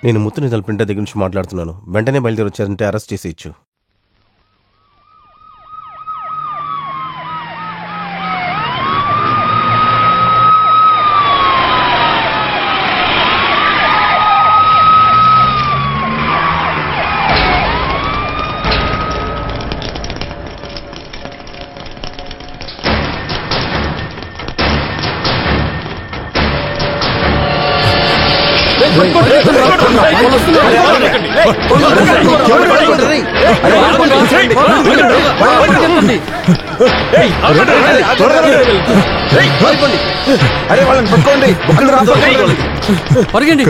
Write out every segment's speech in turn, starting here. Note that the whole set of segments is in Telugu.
నేను ముత్తునిధుల ప్రింటర్ దగ్గర నుంచి మాట్లాడుతున్నాను. వెంటనే బయలుదేరి వచ్చారంటే అరెస్ట్ చేసి ఇచ్చు. అరే వాళ్ళని పట్టుకోండి. పరిగండి.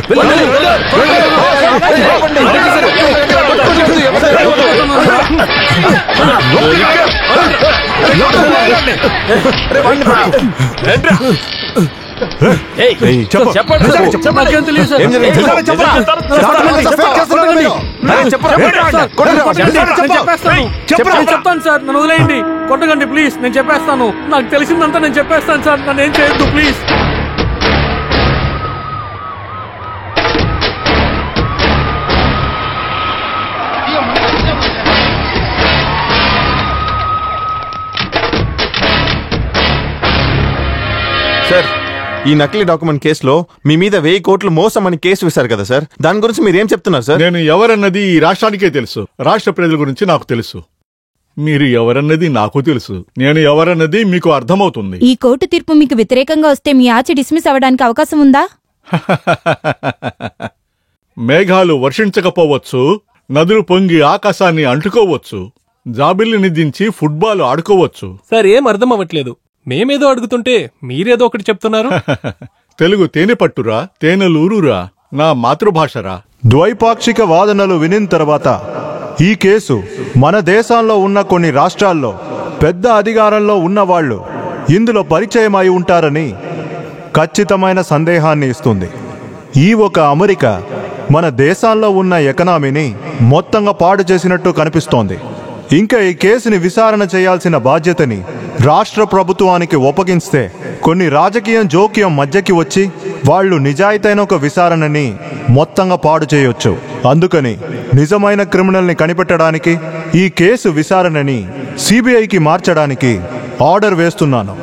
చెప్తాను సార్, నన్ను వదిలేయండి. కొట్టకండి ప్లీజ్, నేను చెప్పేస్తాను. నాకు తెలిసిందంతా నేను చెప్పేస్తాను సార్, నన్ను ఏం చేయొద్దు ప్లీజ్. సార్, ఈ నకిలీ డాక్యుమెంట్ కేసులో మీ మీద 1000 కోట్లు మోసం అని కేసు వేశారు కదా సార్, దాని గురించి మీరేం చెప్తున్నారు సార్? నేను ఎవరన్నది ఈ రాష్ట్రానికే తెలుసు, రాష్ట్ర ప్రజల గురించి నాకు తెలుసు. మీరు ఎవరన్నది నాకు తెలుసు, నేను ఎవరన్నది మీకు అర్థమవుతుంది. ఈ కోర్టు తీర్పు మీకు వ్యతిరేకంగా వస్తే మీ ఆచి డిస్మిస్ అవ్వడానికి అవకాశం ఉందా? మేఘాలు వర్షించకపోవచ్చు, నదులు పొంగి ఆకాశాన్ని అంటుకోవచ్చు, జాబిల్ని దించి ఫుట్బాల్ ఆడుకోవచ్చు. సార్, ఏం అర్థం అవ్వట్లేదు. మేమేదో అడుగుతుంటే మీరేదో ఒకటి చెప్తున్నారు. తెలుగు తేనె పట్టురా, తేనెలూరురా, నా మాతృభాషరా. ద్వైపాక్షిక వాదనలు వినిన తర్వాత ఈ కేసు మన దేశంలో ఉన్న కొన్ని రాష్ట్రాల్లో పెద్ద అధికారంలో ఉన్నవాళ్లు ఇందులో పరిచయం అయి ఉంటారని ఖచ్చితమైన సందేహాన్ని ఇస్తుంది. ఈ ఒక అమెరికా మన దేశంలో ఉన్న ఎకనామీని మొత్తంగా పాడు చేసినట్టు కనిపిస్తోంది. ఇంకా ఈ కేసుని విచారణ చేయాల్సిన బాధ్యతని రాష్ట్ర ప్రభుత్వానికి ఒప్పగిస్తే కొన్ని రాజకీయ జోక్యం మధ్యకి వచ్చి వాళ్ళు నిజాయితైన ఒక విచారణని మొత్తంగా పాడు చేయొచ్చు. అందుకని నిజమైన క్రిమినల్ని కనిపెట్టడానికి ఈ కేసు విచారణని సిబిఐకి మార్చడానికి ఆర్డర్ వేస్తున్నాను.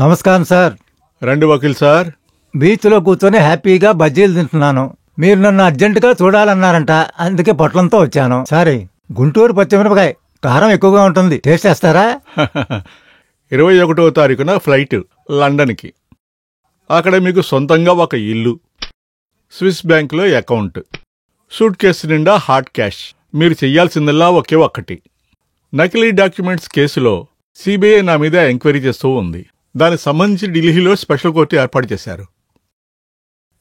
నమస్కారం సార్. రండి వకీల్ సార్. బీచ్లో కూర్చొని హ్యాపీగా బజ్జీలు తింటున్నాను. మీరు నన్ను అర్జెంటుగా చూడాలన్నారంట, అందుకే పొట్లంతో వచ్చాను. సారీ, గుంటూరు పచ్చిమిరపకాయ కారం ఎక్కువగా ఉంటుంది, టేస్ట్ చేస్తారా? 21వ తారీఖున ఫ్లైట్ లండన్కి. అక్కడ మీకు సొంతంగా ఒక ఇల్లు, స్విస్ బ్యాంకులో అకౌంట్, సూట్ కేసు నిండా హాట్ క్యాష్. మీరు చెయ్యాల్సిందల్లా ఒకే ఒక్కటి. నకిలీ డాక్యుమెంట్స్ కేసులో సిబిఐ నా మీద ఎంక్వైరీ చేస్తూ ఉంది. దానికి సంబంధించి ఢిల్లీలో స్పెషల్ కోర్టు ఏర్పాటు చేశారు.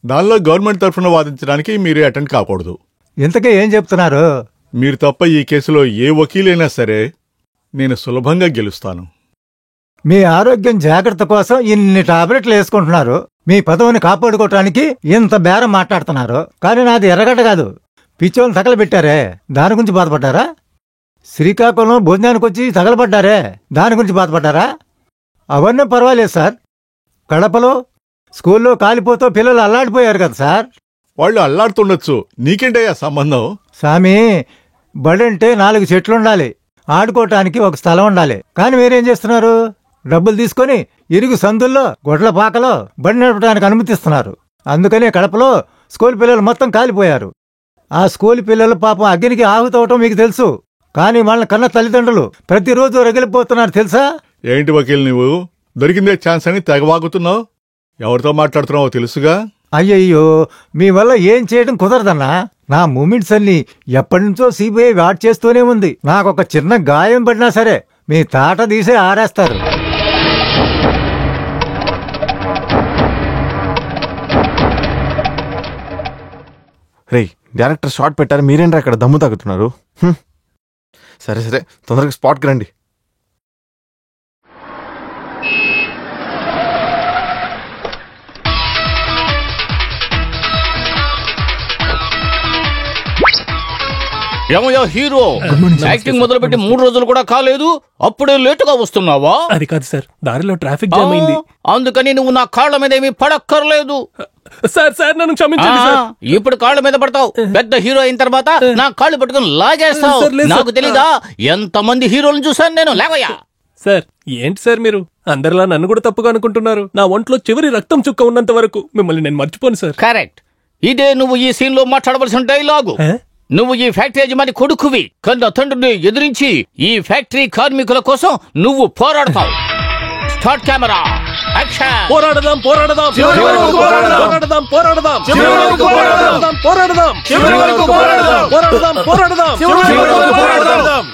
దానిలో గవర్నమెంట్ తరఫున వాదించడానికి మీరు అటెండ్ కాకూడదు. ఇంతకీ ఏం చెప్తున్నారు? మీరు తప్ప ఈ కేసులో ఏ వకీలైనా సరే నేను సులభంగా గెలుస్తాను. మీ ఆరోగ్యం జాగ్రత్త కోసం ఇన్ని టాబ్లెట్లు వేసుకుంటున్నారు, మీ పదవిని కాపాడుకోవటానికి ఇంత బేరం మాట్లాడుతున్నారు. కానీ నాది ఎర్రగడ్డ కాదు, పిచ్చోని తగలబెట్టారే, దాని గురించి బాధపడ్డారా? శ్రీకాకుళం భోజనానికి వచ్చి తగలబడ్డారే, దాని గురించి బాధపడ్డారా? అవన్నీ పర్వాలేదు సార్. కడపలో స్కూల్లో కాలిపోతూ పిల్లలు అల్లాడిపోయారు కదా సార్. వాళ్ళు అల్లాడుతుండొచ్చు, నీకేంటయ్యా సంబంధం? సామి, బడంటే 4 చెట్లుండాలి, ఆడుకోవటానికి ఒక స్థలం ఉండాలి. కానీ మీరేం చేస్తున్నారు? డబ్బులు తీసుకొని ఇరుగు సందుల్లో గొడ్ల పాకలో బడి నడపడానికి అనుమతిస్తున్నారు. అందుకనే కడపలో స్కూల్ పిల్లలు మొత్తం కాలిపోయారు. ఆ స్కూల్ పిల్లలు పాపం అగ్నికి ఆహుతవటం మీకు తెలుసు, కానీ వాళ్ళ కన్న తల్లిదండ్రులు ప్రతిరోజు రగిలిపోతున్నారు తెలుసా? ఏంటి వకీల్, నువ్వు దొరికిందే ఛాన్స్ అని తెగవాగుతున్నావు? ఎవరితో మాట్లాడుతున్నావో తెలుసుగా. అయ్యయ్యో, మీ వల్ల ఏం చేయడం కుదరదన్నా. నా మూమెంట్స్ అన్ని ఎప్పటినుంచో సిబిఐ వాచ్ చేస్తూనే ఉంది. నాకొక చిన్న గాయం పడినా సరే మీ తాట తీసే ఆరేస్తారు. రేయ్, డైరెక్టర్ షాట్ పెట్టారు, మీరేంట్రా అక్కడ దమ్ము తాగుతున్నారు? సరే సరే, తొందరగా స్పాట్కి రండి. ఏమయ్యా హీరో, యాక్టింగ్ మొదలుపెట్టి 3 రోజులు కూడా కాలేదు, అప్పుడే లేటుగా వస్తున్నావా? అది కాదు సార్, దారిలో ట్రాఫిక్ జామ్ అయింది. అందుకని నువ్వు నా కాళ్ళ మీద ఏమీ పడక్కర్లేదు. సార్ నన్ను క్షమించండి సార్. ఇప్పుడు కాళ్ళ మీద పడతావు, పెద్ద హీరో అయిన తర్వాత నా కాళ్ళు పట్టుకుని లాగేస్తావు. నాకు తెలీదా ఎంతమంది హీరోలను చూసాను నేను? లేవయ్యా. సార్ ఏంటి సార్ మీరు అందరిలా నన్ను కూడా తప్పుగా అనుకుంటున్నారు? నా ఒంట్లో చివరి రక్తం చుక్క ఉన్నంత వరకు మిమ్మల్ని నేను మర్చిపోను సార్. కరెక్ట్. ఇదే నువ్వు ఈ సీన్ లో మాట్లాడవలసిన డైలాగు. నువ్వు ఈ ఫ్యాక్టరీ యజమాని కొడుకువి, కన్న తండ్రిని ఎదిరించి ఈ ఫ్యాక్టరీ కార్మికుల కోసం నువ్వు పోరాడతావు. Start camera, action. పోరాడదాం పోరాడదాం పోరాడదాం పోరాడదాం పోరాడదాం పోరాడదాం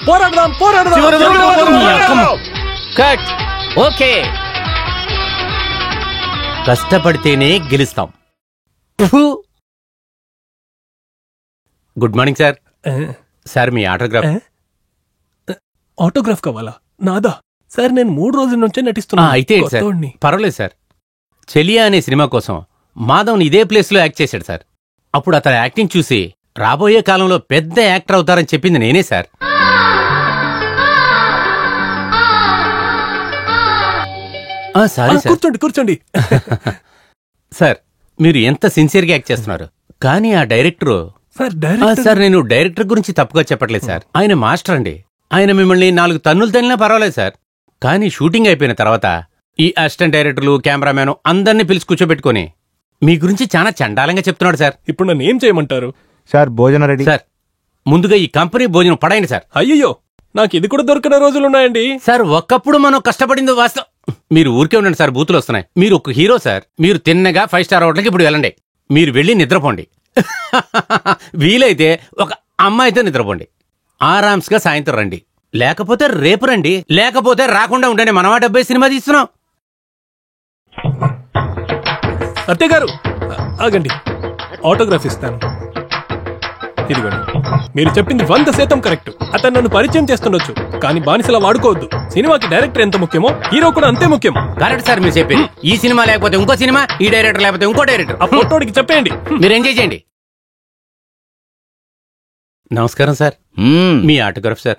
పోరాడదాం పోరాడదాం. కట్. ఓకే. కష్టపడితేనే గెలుస్తాం. Good morning sir. సార్ మీ ఆటోగ్రాఫ్. ఆటోగ్రాఫ్ కావాలా? నాదా సార్, నేను 3 రోజుల నుంచే నటిస్తున్నా. అయితే ఏంటి సార్, పర్వాలేదు సార్. చెలియా అనే సినిమా కోసం మాధవ్ని ఇదే ప్లేస్లో యాక్ట్ చేశాడు సార్. అప్పుడు అతని యాక్టింగ్ చూసి రాబోయే కాలంలో పెద్ద యాక్టర్ అవుతారని చెప్పింది నేనే సార్. Sorry sir. కూర్చోండి. సార్ మీరు ఎంత సిన్సియర్గా యాక్ట్ చేస్తున్నారు, కానీ ఆ డైరెక్టరు సార్ నేను డైరెక్టర్ గురించి తప్పుగా చెప్పట్లేదు సార్. ఆయన మాస్టర్ అండి. ఆయన మిమ్మల్ని 4 తన్నులు తన్నినా పర్వాలేదు సార్. కానీ షూటింగ్ అయిపోయిన తర్వాత ఈ అసిస్టెంట్ డైరెక్టర్లు, కెమెరామెన్ అందరినీ పిలిచి కూర్చోబెట్టుకుని మీ గురించి చాలా చండాలంగా చెప్తున్నాడు సార్. ఇప్పుడు నన్ను ఏం చేయమంటారు? సార్ భోజనం రెడీ. సార్ ముందుగా ఈ కంపెనీ భోజనం పడైంది సార్. అయ్యో, నాకు ఇది కూడా దొరికిన రోజులున్నాయండి సార్. ఒకప్పుడు మనం కష్టపడింది వాస్తవం. మీరు ఊరికే ఉండండి సార్, బూతులు వస్తున్నాయి. మీరు ఒక హీరో సార్. మీరు తిన్నగా 5 స్టార్ హోటల్కి ఇప్పుడు వెళ్ళండి. మీరు వెళ్ళి నిద్రపోండి. వీలైతే ఒక అమ్మాయితో నిద్రపోండి. ఆరామ్స్గా సాయంత్రం రండి, లేకపోతే రేపు రండి, లేకపోతే రాకుండా ఉండండి. మనమా 70 సినిమా తీస్తున్నాం. అత్తయ్య గారు ఆగండి, ఆటోగ్రాఫ్ ఇస్తాను. ఇదిగోండి. మీరు చెప్పింది 100% కరెక్ట్. అతను నన్ను పరిచయం చేస్తుండొచ్చు, కానీ బానిసలా వాడుకోవద్దు. సినిమాకి డైరెక్టర్ ఎంత ముఖ్యమో హీరో కూడా అంతే ముఖ్యం. కరెక్ట్ సార్ మీరు చెప్పింది. ఈ సినిమా లేకపోతే ఇంకో సినిమా, ఈ డైరెక్టర్ లేకపోతే ఇంకో డైరెక్టర్. ఆ ఫోటోడికి చెప్పండి. మీరు ఎంజాయ్ చేయండి. నమస్కారం సార్. మీ ఆటోగ్రాఫ్ సార్.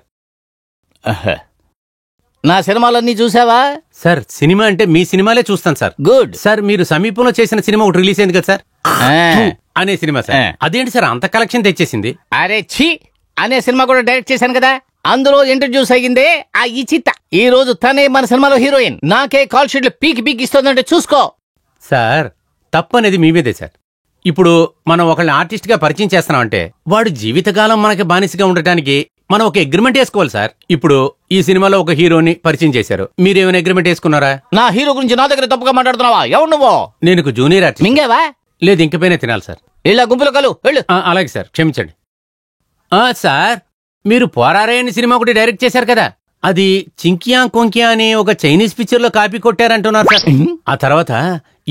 నా సినిమాలన్నీ చూసావా? సార్ సినిమా అంటే మీ సినిమాలే చూస్తాను సార్. గుడ్. సార్ మీరు సమీపంలో చేసిన సినిమా ఒకటి రిలీజ్ అయింది కదా సార్, అనే సినిమా సార్. అదేంటి సార్ అంత కలెక్షన్ తెచ్చేసింది? అరే ఛీ అనే సినిమా కూడా డైరెక్ట్ చేశాను కదా. అందులో ఇంట్రడ్యూస్ అయ్యిందే ఆ ఇచిత్త. ఈ రోజు తనే మన సినిమాలో హీరోయిన్. నాకే కాల్ షీట్లు పీకి ఇస్తుందంటే చూసుకో. సార్ తప్పనేది మీ మీదే సార్. ఇప్పుడు మనం ఒకళ్ళని ఆర్టిస్ట్ గా పరిచయం చేస్తున్నామంటే వాడు జీవితకాలం మనకి బానిసగా ఉండటానికి మనం ఒక అగ్రిమెంట్ వేసుకోవాలి సార్. ఇప్పుడు ఈ సినిమాలో ఒక హీరోని పరిచయం చేశారు, మీరేమైనా అగ్రిమెంట్ వేసుకున్నారా? నా హీరో గురించి నా దగ్గర తప్పుగా మాట్లాడుతున్నావా? ఎవరు నువ్వు? నేను జూనియర్ ఆర్టిస్ట్. మింగేవా? లేదు, ఇంకపోయినా తినాలి సార్. ఇలా గుంపులో కలు వెళ్ళు. అలాగే సార్, క్షమించండి. సార్ మీరు పోరారే అనే సినిమా ఒకటి డైరెక్ట్ చేశారు కదా, అది చింకియా కొంకియా అని ఒక చైనీస్ పిక్చర్ లో కాపీ కొట్టారంటున్నారు సార్. ఆ తర్వాత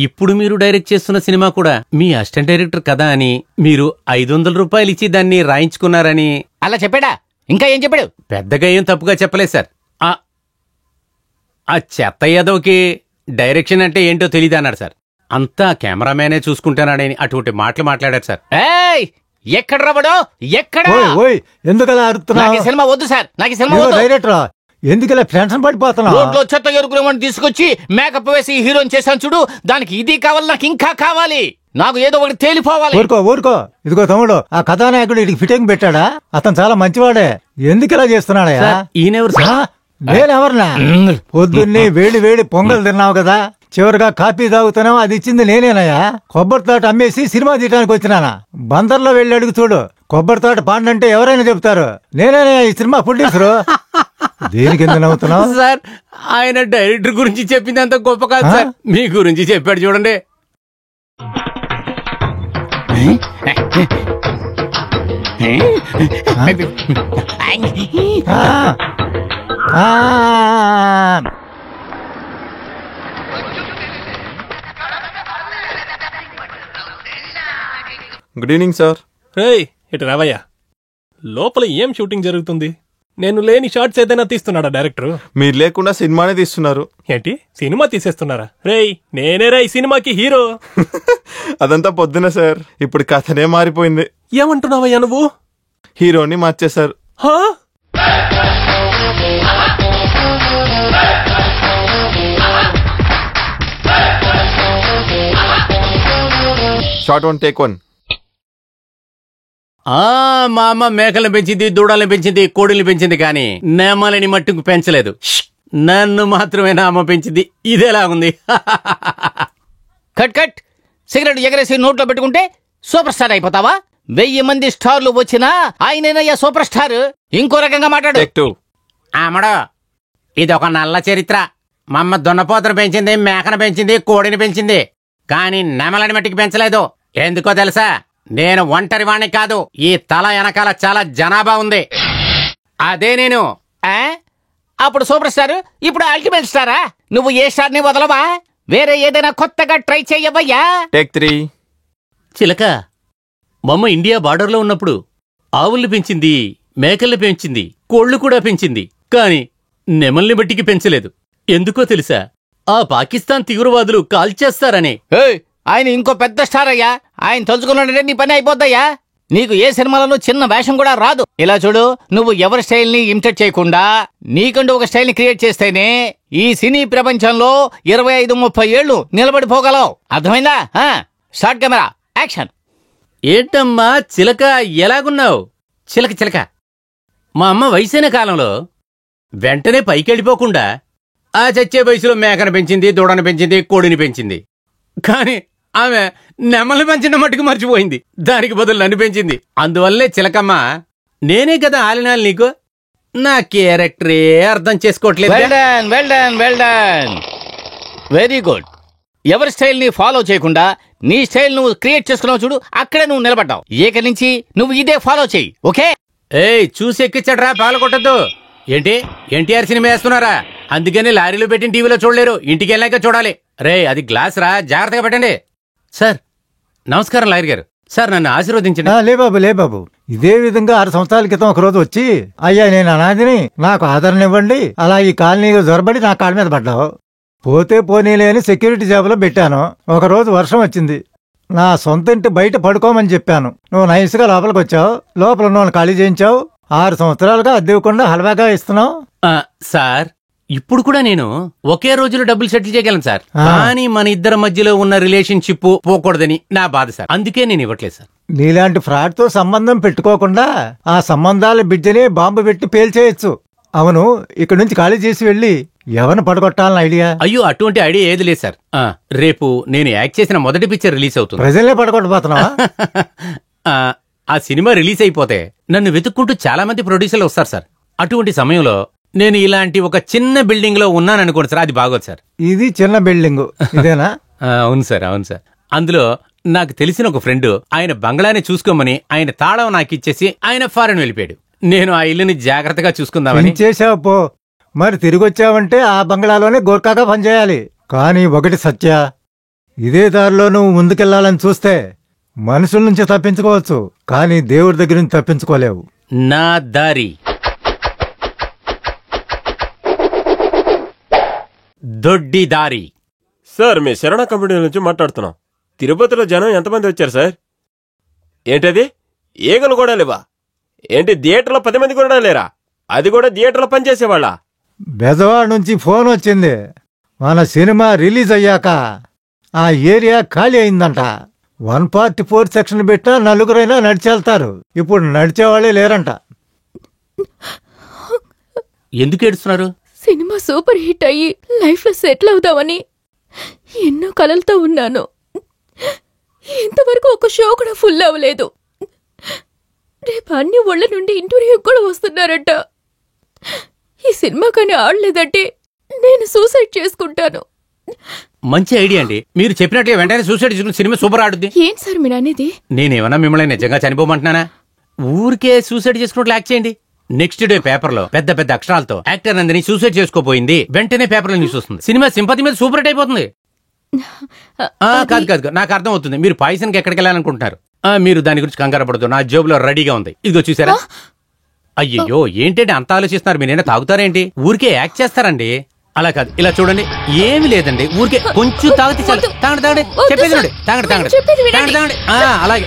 ఇప్పుడు మీరు డైరెక్ట్ చేస్తున్న సినిమా కూడా మీ అసిస్టెంట్ డైరెక్టర్ కదా అని మీరు 500 రూపాయలు ఇచ్చి దాన్ని రాయించుకున్నారని. అలా చెప్పాడా? ఇంకా ఏం చెప్పాడు? పెద్దగా ఏం తప్పుగా చెప్పలేదు సార్. ఆ చెత్త యాదవ్కి డైరెక్షన్ అంటే ఏంటో తెలియదు అన్నాడు సార్. అంతా కెమెరామ్యానే చూసుకుంటానని అటువంటి మాటలు మాట్లాడారు సార్. ఎక్కడ రాబడో ఎక్కడ? ఎందుకలా అడుగుతున్నా? సినిమా వద్దు సార్, నాకు సినిమా డైరెక్టర్ ఎందుకలా టెన్షన్ పడిపోతున్నా? రోడ్లో చెత్త ఎరుకునేవాడిని తీసుకొచ్చి మేకప్ వేసి హీరోయిన్ చేశాను చూడు, దానికి ఇది కావాలి, నాకు ఇంకా కావాలి. నాకు ఏదో ఒకటి తేలిపోవాలి. ఊరుకో. ఇదిగో తమ్ముడు, ఆ కథానాయకుడు ఇడికి ఫిట్టింగ్ పెట్టాడా? అతను చాలా మంచివాడే. ఎందుకు ఇలా చేస్తున్నాడా? ఈయనెవరు సార్? నేనెవరనా? పొద్దున్నే వేడి పొంగల్ తిన్నావు కదా, చివరిగా కాఫీ తాగుతున్నావు, అది ఇచ్చింది నేనేనయ్యా. కొబ్బరి తోట అమ్మేసి సినిమా తీయడానికి వచ్చినానా? బందర్లో వెళ్ళి అడుగు చూడు, కొబ్బరి తోట పాండంటే ఎవరైనా చెప్తారు. నేనేనయ్యా ఈ సినిమా ప్రొడ్యూసరు. దేనికి ఎందుకు నవ్వుతున్నావు? సార్ ఆయన డైరెక్టర్ గురించి చెప్పింది అంత గొప్ప కాదు సార్, మీ గురించి చెప్పాడు చూడండి. Good evening sir. ఇటు రావయ్యా. లోపల ఏం షూటింగ్ జరుగుతుంది? నేను లేని షార్ట్స్ ఏదైనా తీస్తున్నాడా డైరెక్టర్? మీరు లేకుండా సినిమానే తీస్తున్నారు. ఏంటి సినిమా తీసేస్తున్నారా? నేనేరా ఈ సినిమాకి హీరో. అదంతా పొద్దున సార్, ఇప్పుడు కథనే మారిపోయింది. ఏమంటున్నావయ్యా నువ్వు? హీరోని మార్చేశారు. హా? Short 1 take 1. మా అమ్మ మేకలను పెంచింది, దూడలను పెంచింది, కోడిని పెంచింది, కానీ నెమలని మట్టుకు పెంచలేదు. నన్ను మాత్రమే నా అమ్మ పెంచింది. ఇదేలా ఉంది? Cut cut. సిగరెట్ ఎగరేసి నోట్లో పెట్టుకుంటే సూపర్ స్టార్ అయిపోతావా? 1000 మంది స్టార్లు వచ్చినా ఆయనయ్యా సూపర్ స్టార్. ఇంకో రకంగా మాట్లాడు. టేక్ 2. ఆమడో, ఇదొక నల్ల చరిత్ర. మా అమ్మ దున్నపోతను పెంచింది, మేకను పెంచింది, కోడిని పెంచింది, కానీ నెమలని మట్టికి పెంచలేదు. ఎందుకో తెలుసా? నేను ఒంటరి వాణ్ణి కాదు. ఈ తల వెనకాల చాలా జనాభా ఉంది. అదే నేను. అప్పుడు సూపర్ స్టార్, ఇప్పుడు అల్టిమేట్ స్టారా? నువ్వు ఏ స్టార్ ని వదలవా? వేరే ఏదైనా కొత్తగా ట్రై చెయ్యవయ్యా. టేక్ 3. చిలక, మా అమ్మ ఇండియా బార్డర్లో ఉన్నప్పుడు ఆవుల్ని పెంచింది, మేకల్ని పెంచింది, కోళ్లు కూడా పెంచింది, కాని నెమల్ని మట్టికి పెంచలేదు. ఎందుకో తెలుసా? ఆ పాకిస్తాన్ తీవ్రవాదులు కాల్చేస్తారని. ఆయన ఇంకో పెద్ద స్టార్ అయ్యా. ఆయన తలుచుకున్నాడంటే నీ పని అయిపోద్దయ్యా. నీకు ఏ సినిమాలోనూ చిన్న వేషం కూడా రాదు. ఇలా చూడు, నువ్వు ఎవరి స్టైల్ ని ఇమిటేట్ చేయకుండా నీకంటూ ఒక స్టైల్ ని క్రియేట్ చేస్తేనే ఈ సినీ ప్రపంచంలో 25-30 ఏళ్లు నిలబడిపోగలవు. అర్థమైందా? Short camera action. ఏంటమ్మా చిలక, ఎలాగున్నావు? చిలక చిలక, మా అమ్మ వయసైన కాలంలో వెంటనే పైకెళ్ళిపోకుండా ఆ చచ్చే వయసులో మేకను పెంచింది, దూడను పెంచింది, కోడిని పెంచింది, కానీ ఆమె నెమలి పెంచిన మట్టుకు మర్చిపోయింది. దానికి బదులు నన్ను పెంచింది. అందువల్లే చిలకమ్మ, నేనే కదా ఆలినాలి నీకు. నా క్యారెక్టరే అర్థం చేసుకోవట్లేదు. Very good. ఎవరి స్టైల్ ని ఫాలో చేయకుండా నీ స్టైల్ నువ్వు క్రియేట్ చేసుకున్నావు చూడు, అక్కడే నువ్వు నిలబడ్డావు. ఏక నుంచి నువ్వు ఇదే ఫాలో చెయ్యి. ఓకే? చూసి ఎక్కించడరా, పాలు కొట్టద్దు. ఏంటి ఎన్టీఆర్ సినిమా వేస్తున్నారా? అందుకని లారీలో పెట్టిన టీవీలో చూడలేరు, ఇంటికి వెళ్ళాక చూడాలి. రే, అది గ్లాస్ రా, జాగ్రత్తగా పెట్టండి. సార్ నమస్కారం లాయర్ గారు. సార్ నన్ను ఆశీర్వదించండి. లే బాబు, ఇదే విధంగా 6 సంవత్సరాల క్రితం ఒక రోజు వచ్చి, అయ్యా నేను అనాథిని, నాకు ఆదరణ ఇవ్వండి, అలా ఈ కాలనీలో జొరబడి నా కాళ్ళ మీద పడ్డావు. పోతే పోనీలే అని సెక్యూరిటీ జాబ్లో పెట్టాను. ఒక రోజు వర్షం వచ్చింది. నా సొంత ఇంటి బయట పడుకోమని చెప్పాను. నువ్వు నైస్గా లోపలికి వచ్చావు, లోపల ఉన్న ఖాళీ చేయించావు. 6 సంవత్సరాలుగా అద్దె ఇవ్వకుండా హల్వాగా ఇస్తున్నావు. సార్, ఇప్పుడు కూడా నేను ఒకే రోజులో డబ్బులు సెటిల్ చేయగలను సార్, కానీ మన ఇద్దరి మధ్యలో ఉన్న రిలేషన్షిప్ పోకూడదని నా బాధ సార్. అందుకే నేను ఇవ్వట్లేదు సార్. నీలాంటి ఫ్రాడ్ తో సంబంధం పెట్టుకోకుండా ఆ సంబంధాల బిడ్డనే బాంబు పెట్టి పేల్చేయచ్చు. అవును, ఇక్కడ నుంచి ఖాళీ చేసి వెళ్ళి ఎవరిని పడగొట్టాలని ఐడియా? అయ్యో, అటువంటి ఐడియా ఏది లేదు సార్. రేపు నేను యాక్ట్ చేసిన మొదటి పిక్చర్ రిలీజ్ అవుతుంది. ప్రజలే పడగొట్టబోతున్నావా? ఆ సినిమా రిలీజ్ అయిపోతే నన్ను వెతుక్కుంటూ చాలా మంది ప్రొడ్యూసర్లు వస్తారు సార్. అటువంటి సమయంలో నేను ఇలాంటి ఒక చిన్న బిల్డింగ్ లో ఉన్నాననుకోండి సార్, అది బాగోదు సార్. ఇది చిన్న బిల్డింగ్ ఇదేనా? అవును సార్, అవును సార్. అందులో నాకు తెలిసిన ఒక ఫ్రెండ్ ఆయన బంగ్లాని చూసుకోమని ఆయన తాళం నాకు ఇచ్చేసి ఆయన ఫారెన్ వెళ్ళిపోయాడు. నేను ఆ ఇల్లుని జాగ్రత్తగా చూసుకుందామని. చేసావు పో, మరి తిరిగి వచ్చావంటే ఆ బంగ్లాలోనే గోర్ఖాగా పనిచేయాలి. కానీ ఒకటి సత్య, ఇదే దారిలో నువ్వు ముందుకెళ్లాలని చూస్తే మనుషుల నుంచి తప్పించుకోవచ్చు, కానీ దేవుడి దగ్గర నుంచి తప్పించుకోలేవు. నా దారి దొడ్డి దారి. సార్, మీ శరణ కంపెనీ నుంచి మాట్లాడుతున్నాం. తిరుపతిలో జనం ఎంతమంది వచ్చారు సార్? ఏంటది, ఈగలు కూడా లేవా? ఏంటి థియేటర్లో 10 మంది కూడా లేరా? అది కూడా థియేటర్లో పనిచేసేవాళ్ళ? బెజవాడ నుంచి ఫోన్ వచ్చింది. మన సినిమా రిలీజ్ అయ్యాక ఆ ఏరియా ఖాళీ అయిందంట. 144 సెక్షన్ పెట్టినా 4 నడిచెళ్తారు. ఇప్పుడు నడిచేవాళ్ళే లేరంట. ఎందుకు ఏడుస్తున్నారు? సినిమా సూపర్ హిట్ అయ్యి లైఫ్ లో సెటిల్ అవుదామని ఎన్నో కలలతో ఉన్నాను. ఇంతవరకు ఒక షో కూడా ఫుల్ అవ్వలేదు. రేపు అన్ని ఊళ్ళ నుండి ఇంటర్వ్యూ కూడా వస్తున్నారట. ఈ సినిమా కానీ ఆడలేదంటే నేను సూసైడ్ చేసుకుంటాను. మంచి ఐడియా అండి. మీరు చెప్పినట్టు వెంటనే సూసైడ్ చేసుకుని సినిమా సూపర్ ఆడుద్ది. ఏం సార్ మీరు అనేది? నేనేమన్నా మిమ్మల్ని నిజంగా చనిపోమంటున్నానా? ఊరికే సూసైడ్ చేసుకున్నట్లు యాక్ట్ చేయండి. నెక్స్ట్ డే పేపర్ లో పెద్ద పెద్ద అక్షరాలతో యాక్టర్ నందిని సూసైడ్ చేసుకోపోయింది, వెంటనే పేపర్ లో న్యూస్ వస్తుంది. సినిమా సింపతి మీద సూపర్ హిట్ అయిపోతుంది. కాదు కాదు, నాకు అర్థం అవుతుంది. మీరు పాయిసన్కి ఎక్కడికి వెళ్ళాలనుకుంటున్నారు. మీరు దాని గురించి కంగారు పడదు, నా జేబులో రెడీగా ఉంది. ఇదిగో చూసారా? అయ్యో, ఏంటంటే అంత ఆలోచిస్తున్నారు? మీరైనా తాగుతారేంటి? ఊరికే యాక్ట్ చేస్తారండి. అలా కాదు, ఇలా చూడండి, ఏమి లేదండి. ఊరికే కొంచెం తాగితే చాలు. తాగండి తాగండి, చెప్పేది తాగండి తాగండి తాగండి తాగండి. అలాగే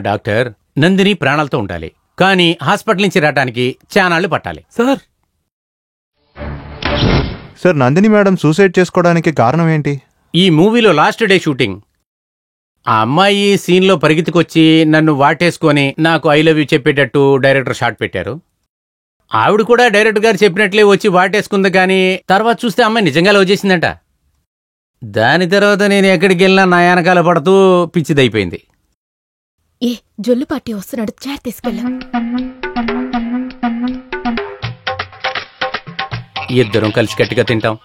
డాక్టర్, నందిని ప్రాణాలతో ఉండాలి, కానీ హాస్పిటల్ నుంచి రావడానికి చానాళ్లు పట్టాలి. Sir sir, Nandini madam suicide చేసుకోవడానికి కారణం ఏంటి? ఈ మూవీలో లాస్ట్ డే షూటింగ్. ఆ అమ్మాయి సీన్లో పరిగెత్తుకొచ్చి నన్ను వాటేసుకొని నాకు ఐ లవ్ యూ చెప్పేటట్టు డైరెక్టర్ షాట్ పెట్టారు. ఆవిడ కూడా డైరెక్టర్ గారు చెప్పినట్లే వచ్చి వాటేసుకుంది, కానీ తర్వాత చూస్తే అమ్మాయి నిజంగా లవ్ చేసిందంట. దాని తర్వాత నేను ఎక్కడికి వెళ్ళినా నా వెనకాల పడుతూ పిచ్చిదైపోయింది. ఏ జొల్లు పార్టీ వస్తున్నాడు, చేర్ తీసుకెళ్ళా. ఇద్దరం కలిసి గట్టిగా తింటాం.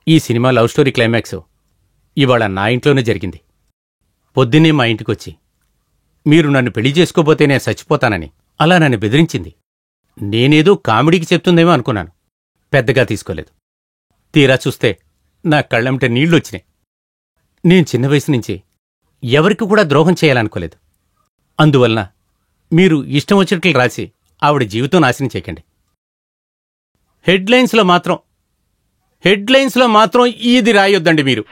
ఈ సినిమా లవ్ స్టోరీ క్లైమాక్స్ ఇవాళ నా ఇంట్లోనే జరిగింది. పొద్దున్నే మా ఇంటికొచ్చి మీరు నన్ను పెళ్లి చేసుకోపోతే నేను చచ్చిపోతానని అలా నన్ను బెదిరించింది. నేనేదో కామెడీకి చెప్తుందేమో అనుకున్నాను, పెద్దగా తీసుకోలేదు. తీరా చూస్తే నా కళ్ళంటే నీళ్లొచ్చినాయి. నేను చిన్న వయసు నుంచి ఎవరికి కూడా ద్రోహం చేయాలనుకోలేదు. అందువలన మీరు ఇష్టం వచ్చినట్లు రాసి ఆవిడ జీవితం నాశనం చేయకండి. హెడ్లైన్స్లో మాత్రం ఇది రాయొద్దండి మీరు.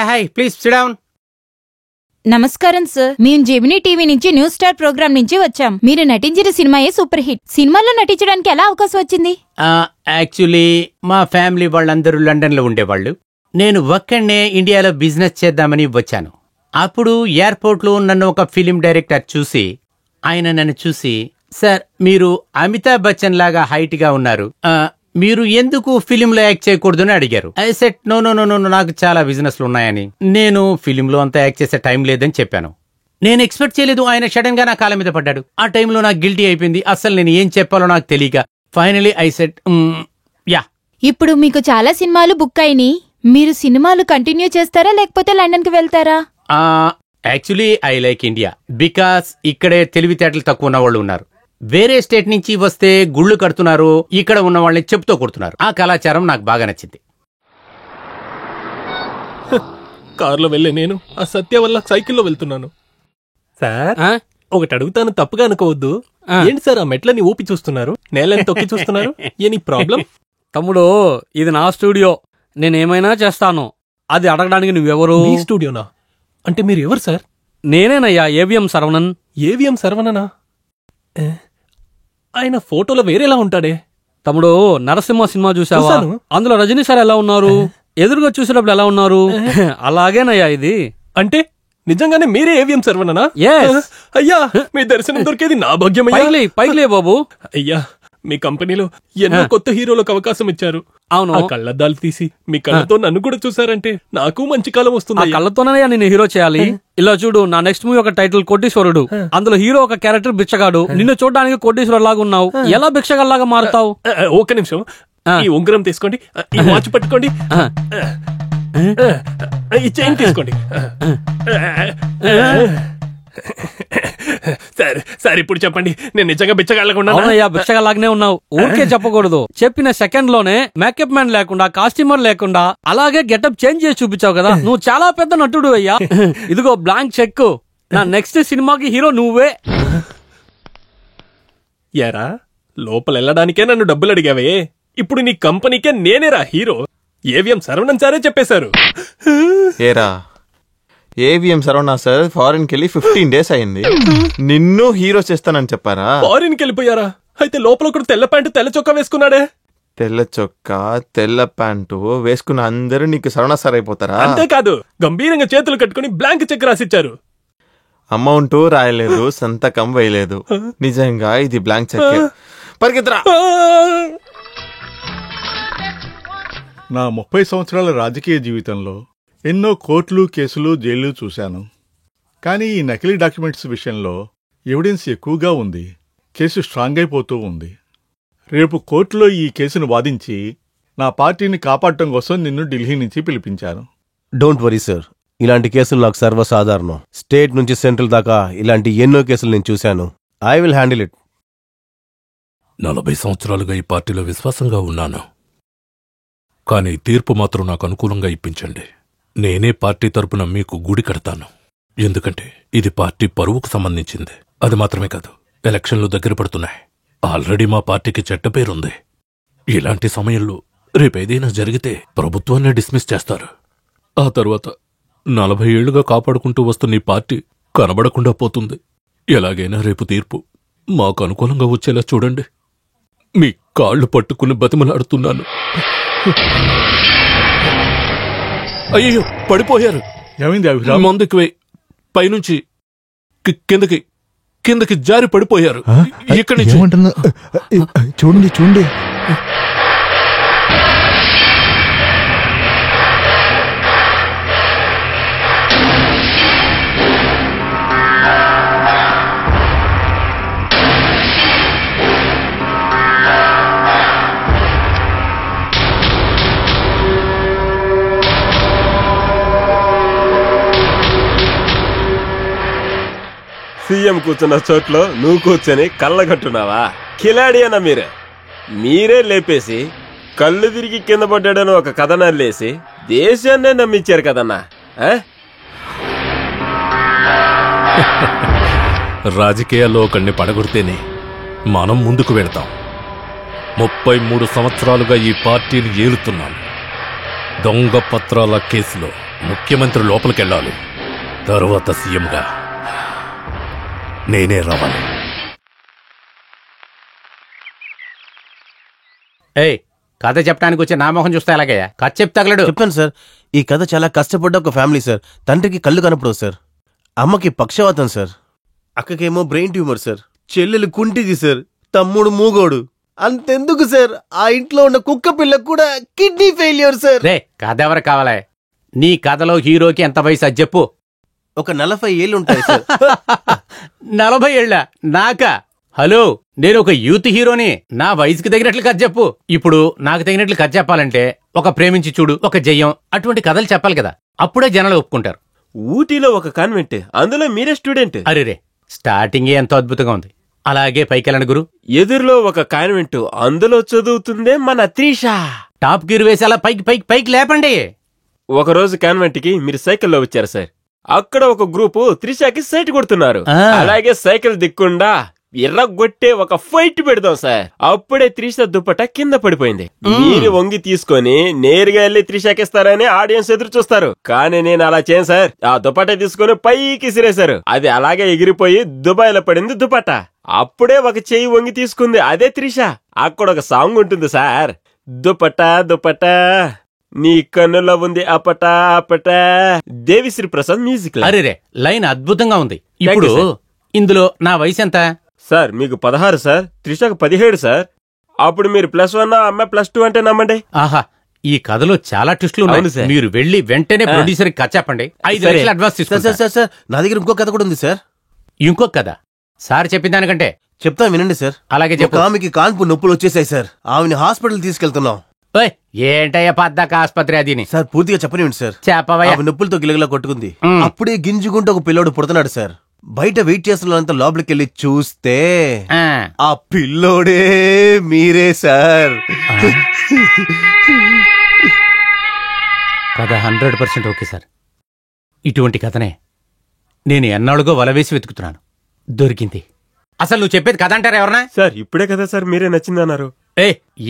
Hi please SIT down. నమస్కారం సార్, మేము జెమినీ టీవీ నుంచి న్యూస్ స్టార్ ప్రోగ్రామ్ నుంచి వచ్చాం. మీరు నటించిన సినిమాయే సూపర్ హిట్. సినిమాలో నటించడానికి ఎలా అవకాశం వచ్చింది? యాక్చువల్లీ మా ఫ్యామిలీ వాళ్ళందరూ లండన్లో ఉండేవాళ్ళు. నేను ఒక్కడే ఇండియాలో బిజినెస్ చేద్దామని వచ్చాను. అప్పుడు ఎయిర్పోర్ట్లో నన్ను ఒక ఫిలిం డైరెక్టర్ చూసి, ఆయన నన్ను చూసి, సార్ మీరు అమితాబ్ బచ్చన్ లాగా హైట్ గా ఉన్నారు, మీరు ఎందుకు ఫిలింలో యాక్ట్ చేయకూడదని అడిగారు. ఐ సెట్ నో, నాకు చాలా బిజినెస్లు ఉన్నాయని. నేను ఫిలింలో అంతా యాక్ట్ చేసే టైం లేదని చెప్పాను. నేను ఎక్స్పెక్ట్ చేయలేదు, ఆయన సడన్ గా నా కాళ్ళ మీద పడ్డాడు. ఆ టైంలో నాకు గిల్టీ అయిపోయింది. అసలు నేను ఏం చెప్పాలో నాకు తెలియక ఫైనలీ ఐ సెట్ యా. ఇప్పుడు మీకు చాలా సినిమాలు బుక్ అయినాయి. మీరు సినిమాలు కంటిన్యూ చేస్తారా లేకపోతే లండన్ కి వెళ్తారా? Actually I like India because ఇక్కడే తెలివితేటలు తక్కువ ఉన్న వాళ్ళు ఉన్నారు. వేరే స్టేట్ నుంచి వస్తే గుళ్ళు కడుతున్నారు, ఇక్కడ ఉన్న వాళ్ళని చెప్పుతో కొడుతున్నారు. ఆ కళాచారం నాకు బాగా నచ్చింది. కారులో వెళ్ళే నేను ఆ సత్య వల్ల సైకిల్లో వెళ్తున్నాను. సార్ ఒకటి అడుగుతాను, తప్పుగా అనుకోవద్దు. ఏంటి సార్ ఆ మెట్లని ఊపి చూస్తున్నారు, నేలని తొక్కి చూస్తున్నారు? ఏని ప్రాబ్లం? తమ్ముడు, ఇది నా స్టూడియో, నేనేమైనా చేస్తాను. అది అడగడానికి నువ్వెవరు? మీ స్టూడియోనా? అంటే మీరు ఎవరు సార్? నేనేనయ్యా, ఏవిఎం శరవణన్. ఏవిఎం శరవణనా? ఆయన ఫోటోలో వేరేలా ఉంటాడే. తమ్ముడు, నరసింహ సినిమా చూసావా? అందులో రజనీ సార్ ఎలా ఉన్నారు, ఎదురుగా చూసేటప్పుడు ఎలా ఉన్నారు, అలాగేనయ్యా ఇది. అంటే నిజంగానే మీరే ఏవిఎం శరవణనా? అయ్యా, మీ దర్శనం దొరికేది నా భాగ్యం. పైకిలే బాబు. అయ్యా, మీ కంపెనీలో ఎన్నో కొత్త హీరోలకు అవకాశం ఇచ్చారు. అవును, ఆ కళ్ళద్దాలు తీసి మీ కళ్ళతో నన్ను కూడా చూసారంటే నాకు మంచి కాలం వస్తుంది. ఆ కళ్ళతోనే నేను హీరో చేయాలి. ఇలా చూడు, నా నెక్స్ట్ మూవీ ఒక టైటిల్ కోటీశ్వరుడు. అందులో హీరో ఒక క్యారెక్టర్ బిచ్చగాడు. నిన్ను చూడడానికి కోటీశ్వరుడు లాగా ఉన్నావు, ఎలా బిచ్చగాళ్ళలాగా మారుతావు? ఒక్క నిమిషం, ఈ ఉంగరం తీసుకోండి, ఈ వాచ్ పట్టుకోండి, ఈ చైన్ తీసుకోండి. సార్ ఇప్పుడు చెప్పండి, నేను నిజంగా బిచ్చగాళ్ళగా ఉన్నాను? అవునయ్యా, బిచ్చగాళ్ళగానే ఉన్నావు. ఊరికే చెప్పకూడదు. చెప్పిన సెకండ్ లోనే మేకప్ మ్యాన్ లేకుండా, కాస్ట్యూమర్ లేకుండా అలాగే గెటప్ చేంజ్ చేసి చూపించావు కదా. నువ్వు చాలా పెద్ద నటుడు అయ్యా. ఇదిగో బ్లాంక్ చెక్, నా నెక్స్ట్ సినిమాకి హీరో నువ్వే. యారా, లోపల వెళ్ళడానికే నన్ను డబ్బులు అడిగావే, ఇప్పుడు నీ కంపెనీకే నేనేరా హీరో? ఏవిఎం శరవణన్ సారే చెప్పేశారు. ఏరా, ఏవిఎం శరవణ సార్ ఫారిన్ కెళ్ళి 15 days అయింది, నిన్ను హీరో చేస్తానని చెప్పారా? ఫారిన్ కెళ్ళిపోయారా? అయితే లోపల ఒకడు తెల్ల ప్యాంటు తెల్ల చొక్కా వేసుకున్నాడే. తెల్ల చొక్కా తెల్ల ప్యాంటు వేసుకున్న అందరూ నీకు శరవణ సార్ అయిపోతారా? అంతేకాదు, గంభీరంగా చేతులు కట్టుకుని బ్లాంక్ చెక్ రాసిచ్చారు. అమౌంట్ రాయలేదు, సంతకం వేయలేదు. నిజంగా ఇది బ్లాంక్ చెక్. పరిగెత్తరా. నా 30 సంవత్సరాల రాజకీయ జీవితంలో ఎన్నో కోర్టులు, కేసులు, జైళ్లు చూశాను. కానీ ఈ నకిలీ డాక్యుమెంట్స్ విషయంలో ఎవిడెన్స్ ఎక్కువగా ఉంది. కేసు స్ట్రాంగ్ అయిపోతూ ఉంది. రేపు కోర్టులో ఈ కేసును వాదించి నా పార్టీని కాపాడటం కోసం నిన్ను ఢిల్లీ నుంచి పిలిపించాను. డోంట్ వరీ సార్, ఇలాంటి కేసులు నాకు సర్వసాధారణం. స్టేట్ నుంచి సెంట్రల్ దాకా ఇలాంటి ఎన్నో కేసులు నేను చూశాను. I will handle it. 40 సంవత్సరాలుగా ఈ పార్టీలో విశ్వాసంగా ఉన్నాను. కానీ తీర్పు మాత్రం నాకు అనుకూలంగా ఇప్పించండి. నేనే పార్టీ తరపున మీకు గుడి కడతాను. ఎందుకంటే ఇది పార్టీ పరువుకు సంబంధించింది. అది మాత్రమే కాదు, ఎలక్షన్లు దగ్గర పడుతున్నాయి. ఆల్రెడీ మా పార్టీకి చెడ్డ పేరుంది. ఇలాంటి సమయంలో రేపేదైనా జరిగితే ప్రభుత్వాన్ని డిస్మిస్ చేస్తారు. ఆ తర్వాత 40 ఏళ్లుగా కాపాడుకుంటూ వస్తున్న ఈ పార్టీ కనబడకుండా పోతుంది. ఎలాగైనా రేపు తీర్పు మాకు అనుకూలంగా వచ్చేలా చూడండి. మీ కాళ్లు పట్టుకుని బతిమలాడుతున్నాను. అయ్యో, పడిపోయారు. ఏమైంది అభిరామ్? ముందుకు పైనుంచి కిందకి జారి పడిపోయారు. ఇక్కడి నుంచి చూడండి చూడండి. సీఎం కూర్చున్న చోట్లో నువ్వు కూర్చొని కళ్ళగట్టున్నావా? కిలాడి అన్న మీరే లేపేసి కళ్ళు తిరిగి కింద పడ్డాడని ఒక కథనాలేసి దేశాన్నే నమ్మించారు కదన్నా. రాజకీయాల్లో ఒకడిని పడగొడితేనే మనం ముందుకు వెళ్తాం. 33 సంవత్సరాలుగా ఈ పార్టీని ఏలుతున్నాను. దొంగ పత్రాల కేసులో ముఖ్యమంత్రి లోపలికెళ్ళాలి. తరువాత సీఎంగా నేనే రావాలి. ఏయ్, కథ చెప్పడానికి వచ్చే నా మొహం చూస్తే ఎలాగయ్యా? కథ చెప్తాగలడు. చెప్పాను సార్, ఈ కథ చాలా కష్టపడ్డ ఒక ఫ్యామిలీ సార్. తండ్రికి కళ్ళు కనపడవు సార్, అమ్మకి పక్షవాతం సార్, అక్కకేమో బ్రెయిన్ ట్యూమర్ సార్, చెల్లెలు కుంటిది సార్, తమ్ముడు మూగోడు. అంతెందుకు సార్, ఆ ఇంట్లో ఉన్న కుక్క పిల్లకు కూడా కిడ్నీ ఫెయిల్యూర్ సార్. రే, కథ ఎవరు కావాలా? నీ కథలో హీరోకి ఎంత వయసు అది చెప్పు. ఒక 40 ఏళ్ళు ఉంటాయి సార్. 40 ఏళ్ళ నాకా? హలో, నేను ఒక యూత్ హీరోని. నా వయసుకి తగినట్లు కథ చెప్పు. ఇప్పుడు నాకు తగినట్లు కథ చెప్పాలంటే ఒక ప్రేమించి చూడు, ఒక జయం, అటువంటి కథలు చెప్పాలి కదా. అప్పుడే జనాలు ఒప్పుకుంటారు. ఊటీలో ఒక కాన్వెంట్, అందులో మీరే స్టూడెంట్. అరేరే, స్టార్టింగే ఎంతో అద్భుతంగా ఉంది. అలాగే పైకెళ్ళండి గురు. ఎదురులో ఒక కాన్వెంట్, అందులో చదువుతుందే మన త్రిష. టాప్ గీర్ వేసి అలా పైకి పైకి పైకి లేపండి. ఒకరోజు కాన్వెంట్ కి మీరు సైకిల్లో వచ్చారు సార్. అక్కడ ఒక గ్రూపు త్రిషకి సైట్ కొడుతున్నారు. అలాగే సైకిల్ దిక్కుండా ఎర్రగొట్టే ఒక ఫైట్ పెడదాం సార్. అప్పుడే త్రిష దుప్పట కింద పడిపోయింది. మీరు వంగి తీసుకొని నేరుగా వెళ్లి త్రిషకిస్తారని ఆడియన్స్ ఎదురు చూస్తారు. కానీ నేను అలా చేయను సార్. ఆ దుప్పట తీసుకొని పైకి సిరేశారు. అది అలాగే ఎగిరిపోయి దుబాయ్ లో పడింది దుప్పట. అప్పుడే ఒక చెయ్యి వంగి తీసుకుంది, అదే త్రిష. అక్కడ ఒక సాంగ్ ఉంటుంది సార్, దుప్పట దుప్పట నీ కన్నులో ఉంది అపట అపట. దేవిశ్రీ ప్రసాద్ మ్యూజిక్. అరేరే, లైన్ అద్భుతంగా ఉంది. ఇప్పుడు ఇందులో నా వయసు ఎంత సార్? మీకు 16 సార్, త్రిషకు 17 సార్. అప్పుడు మీరు +1, అమ్మాయి +2 అంటే నమ్మండి. ఆహా, ఈ కథలో చాలా ట్విస్టులు ఉన్నాయి. మీరు వెళ్లి వెంటనే ప్రొడ్యూసర్ కథ చెప్పండి. 5 లక్షలు అడ్వాన్స్ తీసుకుంటారు. సార్, నా దగ్గర ఇంకో కథ కూడా ఉంది సార్. ఇంకో కథ? సార్ చెప్పిన దానికంటే చెప్తా వినండి సార్. అలాగే చెప్పు. ఆమెకి కాన్పు నొప్పులు వచ్చేసాయి సార్. ఆమెని హాస్పిటల్ తీసుకెళ్తున్నాం. ఏంటయ్యా పద్దాక ఆసుపత్రి అది? సార్ పూర్తిగా చెప్పనివ్వండి సార్. చెప్పవయ్యా. నొప్పులతో గిలగలా కొట్టుకుంది. అప్పుడే గింజుకుంటూ ఒక పిల్లోడు పుడుతున్నాడు సార్. బయట వెయిట్ చేస్తున్నంత లోపలికి వెళ్ళి చూస్తే ఆ పిల్లోడే మీరే సార్. కథ 100% ఓకే సార్. ఇటువంటి కథనే నేను ఎన్నాళ్ళుగో వలవేసి వెతుకుతున్నాను. దొరికింది. అసలు నువ్వు చెప్పేది కథ అంటారా ఎవరన్నా? సార్ ఇప్పుడే కదా సార్ మీరే నచ్చిందన్నారు.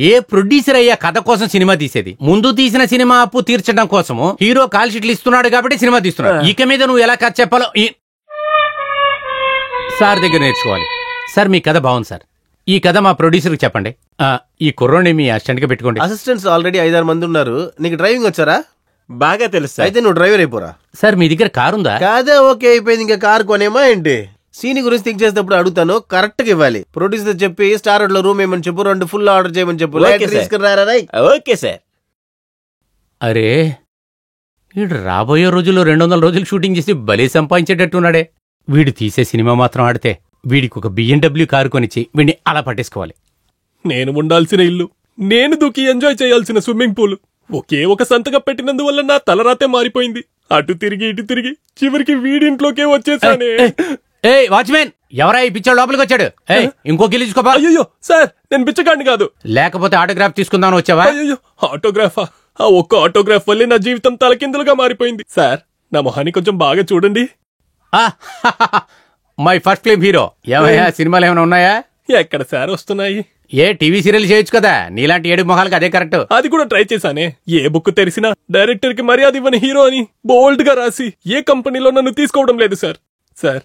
ఏ ప్రొడ్యూసర్ అయ్యా కథ కోసం సినిమా తీసేది? ముందు తీసిన సినిమా అప్పు తీర్చడం కోసము హీరో కాల్ షీట్లు ఇస్తున్నాడు కాబట్టి సినిమా తీస్తున్నాడు. ఇక మీద నువ్వు ఎలా కథ చెప్పాలో సార్ దగ్గర నేర్చుకోవాలి. సార్ మీ కథ బాగుంది సార్. ఈ కథ మా ప్రొడ్యూసర్కి చెప్పండి. ఈ కుర్రోని మీ అసిస్టెంట్ గా పెట్టుకోండి. అసిస్టెంట్స్ ఆల్రెడీ 5-6 మంది ఉన్నారు. నీకు డ్రైవింగ్ వచ్చారా? బాగా తెలుసు. అయితే నువ్వు డ్రైవర్ అయిపోరా. సార్ మీ దగ్గర కారు ఉందా? కాదే, ఓకే అయిపోయింది. ఇంకా కారు కొనేమా ఏంటి? సీని గురించి థింక్ చేసేటప్పుడు అడుగుతాను, కరెక్ట్ గా ఇవ్వాలి. ప్రొడ్యూసర్ చెప్పి స్టార్ లో రూమ్ ఏమని చెప్పు, 2 ఫుల్ ఆర్డర్ చేయమని చెప్పు. Okay sir. అరే వీడు రాబోయే రోజుల్లో 200 రోజులు షూటింగ్ చేసి భలే సంపాదించేటట్టున్నాడే. వీడు తీసే సినిమా మాత్రం ఆడితే వీడికి ఒక BMW కారు కొనిచ్చి వీడిని అలా పట్టేసుకోవాలి. నేను ఉండాల్సిన ఇల్లు, నేను దూకి ఎంజాయ్ చేయాల్సిన స్విమ్మింగ్ పూల్ ఒకే ఒక సంతకం పెట్టినందువల్ల నా తలరాతే మారిపోయింది. అటు తిరిగి ఇటు తిరిగి చివరికి వీడింట్లోకే వచ్చేసానే. ఏయ్ వాచ్మెన్, ఎవరా ఈ పిచ్చోడు లోపలికి వచ్చాడు? ఏయ్ ఇంకో గిల్లి తీసుకోపా. అయ్యో సార్, నేను బిచ్చగాడిని కాదు. లేకపోతే ఆటోగ్రాఫ్ తీసుకుందామని వచ్చావా? అయ్యో ఆటోగ్రాఫా? ఆ ఒక్క ఆటోగ్రాఫ్ వల్లే నా జీవితం తలకిందులుగా మారిపోయింది. సార్, నా మొహాన్ని కొంచెం బాగా చూడండి. My first film hero. ఏమయ్యా, సినిమాలు ఏమైనా ఉన్నాయా? ఎక్కడ సార్ వస్తున్నాయి? ఏ టీవీ సీరియల్ చేయొచ్చు కదా, నీలాంటి 7 మొహాలకి అదే కరెక్ట్. అది కూడా ట్రై చేశానే. ఏ బుక్ తెరిసినా డైరెక్టర్ కి మర్యాద ఇవ్వని హీరో అని బోల్డ్ గా రాసి ఏ కంపెనీలో నన్ను తీసుకోవడం లేదు సార్. సార్,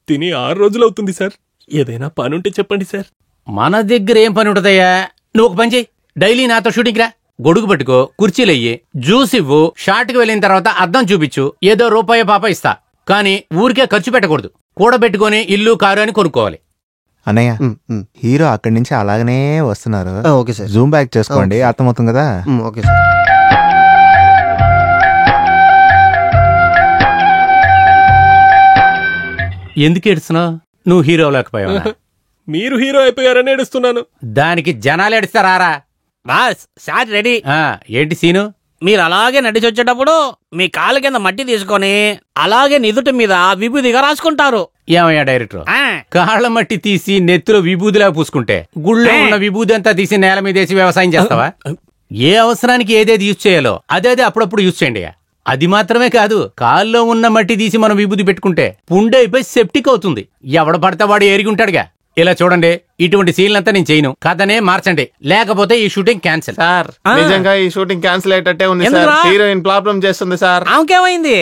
తిని 6 రోజులవుతుంది సార్. ఏదైనా పని ఉంటే చెప్పండి సార్. మన దగ్గర ఏం పని ఉంటదయ్యా? నువ్వు ఒక పని చెయ్యి, డైలీ నాతో షూటింగ్ రా. గొడుగు పట్టుకో, కుర్చీలయ్యి, జ్యూస్ ఇవ్వు, షార్ట్ కి వెళ్ళిన తర్వాత అద్దం చూపించు, ఏదో రూపాయి పాప ఇస్తా. కానీ ఊరికే ఖర్చు పెట్టకూడదు. కూడబెట్టుకుని ఇల్లు కారు అని కొనుక్కోవాలి. అన్నయ్య, హీరో అక్కడి నుంచి అలాగనే వస్తున్నారు. Okay sir. జూమ్ బ్యాక్ చేసుకోండి, అర్థమవుతుంది కదా. Okay sir. ఎందుకు ఏడుస్తున్నావు? నువ్వు హీరో లేకపోయావా? మీరు హీరో అయిపోయారని ఏడుస్తున్నాను. దానికి జనాలు ఏడుస్తారా? Boss, shot ready. ఏంటి సీను? మీరు అలాగే నడిచి వచ్చేటప్పుడు మీ కాలు కింద మట్టి తీసుకొని అలాగే నిదుటి మీద విభూదిగా రాసుకుంటారు. ఏమయ్యా డైరెక్టర్, కాళ్ళ మట్టి తీసి నెత్తిలో విభూదిలా పూసుకుంటే గుళ్ళో ఉన్న విభూది అంతా తీసి నేల మీద వేసి వ్యవసాయం చేస్తావా? ఏ అవసరానికి ఏదేది యూజ్ చేయాలో అదే అప్పుడప్పుడు యూజ్ చేయండి. అది మాత్రమే కాదు, కాల్లో ఉన్న మట్టి తీసి మనం విభూది పెట్టుకుంటే పుండైపోయి సెప్టిక్ అవుతుంది. ఎవడ పడితే వాడు ఎరిగి ఉంటాడుగా. ఇలా చూడండి, ఇటువంటి సీన్లంతా నేను చేయను. కథనే మార్చండి, లేకపోతే ఈ షూటింగ్ క్యాన్సిల్. సార్, నిజంగా ఈ షూటింగ్ క్యాన్సిల్ అయ్యేటట్టే ఉంది సార్. హీరోయిన్ ప్రాబ్లం చేస్తుంది సార్. ఆమెకేమైంది?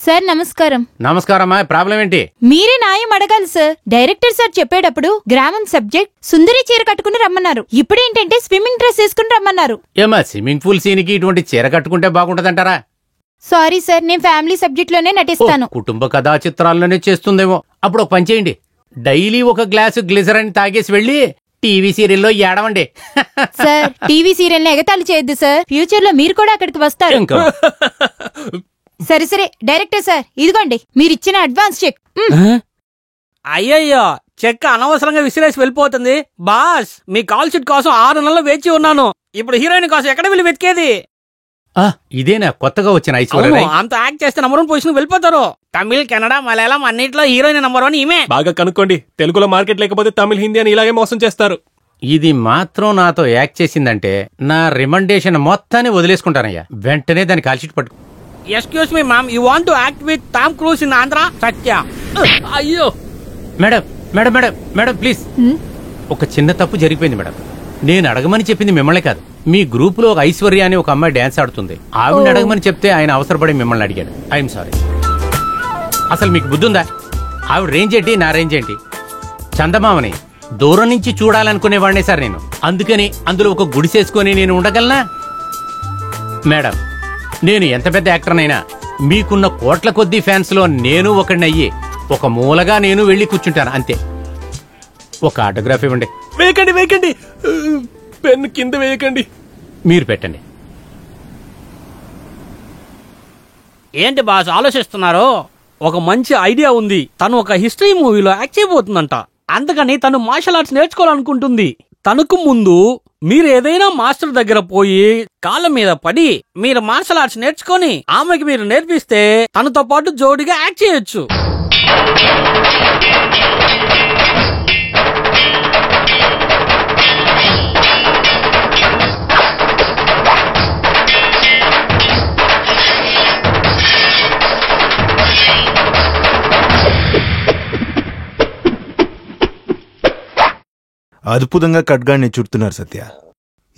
సార్ నమస్కారం. నమస్కారమ్మా, ప్రాబ్లం ఏంటి? మీరే న్యాయం అడగాలి సార్. డైరెక్టర్ సార్ చెప్పేటప్పుడు గ్రామం సబ్జెక్ట్ సుందరి చీర కట్టుకుని రమ్మన్నారు. ఇప్పుడేంటంటే స్విమ్మింగ్ డ్రెస్ వేసుకుని రమ్మన్నారు. ఏమా, స్విమ్మింగ్ పూల్ సీన్ కి ఇటువంటి చీర కట్టుకుంటే బాగుంటదంటారా? సారీ సార్, నేను ఫ్యామిలీ సబ్జెక్ట్ లోనే నటిస్తాను. కుటుంబ కథా చిత్రాల్లోనే చేస్తుందేమో. అప్పుడు ఒక పని చేయండి, డైలీ ఒక గ్లాసు గ్లిజరైన్ తాగేసి వెళ్ళి టీవీ సీరియల్లో ఏడవండి. సార్, టీవీ సీరియల్ ఎగతాళి చేయొద్దు సార్. ఫ్యూచర్ లో మీరు కూడా అక్కడికి వస్తారు. సరే సరే డైరెక్టర్ సార్, ఇదిగోండి మీరిచ్చిన అడ్వాన్స్ చెక్. అయ్యయ్యో, చెక్ అనవసరంగా విసిరేసి వెళ్ళిపోతుంది. బాస్, మీ కాల్ షీట్ కోసం 6 నెలలు వేచి ఉన్నాను. ఇప్పుడు హీరోయిన్ కోసం ఎక్కడ వెళ్ళి వెతికేది? ఇదేనా కొత్తగా వచ్చిన ఐశ్వర్య? అంత యాక్ట్ చేస్తే నంబర్ 1 పొజిషన్ వెళ్ళిపోతారు. తమిళ్, కన్నడ, మలయాళం అన్నింటిలో హీరోయిన్ నంబర్ 1 ఈమె. బాగా కనుక్కోండి, తెలుగులో మార్కెట్ లేకపోతే తమిళ్, హిందీ అని ఇలాగే మోసం చేస్తారు. ఇది మాత్రం నాతో యాక్ట్ చేసిందంటే నా రిమండేషన్ మొత్తాన్ని వదిలేసుకుంటానయ్యా. వెంటనే దాని కాల్ షీట్ పట్టుకు. Excuse me ma'am, you want to act with Tom Cruise in Andhra? Satya. అయ్యో madam madam madam madam please. ఒక చిన్న తప్పు జరిగిపోయింది మేడం. నేను అడగమని చెప్పింది మిమ్మల్ని కాదు. మీ గ్రూప్ లో ఒక ఐశ్వర్య అని ఒక అమ్మాయి డాన్స్ ఆడుతుంది. ఆవిడ అడగమని చెప్తే ఆయన అవసరపడి మిమ్మల్ని అడిగాడు. I'm sorry. అసలు మీకు బుద్ధి ఉందా? ఆవిడ రేంజ్ ఏంటి, నా రేంజ్ ఏంటి? చందమామని దూరం నుంచి చూడాలనుకునేవాడినే సార్ నేను. అందుకని అందులో ఒక గుడిసేసుకొని నేను ఉండగలనా? మేడం, నేను ఎంత పెద్ద యాక్టర్నైనా మీకున్న కోట్ల కొద్దీ ఫ్యాన్స్ లో నేను ఒకడినయ్యి ఒక మూలగా నేను వెళ్ళి కూర్చుంటాను అంతే. ఒక ఆటోగ్రాఫ్ ఇవ్వండి. వేయకండి వేయకండి, పెన్ను కింద వేయకండి. మీరు పెట్టండి. ఏంటి బాస్ ఆలోచిస్తున్నారు? ఒక మంచి ఐడియా ఉంది. తను ఒక హిస్టరీ మూవీలో యాక్ట్ చేయబోతుందంట. అందుకని తను మార్షల్ ఆర్ట్స్ నేర్చుకోవాలనుకుంటుంది. తనకు ముందు మీరు ఏదైనా మాస్టర్ దగ్గర పోయి కాళ్ళ మీద పడి మీరు మార్షల్ ఆర్ట్స్ నేర్చుకొని ఆమెకి మీరు నేర్పిస్తే తనతో పాటు జోడిగా యాక్ట్ చేయొచ్చు. అద్భుతంగా కట్గాన్ని చుడుతున్నారు సత్య.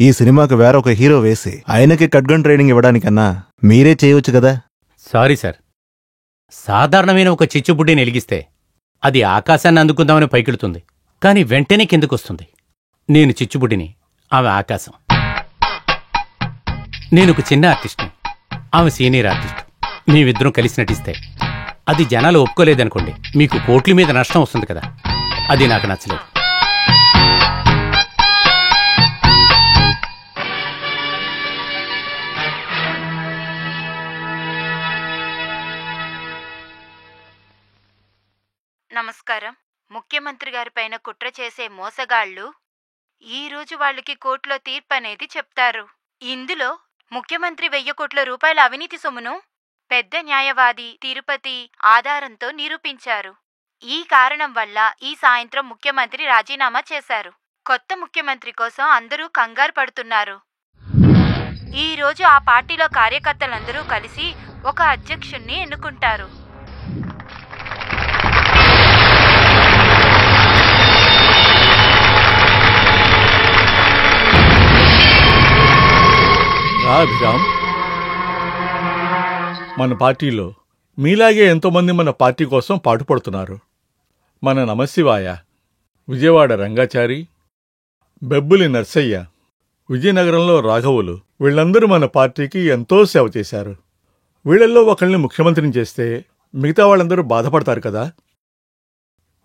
ఈ సినిమాకు వేరొక హీరో వేసి ఆయనకి కట్గన్ ట్రైనింగ్ ఇవ్వడానికన్నా మీరే చేయవచ్చు కదా. సారీ సార్, సాధారణమైన ఒక చిచ్చుబుడ్డిని వెలిగిస్తే అది ఆకాశాన్ని అందుకుందామని పైకెడుతుంది, కానీ వెంటనే కిందకొస్తుంది. నేను చిచ్చుబుడ్డిని, ఆమె ఆకాశం. నేను ఒక చిన్న ఆర్టిస్ట్ని, ఆమె సీనియర్ ఆర్టిస్ట్. మేమిద్దరం కలిసి నటిస్తే అది జనాలు ఒప్పుకోలేదనుకోండి, మీకు కోట్ల మీద నష్టం వస్తుంది కదా. అది నాకు నచ్చలేదు. నమస్కారం. ముఖ్యమంత్రి గారి పైన కుట్ర చేసే మోసగాళ్లు ఈ రోజు వాళ్ళకి కోర్టులో తీర్పు అనేది చెప్తారు. ఇందులో ముఖ్యమంత్రి 1000 కోట్ల రూపాయల అవినీతి సొమ్మును పెద్ద న్యాయవాది తిరుపతి ఆధారంతో నిరూపించారు. ఈ కారణం వల్ల ఈ సాయంత్రం ముఖ్యమంత్రి రాజీనామా చేశారు. కొత్త ముఖ్యమంత్రి కోసం అందరూ కంగారు పడుతున్నారు. ఈ రోజు ఆ పార్టీలో కార్యకర్తలందరూ కలిసి ఒక అధ్యక్షుణ్ణి ఎన్నుకుంటారు. అభిరామ్, మన పార్టీలో మీలాగే ఎంతోమంది మన పార్టీ కోసం పాటుపడుతున్నారు. మన నమశివాయ, విజయవాడ రంగాచారి, బెబ్బులి నర్సయ్య, విజయనగరంలో రాఘవులు, వీళ్ళందరూ మన పార్టీకి ఎంతో సేవ చేశారు. వీళ్ళల్లో ఒకళ్ళని ముఖ్యమంత్రిని చేస్తే మిగతా వాళ్ళందరూ బాధపడతారు కదా.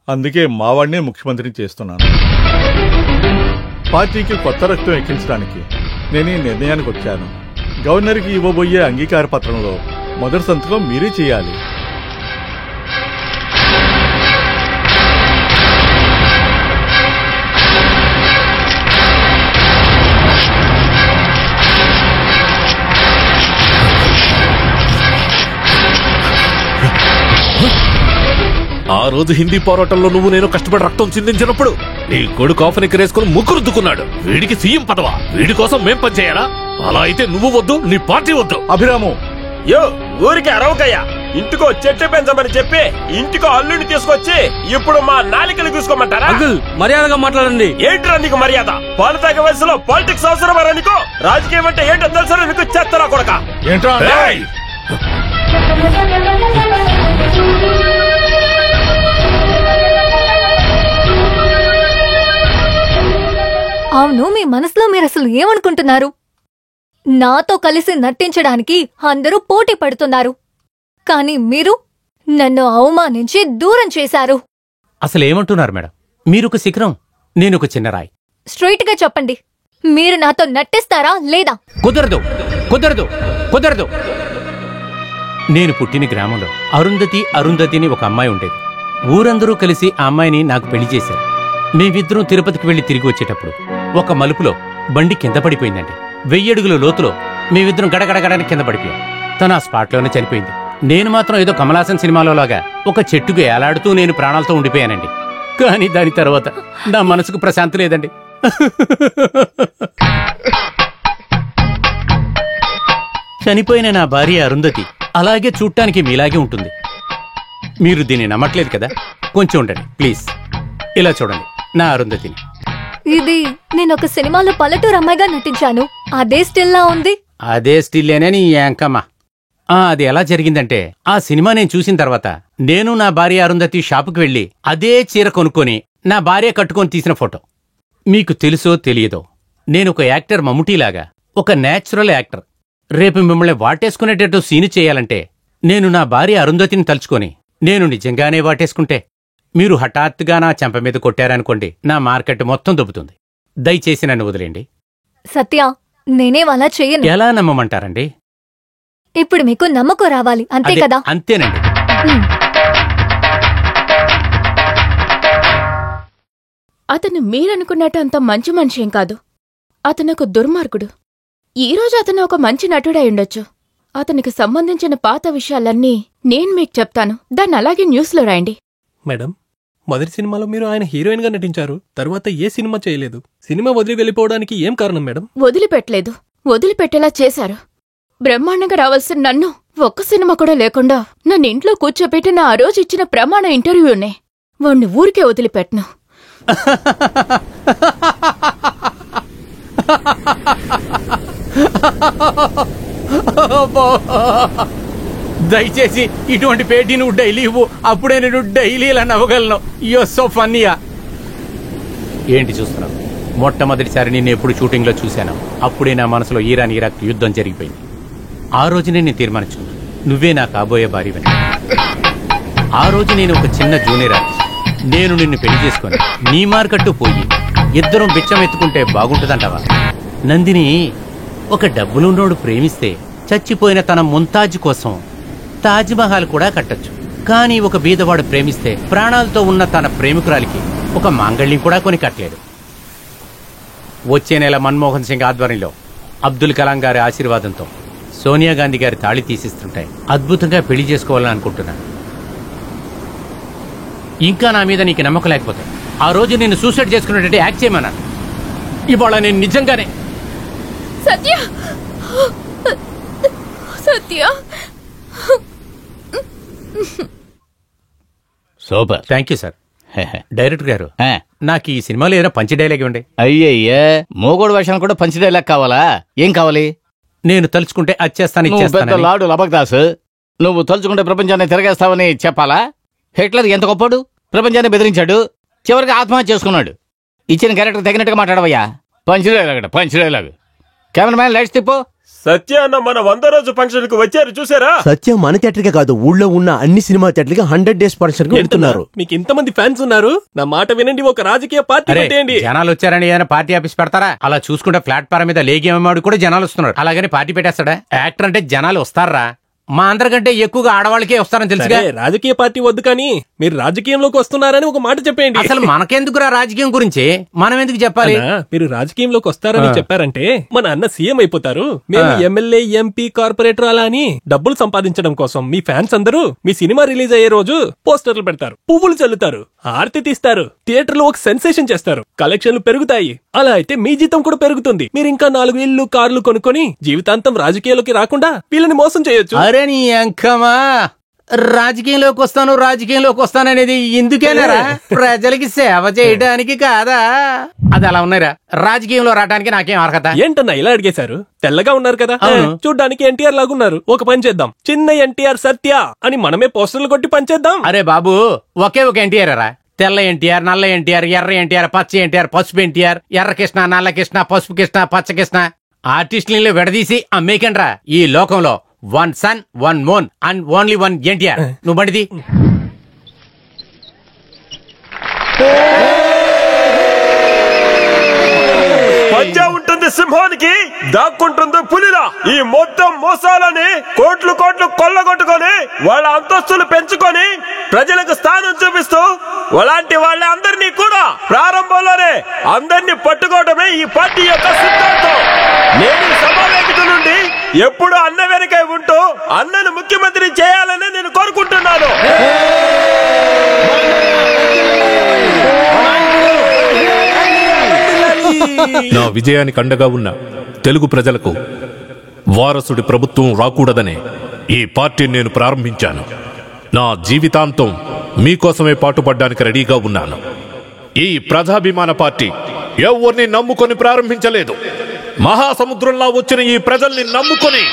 అందుకే మావాడినే ముఖ్యమంత్రిని చేస్తున్నాను. పార్టీకి కొత్త రక్తం ఎక్కించడానికి నేనే నిర్ణయానికి వచ్చాను. గవర్నర్కి ఇవ్వబోయే అంగీకార పత్రంలో మొదటి సంతకం మీరే చేయాలి. ఆ రోజు హిందీ పోరాటంలో నువ్వు నేను కష్టపడి రక్తం చిందించినప్పుడు నీ కొడుకు ఆఫర్ ఎక్కరేసుకుని ముగ్గురు దుక్కున్నాడు. వీడికి సీఎం పదవా? వీడి కోసం మేం పనిచేయాలా? అలా అయితే నువ్వు వద్దు, నీ పార్టీ వద్దు. అభిరాము, యో ఊరికి అరవకయ్యా. ఇంటికో చెట్టు పెంచమని చెప్పి ఇంటికో అల్లుడిని తీసుకొచ్చి ఇప్పుడు మా నాలికలు చూసుకోమంటారా? మర్యాదగా మాట్లాడండి. ఏంట్రా నీకు మర్యాద? పాలు తాగే వయసులో పాలిటిక్స్ అవసరమరా నీకు? రాజకీయం అంటే ఏంటో తెలుసా నీకు? చెత్తరా కొడక. ఏంట్రా? అవును, మీ మనసులో మీరు అసలు ఏమనుకుంటున్నారు? నాతో కలిసి నటించడానికి అందరూ పోటీ పడుతున్నారు, కానీ మీరు నన్ను అవమానించి దూరం చేశారు. అసలేమంటున్నారు మేడం? మీరొక శిఖరం, నేనొక చిన్న రాయి. స్ట్రైట్ గా చెప్పండి, మీరు నాతో నటిస్తారా లేదా? కుదరదు, కుదరదు, కుదరదు. నేను పుట్టిన గ్రామంలో అరుంధతి అని ఒక అమ్మాయి ఉండేది. ఊరందరూ కలిసి ఆ అమ్మాయిని నాకు పెళ్లి చేశారు. మేమిద్దరం తిరుపతికి వెళ్లి తిరిగి వచ్చేటప్పుడు ఒక మలుపులో బండి కింద పడిపోయిందండి. 1000 అడుగుల లోతులో మేమిద్దరం గడగడగడని కింద పడిపోయాం. తను ఆ స్పాట్లోనే చనిపోయింది. నేను మాత్రం ఏదో కమలాసన్ సినిమాలో లాగా ఒక చెట్టుకు ఏలాడుతూ నేను ప్రాణాలతో ఉండిపోయానండి. కానీ దాని తర్వాత నా మనసుకు ప్రశాంతి లేదండి. చనిపోయిన నా భార్య అరుంధతి అలాగే చూడటానికి మీలాగే ఉంటుంది. మీరు దీన్ని నమ్మట్లేదు కదా? కొంచెం ఉండండి ప్లీజ్. ఇలా చూడండి నా అరుంధతిని. ఇది నేను ఒక సినిమాలో పల్లెటూరు అమ్మాయిగా నటించాను, అదే స్టిల్లా ఉంది. అదే స్టిల్లేనే నీ యాంకమ్మ. అది ఎలా జరిగిందంటే, ఆ సినిమా నేను చూసిన తర్వాత నేను నా భార్య అరుంధతి షాపుకి వెళ్లి అదే చీర కొనుక్కొని నా భార్య కట్టుకొని తీసిన ఫోటో. మీకు తెలుసో తెలియదో, నేను ఒక యాక్టర్ మమ్ముటీలాగా ఒక నేచురల్ యాక్టర్. రేపు మిమ్మల్ని వాటేసుకునేటట్టు సీను చేయాలంటే నేను నా భార్య అరుంధతిని తలుచుకొని నేను నిజంగానే వాటేసుకుంటే మీరు హఠాత్తుగా నా చెంప మీద కొట్టారనుకోండి, నా మార్కెట్ మొత్తం దొబ్బుతుంది. దయచేసి నన్ను వదిలేండి. సత్య, నేనేం అలా చెయ్యను. ఎలా నమ్మమంటారండి? ఇప్పుడు మీకు నమ్మకం రావాలి, అంతే కదా? అంతేనండి. అతను మీరనుకున్నట్టు అంత మంచి మనిషి ఏం కాదు. అతను ఒక దుర్మార్గుడు. ఈరోజు అతను ఒక మంచి నటుడై ఉండొచ్చు. అతనికి సంబంధించిన పాత విషయాలన్నీ నేను మీకు చెప్తాను, దాన్ని అలాగే న్యూస్లో రాయండి. మేడం, మొదటి సినిమాలో మీరు ఆయన హీరోయిన్ గా నటించారు, తర్వాత ఏ సినిమా చేయలేదు. సినిమా వదిలి వెళ్ళిపోవడానికి ఏం కారణం మేడం? వదిలిపెట్టలేదు, వదిలిపెట్టేలా చేశారు. బ్రహ్మాండంగా రావాల్సిన నన్ను ఒక్క సినిమా కూడా లేకుండా నన్ను ఇంట్లో కూర్చోబెట్టి నా ఆ రోజు ఇచ్చిన ప్రమాణ ఇంటర్వ్యూనే వాణ్ణి ఊరికే వదిలిపెట్టను. దయచేసి ఇటువంటి పేటీ నువ్వు డైలీ ఇవ్వు, అప్పుడే నేను డైలీ ఇలా నవ్వగలను. యో సో ఫన్నీయా. ఏంటి చూస్తున్నావు? మొట్టమొదటిసారి నిన్ను ఎప్పుడు షూటింగ్లో చూశాను, అప్పుడే నా మనసులో ఈరాన్ ఇరాక్ యుద్ధం జరిగిపోయింది. ఆ రోజునే నేను తీర్మానించుకున్నాను, నువ్వే నా కాబోయే భార్యవని. ఆ రోజు నేను ఒక చిన్న జూనియర్ ఆర్టిస్ట్. నేను నిన్ను పెళ్లి చేసుకుని నీ మార్కట్టు పోయి ఇద్దరం బిచ్చం ఎత్తుకుంటే బాగుంటుందంటావా? నందిని, ఒక డబ్బులున్నోడు ప్రేమిస్తే చచ్చిపోయిన తన ముంతాజ్ కోసం తాజ్మహల్ కూడా కట్టొచ్చు. కానీ ఒక బీదవాడు ప్రేమిస్తే ప్రాణాలతో ఉన్న తన ప్రేమికురాలికి ఒక మాంగళ్యం కూడా కొని కట్టలేడు. వచ్చే నెల మన్మోహన్ సింగ్ ఆధ్వర్యంలో అబ్దుల్ కలాం గారి ఆశీర్వాదంతో సోనియా గాంధీ గారి తాళి తీసిస్తుంటాయి. అద్భుతంగా పెళ్లి చేసుకోవాలని అనుకుంటున్నాను. ఇంకా నా మీద నీకు నమ్మకం లేకపోతే ఆ రోజు నేను సూసైడ్ చేసుకున్నట్టు యాక్ట్ చేయమన్నాను. ఇవాళ నేను నిజంగానే Satya Satya super. Thank you sir. Director గారు, నాకు ఈ సినిమాలో ఏదైనా పంచి డైలాగ్ ఇవ్వండి. అయ్యయ్యే, మోగోడు వేషానికి కూడా పంచి డైలాగ్ కావాలా? ఏం కావాలి? నేను తలుచుకుంటే అచ్చేస్తాను, నువ్వు పెద్ద లాడు లబక్దాస్. నువ్వు తలుచుకుంటే ప్రపంచాన్ని తిరగేస్తావని చెప్పాలా? హిట్లర్ ఎంత గొప్పడు, ప్రపంచాన్ని బెదిరించాడు, చివరికి ఆత్మహత్య చేసుకున్నాడు. ఇచ్చిన క్యారెక్టర్ తగినట్టుగా మాట్లాడవయ్యా. పంచి డైలాగ్. కెమెరామ్యాన్ లైట్స్ తిప్పు. సత్య అన్న మన 100 రోజు ఫంక్షన్ కు వచ్చారు, చూసారా? సత్య మన థియేటర్కే కాదు, ఊళ్ళో ఉన్న అన్ని సినిమా థియేటర్లకి 100 days ఫంక్షన్ కు వెళ్తున్నారు. మీకు ఇంతమంది ఫ్యాన్స్ ఉన్నారు, నా మాట వినండి, ఒక రాజకీయ పార్టీ పెట్టేయండి. జనాలు వచ్చారని ఏదైనా పార్టీ ఆఫీస్ పెడతారా? అలా చూసుకుంటే ప్లాట్ఫారం మీద లేగేవాడు కూడా జనాలు వస్తున్నారు, అలాగని పార్టీ పెట్టేస్తాడా? యాక్టర్ అంటే జనాలు వస్తారా? మా అందరికంటే ఎక్కువగా ఆడవాళ్ళకే వస్తారని తెలుసుగా. రాజకీయ పార్టీ వద్దు, కానీ మీరు రాజకీయంలోకి వస్తున్నారని ఒక మాట చెప్పండి. అసలు మనకెందుకురా రాజకీయం గురించి, మనం ఎందుకు చెప్పాలి? మీరు రాజకీయంలోకి వస్తారని చెప్పారంటే మన అన్న సీఎం అయిపోతారు. మేము ఎమ్మెల్యే, ఎంపీ, కార్పొరేటర్ అలా అని డబ్బులు సంపాదించడం కోసం మీ ఫ్యాన్స్ అందరూ మీ సినిమా రిలీజ్ అయ్యే రోజు పోస్టర్లు పెడతారు, పువ్వులు చల్లుతారు, ఆర్తి తీస్తారు, థియేటర్ లో ఒక సెన్సేషన్ చేస్తారు, కలెక్షన్లు పెరుగుతాయి. అలా అయితే మీ జీతం కూడా పెరుగుతుంది. మీరు ఇంకా 4 ఇళ్ళు, కార్లు కొనుక్కొని జీవితాంతం రాజకీయాల్లోకి రాకుండా వీళ్ళని మోసం చేయొచ్చు. నీ అంకమా రాజకీయంలోకి వస్తాననేది ఎందుకేనారా? ప్రజలకి సేవ చేయడానికి కాదా? అది అలా ఉన్నారా? రాజకీయంలో రావడానికి నాకేం అర్హత? ఏంటన్నా ఇలా అడిగేశారు? తెల్లగా ఉన్నారు కదా, చూడ్డానికి ఎన్టీఆర్ లాగున్నారు. ఒక పని చేద్దాం, చిన్న ఎన్టీఆర్ సత్య అని మనమే పోస్టర్లు కొట్టి పనిచేద్దాం. అరే బాబు, ఒకే ఒక ఎన్టీఆర్ రా. తెల్ల ఎన్టీఆర్, నల్ల ఎన్టీఆర్, ఎర్ర ఎన్టీఆర్, పచ్చ ఎన్టీఆర్, పసుపు ఎన్టీఆర్, ఎర్ర కృష్ణ, నల్ల కృష్ణ, పసుపు కృష్ణ, పచ్చ కృష్ణ ఆర్టిస్టులను విడదీసి అమ్మేకండ్రా. ఈ లోకంలో 1 son, 1 moon and only 1 NTR. నువ్వు బండిది. పంజా ఉంటుంది సింహానికి, దాక్కుంటుంది పులిలా. ఈ మొత్తం మోసాలని కోట్లు కొల్లగొట్టుకొని వాళ్ళ అంతస్తులు పెంచుకొని ప్రజలకు స్థానం చూపిస్తూ అలాంటి వాళ్ళ అందరినీ కూడా ప్రారంభంలోనే అందరినీ పట్టుకోవడమే ఈ పార్టీ యొక్క సిద్ధాంతం. నేను ఈ సమావేశం నుండి ఎప్పుడు అన్న వెనకై ఉంటూ అన్నను ముఖ్యమంత్రి చేయాలని నేను కోరుకుంటున్నాను. నా విజయానికి అండగా ఉన్న తెలుగు ప్రజలకు వారసుడి ప్రభుత్వం రాకూడదనే ఈ పార్టీని నేను ప్రారంభించాను. నా జీవితాంతం మీకోసమే పాటుపడ్డానికి రెడీగా ఉన్నాను. ఈ ప్రజాభిమాన పార్టీ ఎవరిని నమ్ముకొని ప్రారంభించలేదు, మహాసముద్రంలా వచ్చిన ఈ ప్రజల్ని నమ్ముకొని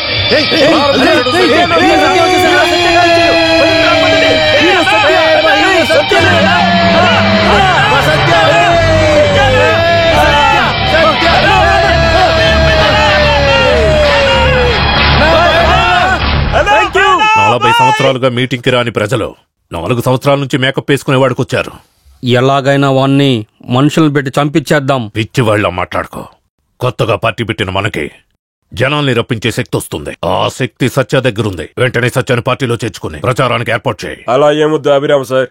నలభై సంవత్సరాలుగా మీటింగ్ కి రాని ప్రజలు 4 సంవత్సరాల నుంచి మేకప్ వేసుకునే వాడికి వచ్చారు. ఎలాగైనా వాణ్ణి మనుషులను పెట్టి చంపించేద్దాం. పిచ్చి వాళ్ళ మాట్లాడుకో. కొత్తగా పార్టీ పెట్టిన మనకి జనాల్ని రప్పించే శక్తి వస్తుంది. ఆ శక్తి సత్య దగ్గరుంది. వెంటనే సత్యాన్ని పార్టీలో చేర్చుకుని ప్రచారానికి ఏర్పాటు చేయి. అలా ఏముద్దు అభిరామ్ సార్,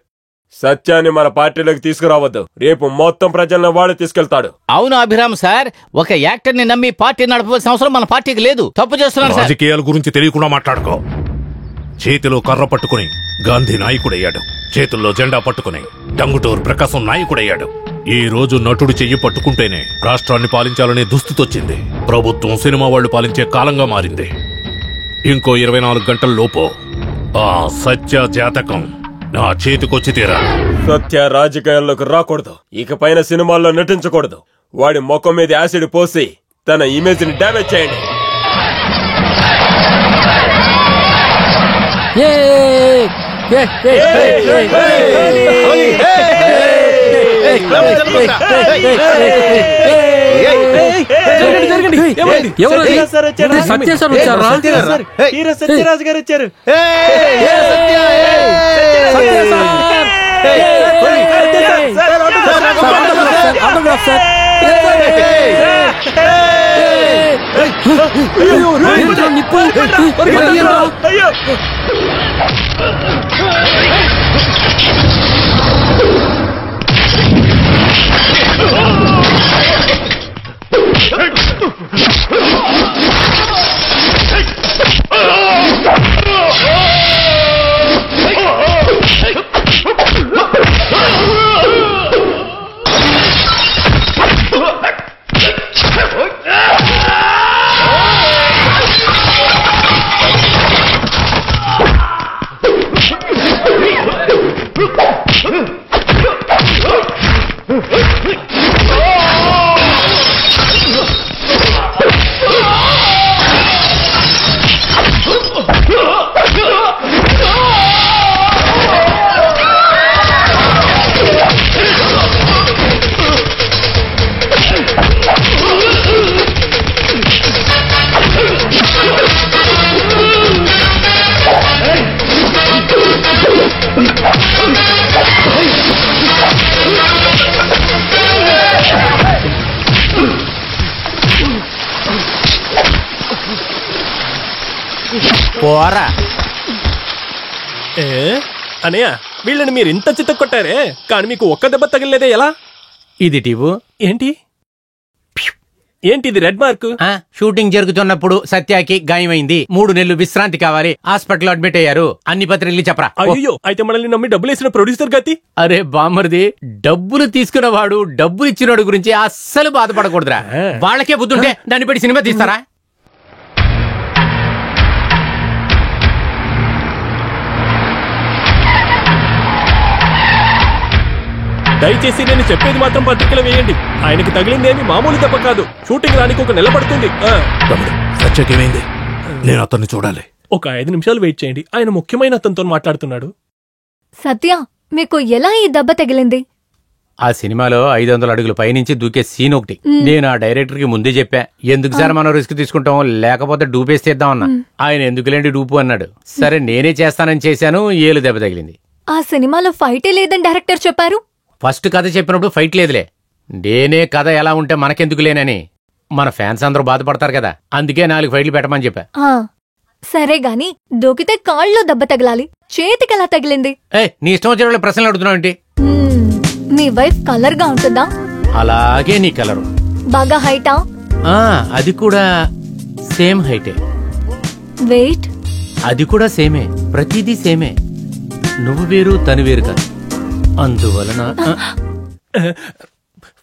సత్యాన్ని మన పార్టీలోకి తీసుకురావద్దు. రేపు మొత్తం ప్రజలను వాడు తీసుకెళ్తాడు. అవును అభిరామ్ సార్, ఒక యాక్టర్ ని నమ్మి పార్టీ నడపవలసిన అవసరం మన పార్టీకి లేదు. తప్పు చేస్తున్నారు. రాజకీయాల గురించి తెలియకుండా మాట్లాడుకో. చేతిలో కర్ర పట్టుకుని గాంధీ నాయకుడయ్యాడు, చేతుల్లో జెండా పట్టుకుని టంగుటూరు ప్రకాశం నాయకుడయ్యాడు. ఈ రోజు నటుడు చెయ్యి పట్టుకుంటేనే రాష్ట్రాన్ని పాలించాలనే దుస్థితొచ్చింది. ప్రభుత్వం సినిమా వాళ్లు పాలించే కాలంగా మారింది. ఇంకో 24 గంటల లోపు ఆ సత్య జాతకం నా చేతికొచ్చి తీరాలి. సత్య రాజకీయాల్లోకి రాకూడదు, ఇకపైన సినిమాల్లో నటించకూడదు. వాడి ముఖం మీద యాసిడ్ పోసి తన ఇమేజ్ ని డ్యామేజ్ చేయండి. సత్యసార్ వచ్చారా? హీరో సత్యరాజు గారు వచ్చారు. నిప్పు పోరా అనయ్య వీళ్ళని మీరు ఇంత చిత్త కొట్టారే కానీ మీకు ఒక్క దెబ్బ తగిలేదే ఎలా? ఇది టీవు ఏంటి ఏంటి ఇది రెడ్ మార్క్? షూటింగ్ జరుగుతున్నప్పుడు సత్యాకి గాయమైంది, 3 నెలలు విశ్రాంతి కావాలి, హాస్పిటల్ అడ్మిట్ అయ్యారు. అన్ని పత్రికలు చెప్పరా. అయ్యో అయితే మనల్ని నమ్మి డబ్బులు వేసిన ప్రొడ్యూసర్ గతి. అరే బామ్మర్ది, డబ్బులు తీసుకున్నవాడు డబ్బులు ఇచ్చినవాడు గురించి అస్సలు బాధపడకూడదురా. వాళ్ళకే బుద్ధుంటే దాన్ని పెట్టి సినిమా తీస్తారా? దయచేసి నేను చెప్పేది మాత్రం పత్రికలు వేయండి. ఆయనకి తగిలిందేమి మామూలు దెబ్బ కాదు. షూటింగ్ రానికి 1 నెల పడుతుంది. సత్యకేమైంది? నేను అతన్ని చూడాలి. ఒక 5 నిమిషాలు వెయిట్ చేయండి. ఆయన ముఖ్యమైన అతనితో మాట్లాడుతున్నాడు. సత్య, మీకు ఎలా ఈ దెబ్బ తగిలింది? ఆ సినిమాలో 500 అడుగుల పైనుంచి దూకే సీన్ ఒకటి. నేను ఆ డైరెక్టర్ కి ముందే చెప్పా, ఎందుకు సార్ మనం రిస్క్ తీసుకుంటాం, లేకపోతే డూపేసి తీద్దామన్నా. ఆయన ఎందుకులేండి డూపు అన్నాడు. సరే నేనే చేస్తానని చేశాను, ఏలు దెబ్బ తగిలింది. ఆ సినిమాలో ఫైటే లేదని డైరెక్టర్ చెప్పారు. ఫస్ట్ కథ చెప్పినప్పుడు ఫైట్ లేదులే, నేనే కథ ఎలా ఉంటే మనకెందుకులేనని. మన ఫ్యాన్స్ అందరూ బాధపడతారు కదా, అందుకే 4 ఫైట్లు పెట్టమని చెప్పా. సరే గాని దూకితే కాళ్ళలో దెబ్బ తగలాలి, చేతికి ఎలా తగిలింది? నీ ఇష్టం వచ్చిన ప్రశ్నలు అడుగుతున్నావు ఏంటి? మీ వైఫ్ కలర్ గా ఉంటుందా? అలాగే నీ కలరు. బాగా హైటా? అది కూడా సేమ్ హైటే. వెయిట్? అది కూడా సేమే, ప్రతిదీ సేమే. నువ్వు వేరు తను వేరు కాదు, అందువలన.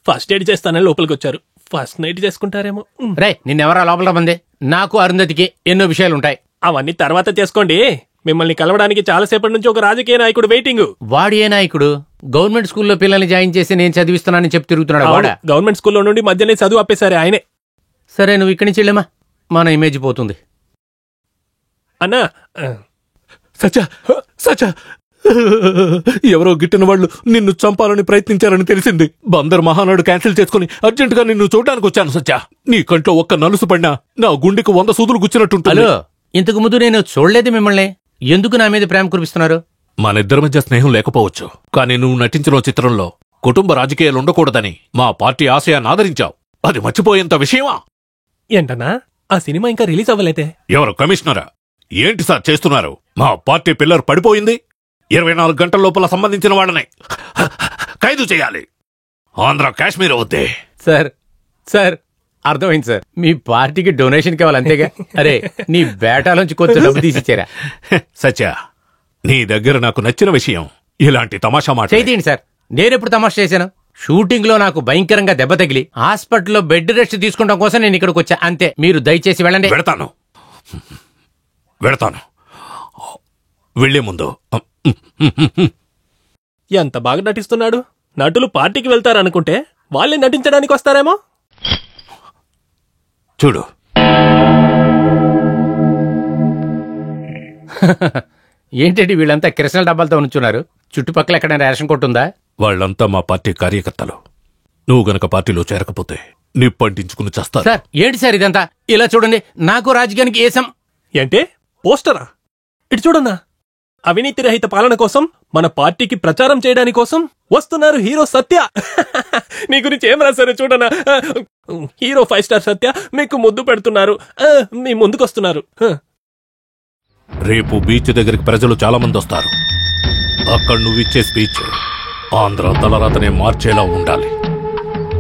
ఫస్ట్ ఎయిడ్ చేస్తానని లోపలికి వచ్చారు. First night చేసుకుంటారేమో. రే నిన్నెవరా లోపల మంది? నాకు అరుంధతికి ఎన్నో విషయాలుంటాయి. అవన్నీ తర్వాత చేసుకోండి. మిమ్మల్ని కలవడానికి చాలాసేపటి నుంచి ఒక రాజకీయ నాయకుడు వెయిటింగ్. వాడు ఏ నాయకుడు? గవర్నమెంట్ స్కూల్లో పిల్లల్ని జాయిన్ చేసి నేను చదివిస్తున్నానని చెప్పి తిరుగుతున్నాడు వాడా? గవర్నమెంట్ స్కూల్లో నుండి మధ్యనే చదువు ఆపేశారే ఆయనే. సరే నువ్వు ఇక్కడి నుంచి వెళ్ళమా, మన ఇమేజ్ పోతుంది. అన్నా సచ్చా సచ్చా, ఎవరో గిట్టిన వాళ్ళు నిన్ను చంపాలని ప్రయత్నించారని తెలిసింది. బందర్ మహానాడు క్యాన్సిల్ చేసుకుని అర్జెంటుగా నిన్ను చూడడానికి వచ్చాను సచ్చా. నీ కంట్లో ఒక్క నలుసు పడినా నా గుండెకు 100 సూదులు గుచ్చినట్టుంటుంది. ఇంతకు ముందు నేను చూడలేదు మిమ్మల్ని, ఎందుకు నా మీద ప్రేమ కురిపిస్తున్నారు? మనిద్దరి మధ్య స్నేహం లేకపోవచ్చు, కానీ నువ్వు నటించిన చిత్రంలో కుటుంబ రాజకీయాలు ఉండకూడదని మా పార్టీ ఆశయాన్ని ఆదరించావు. అది మర్చిపోయేంత విషయమా? ఏంటన్నా ఆ సినిమా ఇంకా రిలీజ్ అవ్వలేదే? ఎవరు కమిషనరా? ఏంటి సార్ చేస్తున్నారు? మా పార్టీ పిల్లర్ పడిపోయింది. 24 గంటల లోపల సంబంధించిన వాళ్ళని ఖైదు చేయాలి. ఆంధ్ర కాశ్మీర్ వద్దే. సార్ సార్ అర్థమైంది సార్, మీ పార్టీకి డొనేషన్ కావాలి అంతేగా. అరే నీ బేటాలోంచి కొంచెం డబ్బు తీసిచ్చారా? సత్య, నీ దగ్గర నాకు నచ్చిన విషయం ఇలాంటి తమాషా మాట చేయండి సార్. నేనెప్పుడు తమాషా చేశాను? షూటింగ్ లో నాకు భయంకరంగా దెబ్బ తగిలి హాస్పిటల్లో బెడ్ రెస్ట్ తీసుకుంటాం కోసం నేను ఇక్కడికి వచ్చా, అంతే. మీరు దయచేసి వెళ్ళండి. వెళతాను వెళ్లే ముందు ఎంత బాగా నటిస్తున్నాడు. నటులు పార్టీకి వెళ్తారనుకుంటే వాళ్ళే నటించడానికి వస్తారేమో. చూడు ఏంటండి వీళ్ళంతా కిరసన డబ్బాలతో ఉంచున్నారు? చుట్టుపక్కల ఎక్కడైనా రేషన్ కొట్టుందా? వాళ్ళంతా మా పార్టీ కార్యకర్తలు. నువ్వు గనక పార్టీలో చేరకపోతే నిప్పంటించుకుని చస్తారు. సార్ ఏంటి సార్ ఇదంతా? ఇలా చూడండి, నాకు రాజకీయానికి ఏసం. ఏంటే పోస్టరా? ఇటు చూడన్నా, అవినీతి రహిత పాలన కోసం మన పార్టీకి ప్రచారం చేయడానికి కోసం వస్తున్నారు హీరో సత్య. నీ గురించి ఏం రాశారు చూడన్నా. హీరో 5 స్టార్ సత్య మీకు ముద్దు పెడుతున్నారు, మీ ముందుకొస్తున్నారు. రేపు బీచ్ దగ్గరికి ప్రజలు చాలా మంది వస్తారు. అక్కడ నువ్విచ్చే స్పీచ్ ఆంధ్ర తలరాతనే మార్చేలా ఉండాలి.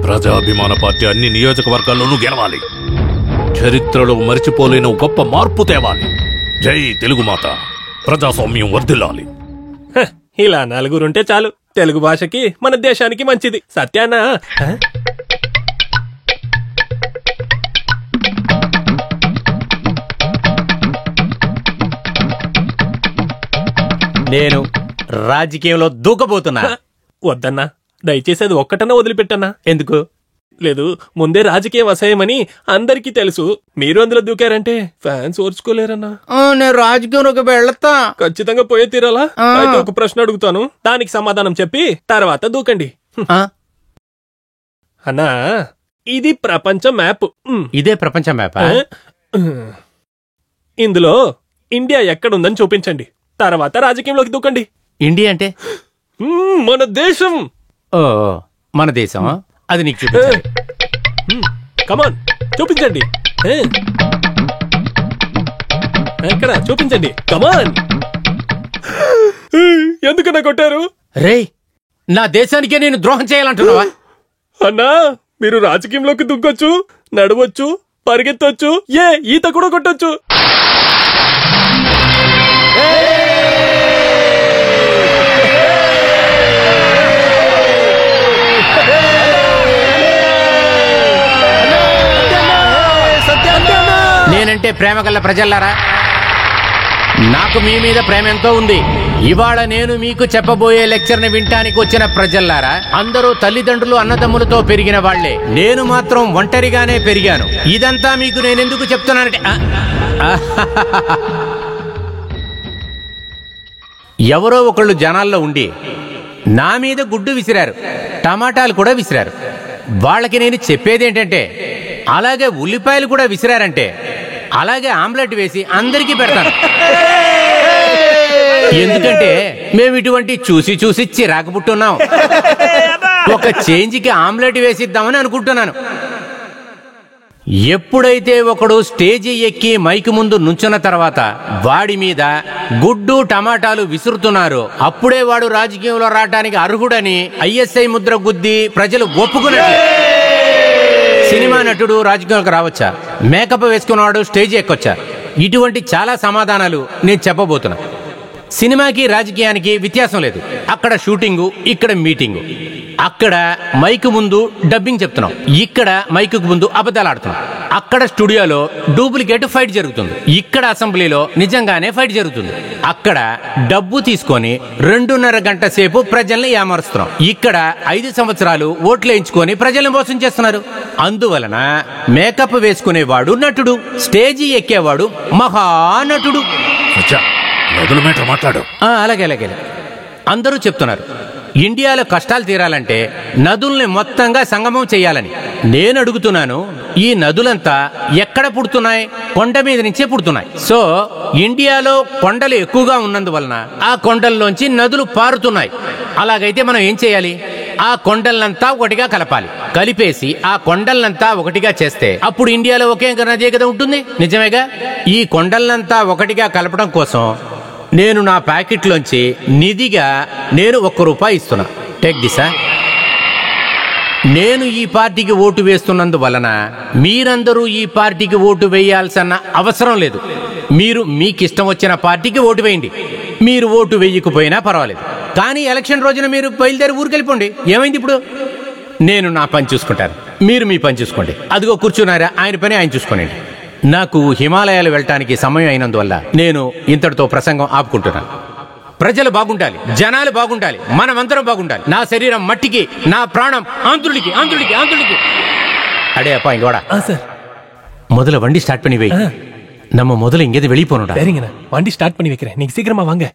ప్రజాభిమాన పార్టీ అన్ని నియోజకవర్గాల్లోనూ గెలవాలి. చరిత్రలో మరిచిపోలేని గొప్ప మార్పు తేవాలి. జై తెలుగు మాత, ప్రజాస్వామ్యం వర్ధిల్లాలి. ఇలా నలుగురుంటే చాలు. తెలుగు భాషకి మన దేశానికి మంచిది. సత్యానా? నేను రాజకీయంలో దూకబోతున్నా. వద్దన్నా, దయచేసి అది ఒక్కటన్నా వదిలిపెట్టన్నా. ఎందుకు? లేదు, ముందే రాజకీయం అసహ్యమని అందరికీ తెలుసు. మీరు అందులో దూకారంటే ఫ్యాన్స్ ఓర్చుకోలేరన్నా. నేను రాజకీయంలోకి వెళ్తా. ఖచ్చితంగా పోయే తీరాలా? అయితే ఒక ప్రశ్న అడుగుతాను, దానికి సమాధానం చెప్పి తర్వాత దూకండి. అన్నా, ఇది ప్రపంచ మ్యాప్. ఇదే ప్రపంచ మ్యాప్. ఇందులో ఇండియా ఎక్కడుందని చూపించండి, తర్వాత రాజకీయంలోకి దూకండి. ఇండియా అంటే మన దేశం. ఓ, మన దేశం. అది నీకు చూపించాలి. కమాన్, చూపించండి. ఎక్కడ చూపించండి, కమాన్. ఎందుకన్నా కొట్టారు? రేయ్, నా దేశానికే నేను ద్రోహం చేయాలంటున్నావా? అన్నా, మీరు రాజకీయంలోకి దుగ్గొచ్చు, నడవచ్చు, పరిగెత్తొచ్చు, ఈత కూడా కొట్టొచ్చు. నేనంటే ప్రేమ గల ప్రజల్లారా, నాకు మీ మీద ప్రేమ ఎంతో ఉంది. ఇవాళ నేను మీకు చెప్పబోయే లెక్చర్ని వినటానికి వచ్చిన ప్రజల్లారా, అందరూ తల్లిదండ్రులు అన్నదమ్ములతో పెరిగిన వాళ్లే. నేను మాత్రం ఒంటరిగానే పెరిగాను. ఇదంతా మీకు నేనెందుకు చెప్తున్నానంటే, ఎవరో ఒకళ్ళు జనాల్లో ఉండి నా మీద గుడ్డు విసిరారు, టమాటాలు కూడా విసిరారు. వాళ్ళకి నేను చెప్పేది ఏంటంటే, అలాగే ఉల్లిపాయలు కూడా విసిరారంటే అలాగే ఆమ్లెట్ వేసి అందరికీ పెడతాను. ఎందుకంటే మేము ఇటువంటి చూసి చూసి చిరాకు పుట్టున్నాం. ఒక చేంజ్కి ఆమ్లెట్ వేసిద్దామని అనుకుంటున్నాను. ఎప్పుడైతే ఒకడు స్టేజి ఎక్కి మైక్ ముందు నుంచున్న తర్వాత వాడి మీద గుడ్డు టమాటాలు విసురుతున్నారో అప్పుడే వాడు రాజకీయంలో రావడానికి అర్హుడని ఐఎస్ఐ ముద్ర గుద్ది ప్రజలు ఒప్పుకున్నట్లే. సినిమా నటుడు రాజకీయాలకు రావచ్చా? మేకప్ వేసుకున్నవాడు స్టేజ్ ఎక్కొచ్చా? ఇటువంటి చాలా సమాధానాలు నేను చెప్పబోతున్నా. సినిమాకి రాజకీయానికి వ్యత్యాసం లేదు. అక్కడ షూటింగు, ఇక్కడ మీటింగు. అక్కడ మైక్ ముందు డబ్బింగ్ చెప్తున్నాం, ఇక్కడ మైక్ ముందు అబద్ధాలు ఆడుతున్నాం. అక్కడ స్టూడియోలో డూప్లికేట్ ఫైట్ జరుగుతుంది, ఇక్కడ అసెంబ్లీలో నిజంగానే ఫైట్ జరుగుతుంది. అక్కడ డబ్బు తీసుకొని 2.5 గంట సేపు ప్రజల్ని ఏమరుస్తున్నాం. ఇక్కడ 5 సంవత్సరాలు ఓట్లు వేయించుకొని ప్రజల్ని మోసం చేస్తున్నారు. అందువలన మేకప్ వేసుకునేవాడు నటుడు, స్టేజీ ఎక్కేవాడు మహానటుడు. మాట్లాడు. అలాగే అలాగే. అందరూ చెప్తున్నారు ఇండియాలో కష్టాలు తీరాలంటే నదుల్ని మొత్తంగా సంగమం చేయాలని. నేను అడుగుతున్నాను, ఈ నదులంతా ఎక్కడ పుడుతున్నాయి? కొండ మీద నుంచే పుడుతున్నాయి. సో ఇండియాలో కొండలు ఎక్కువగా ఉన్నందువలన ఆ కొండల్లోంచి నదులు పారుతున్నాయి. అలాగైతే మనం ఏం చేయాలి? ఆ కొండలనంతా ఒకటిగా కలపాలి. కలిపేసి ఆ కొండలనంతా ఒకటిగా చేస్తే అప్పుడు ఇండియాలో ఒకే నదే కదా ఉంటుంది. నిజమేగా? ఈ కొండలనంతా ఒకటిగా కలపడం కోసం నేను నా ప్యాకెట్లోంచి నిధిగా నేను ₹1 ఇస్తున్నా. టేక్ దిసా. నేను ఈ పార్టీకి ఓటు వేస్తున్నందువలన మీరందరూ ఈ పార్టీకి ఓటు వేయాల్సిన అవసరం లేదు. మీరు మీకిష్టం వచ్చిన పార్టీకి ఓటు వేయండి. మీరు ఓటు వేయకపోయినా పర్వాలేదు. కానీ ఎలక్షన్ రోజున మీరు బయలుదేరి ఊరికెళ్ళిపోండి. ఏమైంది ఇప్పుడు? నేను నా పని చూసుకుంటాను, మీరు మీ పని చూసుకోండి. అదిగో కూర్చున్నారా, ఆయన పని ఆయన చూసుకోండి. నాకు హిమాలయాలు వెళ్ళటానికి సమయం అయినందువల్ల నేను ఇంతటితో ప్రసంగం ఆపుకుంటున్నాను. ప్రజలు బాగుండాలి, జనాలు బాగుండాలి, మనమందరం బాగుండాలి. నా శరీరం మట్టికి, నా ప్రాణం ఆంధ్రుడికి ఆంధ్రుడికి ఆంధ్రుడికి. అడే அப்பா இங்க வாடா. முதல்ல வண்டி ஸ்டார்ட் பண்ணி வை. நம்ம முதல்ல இங்க வெளிய போணும்டா. சரிங்கண்ணா, வண்டி ஸ்டார்ட் பண்ணி வைக்கிறேன். நீங்க சீக்கிரமா வாங்க.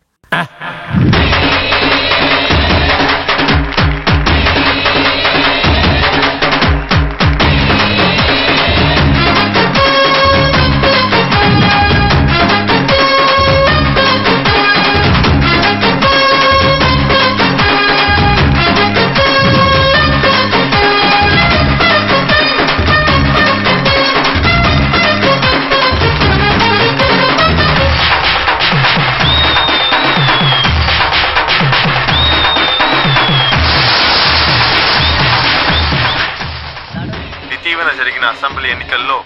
జరిగిన అసెంబ్లీ ఎన్నికల్లో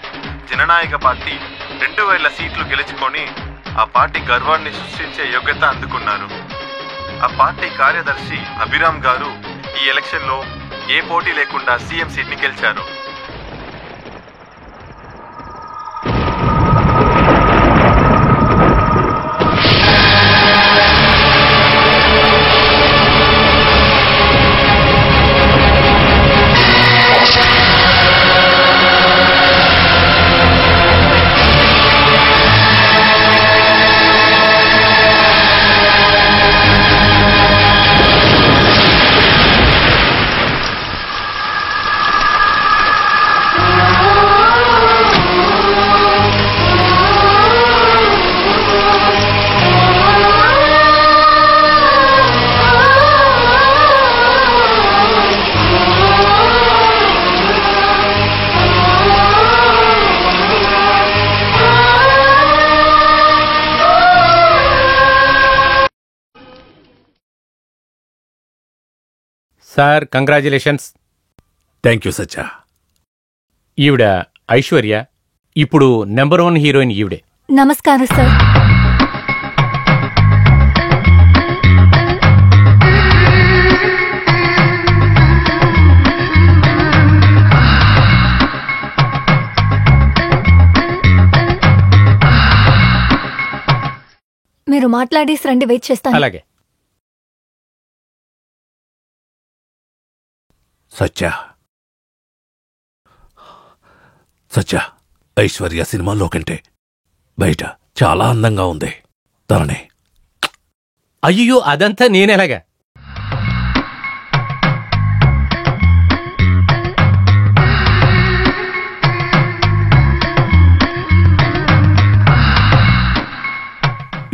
జననాయక పార్టీ 2000 సీట్లు గెలుచుకొని ఆ పార్టీ గర్వాన్ని సృష్టించే యోగ్యత అందుకున్నారు. ఆ పార్టీ కార్యదర్శి అభిరామ్ గారు ఈ ఎలక్షన్లో ఏ పోటీ లేకుండా సీఎం సీట్ని గెలిచారు. Sir congratulations. థ్యాంక్ యూ సచ్చా. ఈవిడ ఐశ్వర్య, ఇప్పుడు నెంబర్ 1 హీరోయిన్ ఈవిడే. నమస్కారం సార్. మీరు మాట్లాడేసి రండి, వెయిట్ చేస్తాను. అలాగే. సచ్చా, ఐశ్వర్య సినిమాలో కంటే బయట చాలా అందంగా ఉంది. తననే. అయ్యో, అదంతా నేనెలాగా?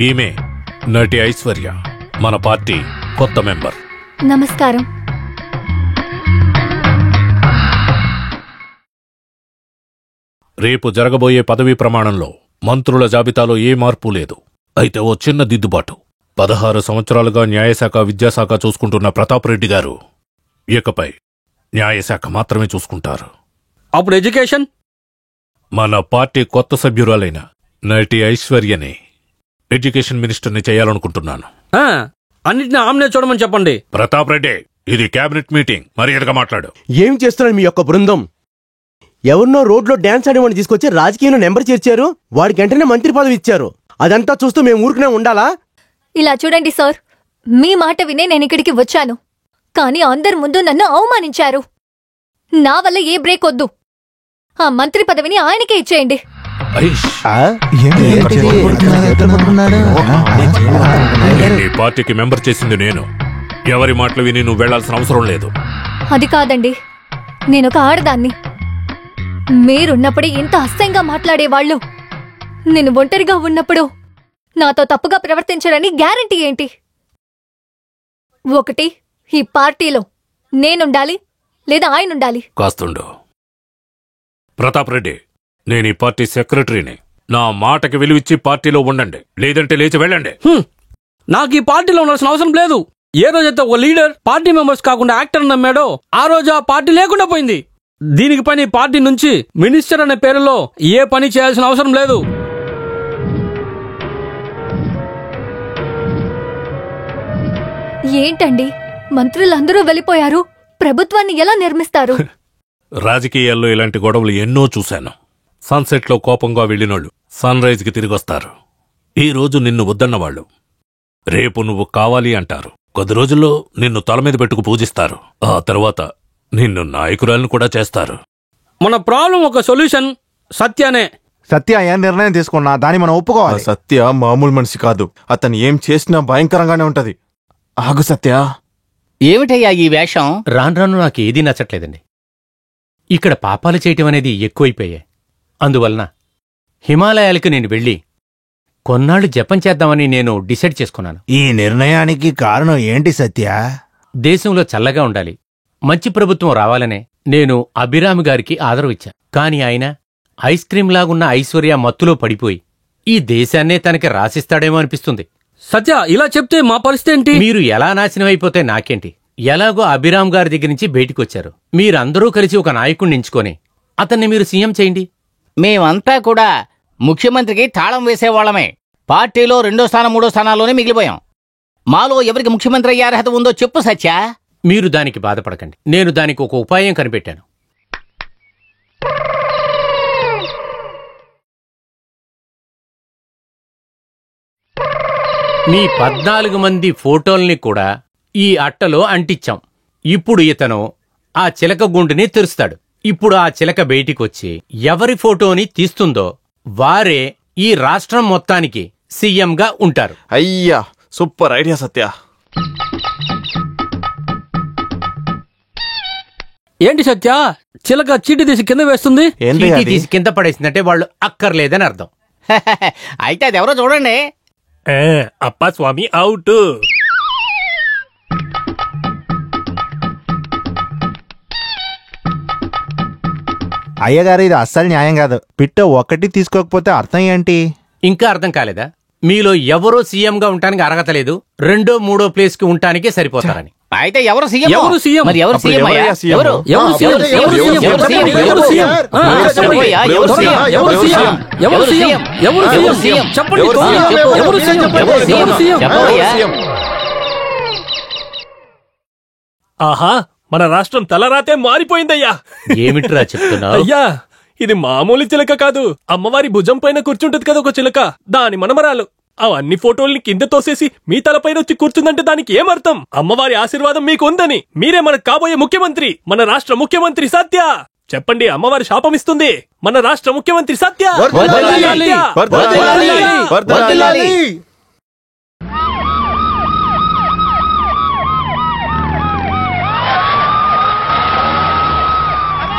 ఈమె నటి ఐశ్వర్య, మన పార్టీ కొత్త మెంబర్. నమస్కారం. రేపు జరగబోయే పదవీ ప్రమాణంలో మంత్రుల జాబితాలో ఏ మార్పు లేదు. అయితే ఓ చిన్న దిద్దుబాటు. 16 సంవత్సరాలుగా న్యాయశాఖ విద్యాశాఖ చూసుకుంటున్న ప్రతాప్ రెడ్డి గారు ఇకపై న్యాయశాఖ మాత్రమే చూసుకుంటారు. అప్పుడు ఎడ్యుకేషన్? మన పార్టీ కొత్త సభ్యురాలైన నటి ఐశ్వర్యని ఎడ్యుకేషన్ మినిస్టర్ని చేయాలనుకుంటున్నాను. అన్నిటిని ఆమ్నే చూడమని చెప్పండి. ప్రతాప్ రెడ్డి, ఇది కేబినెట్ మీటింగ్, మర్యాదగా మాట్లాడు. ఏం చేస్తున్నారు మీ యొక్క బృందం? ఎవరినో రోడ్లో డాన్స్ ఆడేవాడిని తీసుకొచ్చి రాజకీయంలో నెంబర్ చేర్చారు, వాడికి వెంటనే మంత్రి పదవి ఇచ్చారు. అదంతా చూస్తూ మేము ఊరుకునే ఉండాలా? ఇలా చూడండి సార్, మీ మాట వినే నేను ఇక్కడికి వచ్చాను, కానీ అందరి ముందు నన్ను అవమానించారు. నా వల్ల ఏ బ్రేక్ వద్దు. ఆ మంత్రి పదవిని ఆయనకే ఇచ్చేయండి. ఈ పార్టీకి మెంబర్ చేసింది నేను. ఎవరి మాటలు విని నువ్వు వెళ్లాల్సిన అవసరం లేదు. అది కాదండి, నేనొక ఆడదాన్ని. మీరున్నప్పుడే ఇంత అసహ్యంగా మాట్లాడేవాళ్ళు నేను ఒంటరిగా ఉన్నప్పుడు నాతో తప్పుగా ప్రవర్తించరని గ్యారంటీ ఏంటి? ఒకటి, ఈ పార్టీలో నేనుండాలి లేదా ఆయనుండాలి. కాస్తుండు. ప్రతాప్ రెడ్డి, నేను ఈ పార్టీ సెక్రటరీని. నా మాటకి విలువిచ్చి పార్టీలో ఉండండి, లేదంటే లేచి వెళ్ళండి. నాకు ఈ పార్టీలో ఉండాల్సిన అవసరం లేదు. ఏ రోజైతే ఒక లీడర్ పార్టీ మెంబర్స్ కాకుండా యాక్టర్ నమ్మాడో ఆ రోజు ఆ పార్టీ లేకుండా పోయింది. దీనికి పని పార్టీ నుంచి మినిస్టర్ అనే పేరులో ఏ పని చేయాల్సిన అవసరం లేదు. ఏంటండి, మంత్రులందరూ వెళ్ళిపోయారు, ప్రభుత్వాన్ని ఎలా నిర్మిస్తారు? రాజకీయాల్లో ఇలాంటి గొడవలు ఎన్నో చూశాను. సన్సెట్లో కోపంగా వెళ్ళినోళ్ళు సన్ రైజ్ కి తిరిగొస్తారు. ఈ రోజు నిన్ను వద్దన్నవాళ్ళు రేపు నువ్వు కావాలి అంటారు. కొద్ది రోజుల్లో నిన్ను తల మీద పెట్టుకు పూజిస్తారు. ఆ తర్వాత నిన్ను నాయకురాలను కూడా చేస్తారు. మన ప్రాబ్లం ఒక సొల్యూషన్ సత్యనే. సత్య ఏం నిర్ణయం తీసుకున్నా దాన్ని మనం ఒప్పుకోవాలి. సత్య మామూలు మనిషి కాదు. అతను ఏం చేసినా భయంకరంగానే ఉంటది. ఆగు సత్య. ఏమిటయ్యా ఈ వేషం? రాను రాను నాకు ఏదీ నచ్చట్లేదండి. ఇక్కడ పాపాలు చేయటం అనేది ఎక్కువైపోయాయి. అందువలన హిమాలయాలకు నేను వెళ్ళి కొన్నాళ్ళు జపం చేద్దామని నేను డిసైడ్ చేసుకున్నాను. ఈ నిర్ణయానికి కారణం ఏంటి సత్య? దేశంలో చల్లగా ఉండాలి, మంచి ప్రభుత్వం రావాలనే నేను అభిరామ్ గారికి ఆదరవిచ్చా. కాని ఆయన ఐస్ క్రీం లాగున్న ఐశ్వర్య మత్తులో పడిపోయి ఈ దేశాన్నే తనకి రాసిస్తాడేమో అనిపిస్తుంది. సత్య, ఇలా చెప్తే మా పరిస్థితి ఏంటి? మీరు ఎలా నాశనం అయిపోతే నాకేంటి? ఎలాగో అభిరామ్ గారి దగ్గర నుంచి బయటికొచ్చారు. మీరందరూ కలిసి ఒక నాయకుణ్ణి ఎంచుకొని అతన్ని మీరు సీఎం చేయండి. మేమంతా కూడా ముఖ్యమంత్రికి తాళం వేసేవాళ్ళమే. పార్టీలో 2వ స్థానం 3వ స్థానాల్లోనే మిగిలిపోయాం. మాలో ఎవరికి ముఖ్యమంత్రి అయ్యే అర్హత ఉందో చెప్పు సత్య. మీరు దానికి బాధపడకండి, నేను దానికి ఒక ఉపాయం కనిపెట్టాను. మీ 14 మంది ఫోటోల్ని కూడా ఈ అట్టలో అంటించాం. ఇప్పుడు ఇతను ఆ చిలక గుండుని తెరుస్తాడు. ఇప్పుడు ఆ చిలక బయటికొచ్చి ఎవరి ఫోటోని తీస్తుందో వారే ఈ రాష్ట్రం మొత్తానికి సీఎంగా ఉంటారు. అయ్యా సూపర్ ఐడియా సత్య. ఏంటి సత్య, చిలక చీటి తీసి కింద వేస్తుంది? చీటీ తీసి కింద పడేసిందంటే వాళ్ళు అక్కర్లేదని అర్థం. అయితే అది ఎవరో చూడండి. అప్పా స్వామి అవుట్. అయ్యగారు ఇది అస్సలు న్యాయం కాదు. పిట్ట ఒకటి తీసుకోకపోతే అర్థం ఏంటి? ఇంకా అర్థం కాలేదా? మీలో ఎవరో సీఎంగా ఉండటానికి అర్హత లేదు, 2వ 3వ ప్లేస్ కి ఉండటానికే సరిపోతారని. అయితే ఎవరు సీఎం? ఎవరు సీఎం? మరి ఎవరు సీఎం? ఎవరు సీఎం? ఎవరు సీఎం? ఎవరు సీఎం? ఎవరు సీఎం? ఎవరు సీఎం? ఎవరు సీఎం? ఎవరు సీఎం? ఎవరు సీఎం? చెప్పండి. ఎవరు సీఎం? ఎవరు సీఎం? ఆహా, మన రాష్ట్రం తలరాతే మారిపోయిందయ్యా. ఏమిట్రా చెప్తున్నావు? అయ్యా, ఇది మామూలు చిలక కాదు. అమ్మవారి భుజం పైన కూర్చుంటది కదా ఒక చిలక, దాని మనమరాలు. అవన్నీ ఫోటోల్ని కింద తోసేసి మీ తలపైన వచ్చి కూర్చుందంటే దానికి ఏమర్థం? అమ్మవారి ఆశీర్వాదం మీకు ఉందని. మీరే మనకు కాబోయే ముఖ్యమంత్రి, మన రాష్ట్ర ముఖ్యమంత్రి సత్య. చెప్పండి, అమ్మవారి శాపమిస్తుంది. మన రాష్ట్ర ముఖ్యమంత్రి సత్య.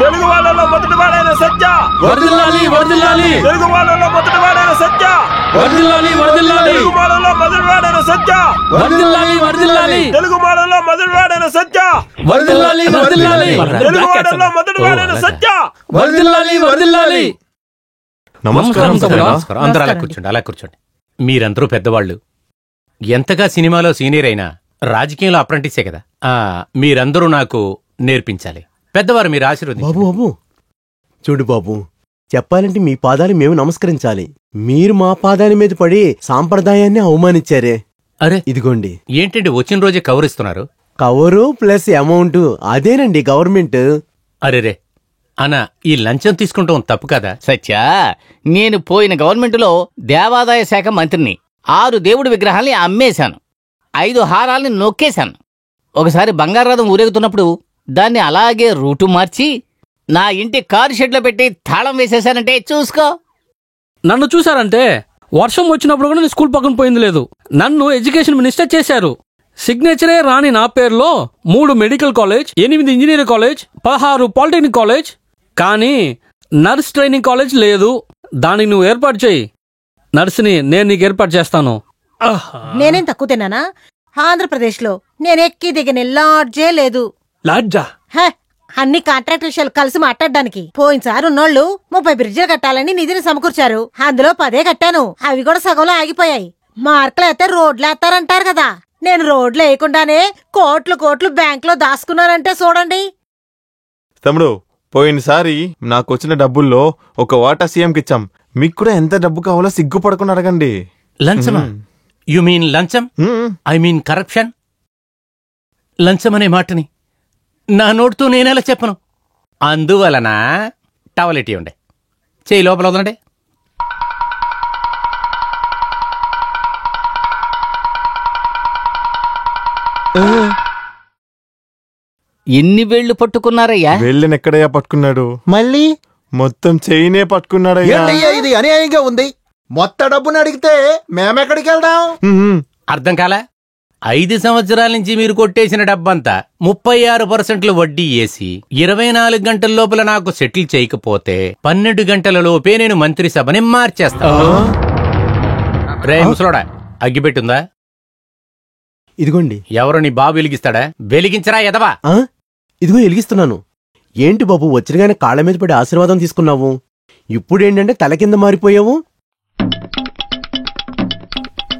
తెలుగు వాళ్ళలో మొదటివాడైన సత్య వర్ధిల్లాలి, వర్ధిల్లాలి. తెలుగు వాళ్ళలో మొదటివాడైన సత్య వర్ధిల్లాలి, వర్ధిల్లాలి. తెలుగు వాళ్ళలో మొదటివాడైన సత్య వర్ధిల్లాలి, వర్ధిల్లాలి. తెలుగు వాళ్ళలో మొదటివాడైన సత్య వర్ధిల్లాలి, వర్ధిల్లాలి. తెలుగు వాళ్ళలో మొదటివాడైన సత్య వర్ధిల్లాలి, వర్ధిల్లాలి. నమస్కారం. అందరూ అలా కూర్చోండి, అలా కూర్చోండి. మీరందరూ పెద్దవాళ్ళు, ఎంతగా సినిమాలో సీనియర్ అయినా రాజకీయంలో అప్రెంటిసే కదా. మీరందరూ నాకు నేర్పించాలి. పెద్దవారు మీరు ఆశీర్వదించండి. బాబు బాబు చూడు బాబు, చెప్పాలంటే మీ పాదాలు మేము నమస్కరించాలి. మీరు మా పాదాల మీద పడి సాంప్రదాయాన్ని అవమానించారే. అరే ఇదిగోండి. ఏంటండి వచ్చిన రోజే కవర్ ఇస్తున్నారు? కవరు ప్లస్ అమౌంట్ అదేనండి గవర్నమెంట్. అరేరే అన్నా, ఈ లంచం తీసుకుంటాం తప్పు కదా? సత్య, నేను పోయిన గవర్నమెంటులో దేవాదాయ శాఖ మంత్రిని. 6 దేవుడి విగ్రహాల్ని అమ్మేశాను, 5 హారాల్ని నొక్కేశాను. ఒకసారి బంగారు రథం ఊరేగుతున్నప్పుడు దాన్ని అలాగే రూటు మార్చి నా ఇంటి కారు షెడ్లో పెట్టి తాళం వేసేశానంటే చూసుకో. నన్ను చూశారంటే వర్షం వచ్చినప్పుడు కూడా నేను స్కూల్ పక్కన పోయింది లేదు. నన్ను ఎడ్యుకేషన్ మినిస్టర్ చేశారు. సిగ్నేచరే రాని నా పేరులో 3 medical college, 8 engineering college, 16 polytechnic college, కానీ నర్స్ ట్రైనింగ్ కాలేజ్ లేదు. దానికి నువ్వు ఏర్పాటు చేయి. నర్సుని నేను నీకు ఏర్పాటు చేస్తాను. నేనేం తక్కువ తిన్నానా? ఆంధ్రప్రదేశ్లో నేను ఎక్కి దిగిన లాడ్జే లేదు. లాడ్జా? అన్ని కాంట్రాక్ట్ విషయాలు కలిసి మాట్లాడడానికి. పోయినసారి ఉన్నోళ్లు 30 బ్రిడ్జిలు కట్టాలని నిధిని సమకూర్చారు. అందులో 10 కట్టాను, అవి కూడా సగంలో ఆగిపోయాయి. మార్కులు అయితే రోడ్లు వేస్తారంటారు కదా. నేను రోడ్లు వేయకుండానే కోట్లు కోట్లు బ్యాంకులో దాచుకున్నానంటే చూడండి. తమ్ముడు, పోయినసారి నాకు వచ్చిన డబ్బుల్లో ఒక వాటా సీఎంకి ఇచ్చాం. మీకు కూడా ఎంత డబ్బు కావాలో సిగ్గుపడకుండా అడగండి. లంచమా? యు మీన్ లంచం? I mean corruption. లంచం అనే మాటని నా నోటితో నేనెలా చెప్పను? అందువలన టవలెట్ ఇవ్వండి, చేయి లోపల వదలండి. ఎన్ని వేళ్లు పట్టుకున్నారయ్యా? వెళ్ళెనెక్కడయ్యా పట్టుకున్నాడు? మళ్ళీ మొత్తం చెయ్యినే పట్టుకున్నాడయ్యా. ఇది అన్యాయంగా ఉంది. మొత్తం డబ్బును అడిగితే మేమెక్కడికి వెళ్దాం? అర్థం కాలా? 5 సంవత్సరాల నుంచి మీరు కొట్టేసిన డబ్బంతా 36% వడ్డీ వేసి 24 గంటల లోపల నాకు సెటిల్ చేయకపోతే 12 గంటల లోపే నేను మంత్రి సభని మార్చేస్తాను. రే ముసలోడా, అగ్గిపెట్టుందా? ఇదిగోండి. ఎవరు నీ బాబు వెలిగిస్తాడా? వెలిగించరా ఎదవా. ఇదిగో వెలిగిస్తున్నాను. ఏంటి బాబు, వచ్చినగానే కాళ్ళ మీద పడి ఆశీర్వాదం తీసుకున్నావు, ఇప్పుడేంటంటే తల కింద మారిపోయావు?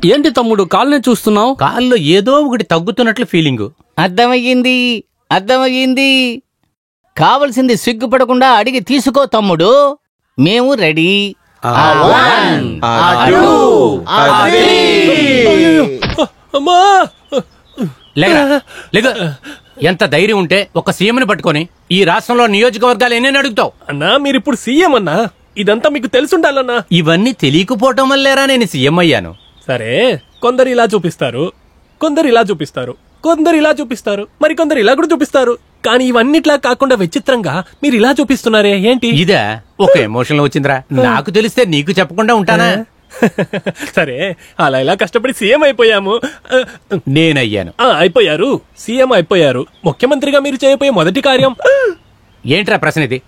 ఏంటి తమ్ముడు కాళ్ళనే చూస్తున్నావు? కాల్లో ఏదో ఒకటి తగ్గుతున్నట్లు ఫీలింగు. అర్థమయ్యింది, అర్థమయ్యింది. కావలసింది సిగ్గుపడకుండా అడిగి తీసుకో తమ్ముడు. మేము రెడీ. ఎంత ధైర్యం ఉంటే ఒక సీఎంని పట్టుకొని ఈ రాష్ట్రంలో నియోజకవర్గాలు ఎన్ని అడుగుతావు అన్నా? మీరిప్పుడు సీఎం అన్నా, ఇదంతా మీకు తెలుసుండాలన్నా. ఇవన్నీ తెలియకపోవటం వల్లేరా నేను సీఎం అయ్యాను. సరే, కొందరు ఇలా చూపిస్తారు, కొందరు ఇలా చూపిస్తారు, కొందరు ఇలా చూపిస్తారు, మరి కొందరు ఇలా కూడా చూపిస్తారు. కానీ ఇవన్నిట్లా కాకుండా విచిత్రంగా మీరు ఇలా చూపిస్తున్నారే ఏంటి? ఇదా ఒక ఎమోషన్ వచ్చిందిరా. నాకు తెలిస్తే నీకు చెప్పకుండా ఉంటానా? సరే, అలా ఇలా కష్టపడి సీఎం అయిపోయాము. నేనయ్యాను. అయిపోయారు, సీఎం అయిపోయారు. ముఖ్యమంత్రిగా మీరు చేయబోయే మొదటి కార్యం ఏంట్రా ప్రశ్న ఇది?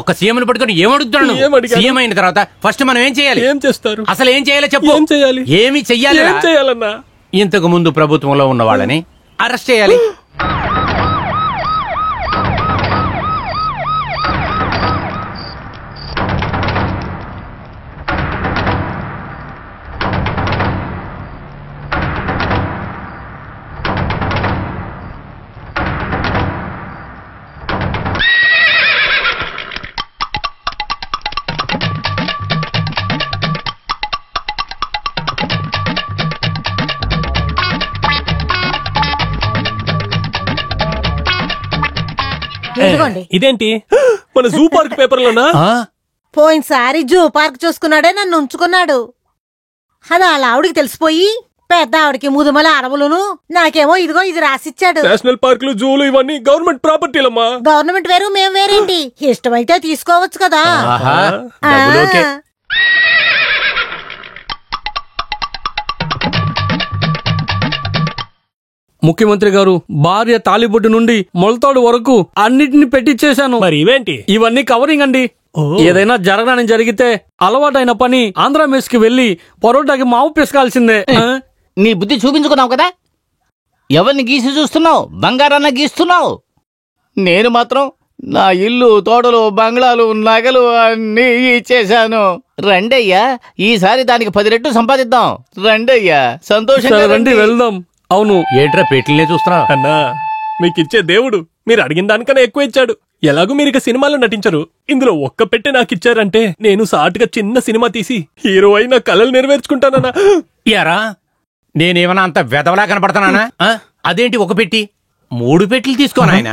ఒక సీఎం పట్టుకొని ఏమడుగుతాను? సీఎం అయిన తర్వాత ఫస్ట్ మనం ఏం చేయాలి? ఏం చేస్తారు? అసలు ఏం చేయాలో చెప్పు. ఏం చేయాలి? ఏమి చెయ్యాలి? ఏం చేయాలన్నా? ఇంతకు ముందు ప్రభుత్వంలో ఉన్న వాళ్ళని అరెస్ట్ చేయాలి. ఇదేంటి మన జూ పార్క్ పేపర్లోనా? పోయినసారి జూ పార్క్ చూసుకున్నాడే నన్ను ఉంచుకున్నాడు. అది వాళ్ళ ఆవిడికి తెలిసిపోయి పెద్ద ఆవిడికి ముదుమల అడవులను, నాకేమో ఇదిగో ఇది రాసిచ్చాడు. నేషనల్ పార్కులు, జూలు ఇవన్నీ గవర్నమెంట్ ప్రాపర్టీలమ్మా. గవర్నమెంట్ వేరు, మేం వేరేంటి? ఇష్టమైతే తీసుకోవచ్చు కదా. ముఖ్యమంత్రి గారు, భార్య తాలిబొట్టు నుండి మొలతాడు వరకు అన్నిటిని పెట్టించేశాను. మరి ఇవేంటి? ఇవన్నీ కవరింగ్ అండి. ఏదైనా జరగని జరిగితే అలవాటైన పని ఆంధ్ర మెస్ కి వెళ్లి పరోటాకి మావు పిసకాల్సిందే. నీ బుద్ధి చూపించుకున్నావు కదా. ఎవరిని గీసి చూస్తున్నావు? బంగారాన్న గీస్తున్నావు. నేను మాత్రం నా ఇల్లు, తోటలు, బంగ్లాలు, నగలు అన్నీ ఇచ్చేశాను. రండయ్యా, ఈసారి దానికి 10 రెట్లు సంపాదిద్దాం. రండయ్యా, సంతోషంగా రండి, వెళ్దాం. అవును, ఏంట్రా పెట్టిలనే చూస్తున్నా? అన్నా, మీకిచ్చే దేవుడు మీరు అడిగిన దానికన్నా ఎక్కువ ఇచ్చాడు. ఎలాగూ మీరు ఇక సినిమాలో నటించరు. ఇందులో ఒక్క పెట్టె నాకిచ్చారంటే నేను సాటుగా చిన్న సినిమా తీసి హీరో అయిన కలలు నెరవేర్చుకుంటానన్నా. యారా, నేనేమన్నా అంత వెదవలా కనపడతానా? అదేంటి ఒక పెట్టి? 3 పెట్టెలు తీసుకోనాయన.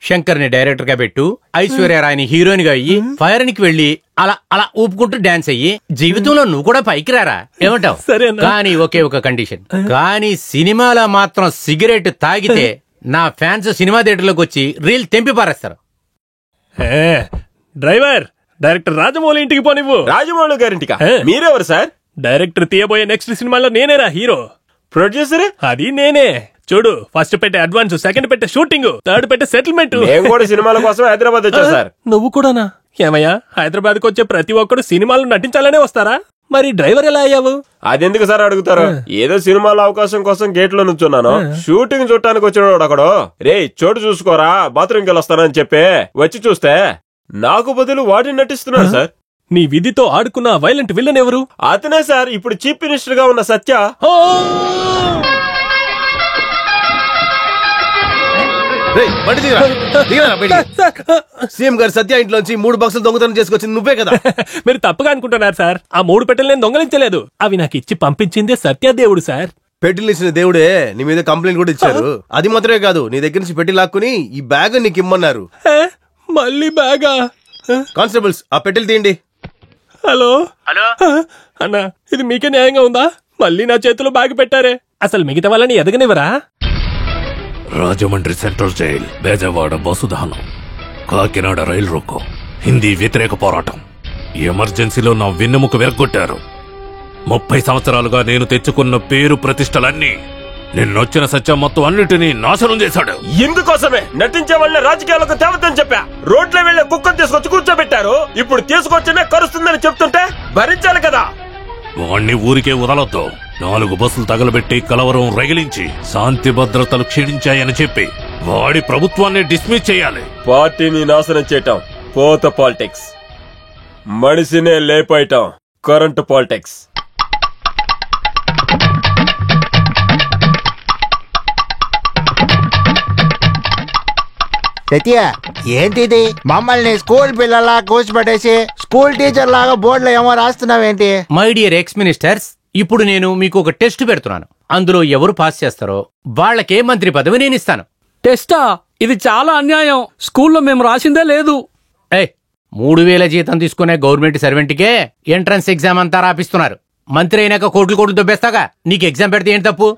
శంకర్ని డైరెక్టర్ గా పెట్టు, ఐశ్వర్యరాయ్ని హీరోయిన్ గా అయ్యి, ఫైర్ కి వెళ్లి అలా అలా ఊపుకుంటూ డాన్స్ అయ్యి జీవితంలో నువ్వు కూడా పైకి రారా? ఏమంటావు? కానీ ఒకే ఒక కండిషన్. కానీ సినిమాలో మాత్రం సిగరెట్ తాగితే నా ఫ్యాన్స్ సినిమా థియేటర్లోకి వచ్చి రీల్ తెంపి పారేస్తారు. డ్రైవర్, డైరెక్టర్ రాజమౌళి ఇంటికి పోనివ్వు. రాజమౌళి గారింటికా? మీరెవరు సార్? డైరెక్టర్ తీయబోయే నెక్స్ట్ సినిమాలో నేనేరా హీరో. ప్రొడ్యూసర్ అది నేనే. చూడు, ఫస్ట్ పెట్టే అడ్వాన్స్, సెకండ్ పెట్టే షూటింగ్, థర్డ్ పెట్టే సెటిల్మెంట్. నేను కూడా సినిమాల కోసం హైదరాబాద్ వచ్చా సార్. నువ్వు కూడానా? ఏమయ్యా, హైదరాబాద్ కు వచ్చే ప్రతి ఒక్కడు సినిమాలు నటించాలనే వస్తారా? మరి డ్రైవర్ ఎలా అయ్యావు? అదెందుకు సార్ అడుగుతారు? ఏదో సినిమాల అవకాశం కోసం గేట్ లో నుంచున్నాను. షూటింగ్ చూడటానికి వచ్చినాడు అక్కడు. రే, చోటు చూసుకోరా, బాత్రూమ్కి వెళ్ళొస్తానని చెప్పి వచ్చి చూస్తే నాకు బదులు వాడిని నటిస్తున్నాడు సార్. నీ విధితో ఆడుకున్న వైలెంట్ విల్లన్ ఎవరు? అతనే సార్, ఇప్పుడు చీఫ్ మినిస్టర్ గా ఉన్న సత్య. సీఎం గారు సత్య ఇంట్లోంచి 3 బాక్సులు దొంగతనం చేసుకొచ్చింది నువ్వే కదా? మీరు తప్పుగా అనుకుంటున్నారు సార్. ఆ 3 పెట్టెలు నేను దొంగలించలేదు. అవి నాకు ఇచ్చి పంపించిందే సత్యదేవుడు సార్. పెట్టిలు ఇచ్చిన దేవుడే నీ మీద కంప్లైంట్ కూడా ఇచ్చారు. అది మాత్రమే కాదు, నీ దగ్గర నుంచి పెట్టి లాక్కుని ఈ బ్యాగ్ నీకు ఇమ్మన్నారు. మళ్ళీ బ్యాగా? కానిస్టేబుల్స్, ఆ పెట్టెలు తీయండి. హలో అన్నా, ఇది మీకే న్యాయంగా ఉందా? మళ్ళీ నా చేతిలో బ్యాగ్ పెట్టారే. అసలు మిగతా వాళ్ళని ఎదగనివరా? రాజమండ్రి సెంట్రల్ జైల్, బేజవాడ బసుదానం, కాకినాడ రైలు రోకో, హిందీ వ్యతిరేక పోరాటం, ఎమర్జెన్సీలో నా వెన్నెముక విరగొట్టారు. 30 సంవత్సరాలుగా నేను తెచ్చుకున్న పేరు ప్రతిష్టలన్నీ నిన్నొచ్చిన సత్యం మొత్తం అన్నిటినీ నాశనం చేశాడు. ఇందుకోసమే నటించే వాళ్ళని రాజకీయాలకు తేవద్దని చెప్పా. రోడ్లో వెళ్లే కుక్కను తీసుకొచ్చి కూర్చోబెట్టారు. ఇప్పుడు తీసుకొచ్చినే కరుస్తుందని చెప్తుంటే భరించాలి కదా. వాణ్ణి ఊరికే వదలొద్దు. 4 బస్సులు తగలబెట్టి కలవరం రగిలించి శాంతి భద్రతలు క్షీణించాయని చెప్పి వాడి ప్రభుత్వాన్ని డిస్మిస్ చేయాలి. పార్టీని నాశనం చేయటం పోత పాలిటిక్స్, మనిషినే లేపేయటం కరెంట్ పాలిటిక్స్. సత్య ఏంటిది మమ్మల్ని స్కూల్ పిల్లలా కూర్చోబెట్టేసి స్కూల్ టీచర్ లాగా బోర్డులో ఏమో రాస్తున్నావేంటి? మై డియర్ ఎక్స్ మినిస్టర్స్, ఇప్పుడు నేను మీకు ఒక టెస్ట్ పెడుతున్నాను. అందులో ఎవరు పాస్ చేస్తారో వాళ్ళకే మంత్రి పదవి నేను ఇస్తాను. టెస్టా? ఇది చాలా అన్యాయం. స్కూల్లో మేము రాసిందే లేదు. 3000 జీతం తీసుకునే గవర్నమెంట్ సర్వెంట్కే ఎంట్రన్స్ ఎగ్జామ్ అంతా రాపిస్తున్నారు. మంత్రి అయినాక కోట్లు దొబ్బేస్తాగా. నీకు ఎగ్జామ్ పెడితే ఏంటి తప్పు?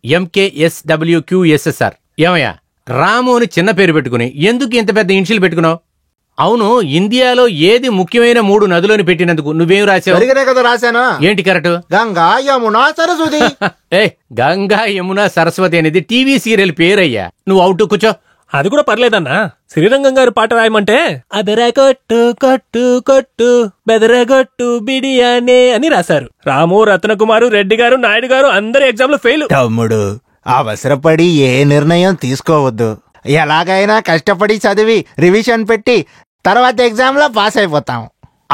MKSWQSSR. ఏమయ్యా, రాము అని చిన్న పేరు పెట్టుకుని ఎందుకు ఇంత పెద్ద ఇనిషియల్ పెట్టుకున్నావు? అవును, ఇండియాలో ఏది ముఖ్యమైన 3 నదులని పెట్టినందుకు నువ్వేం రాసావు? కదా రాశాను. ఏంటి కరెక్ట్? గంగా యమునా సరస్వతి. గంగా యమునా సరస్వతి అనేది టీవీ సీరియల్ పేరయ్యా. నువ్వు అవుట్ కూర్చో. అది కూడా పర్లేదన్నా. శ్రీరంగం గారి పాట రాయమంటే అబెరగొట్టు కొట్టు కొట్టు బెదరగొట్టు బిడియానే అని రాశారు. రాము, రత్నకుమారు, రెడ్డి గారు, నాయుడు గారు అందరు ఎగ్జామ్ లో ఫెయిల్. తమ్ముడు, అవసరపడి ఏ నిర్ణయం తీసుకోవద్దు. ఎలాగైనా కష్టపడి చదివి రివిజన్ పెట్టి తర్వాత ఎగ్జామ్ లో పాస్ అయిపోతాం.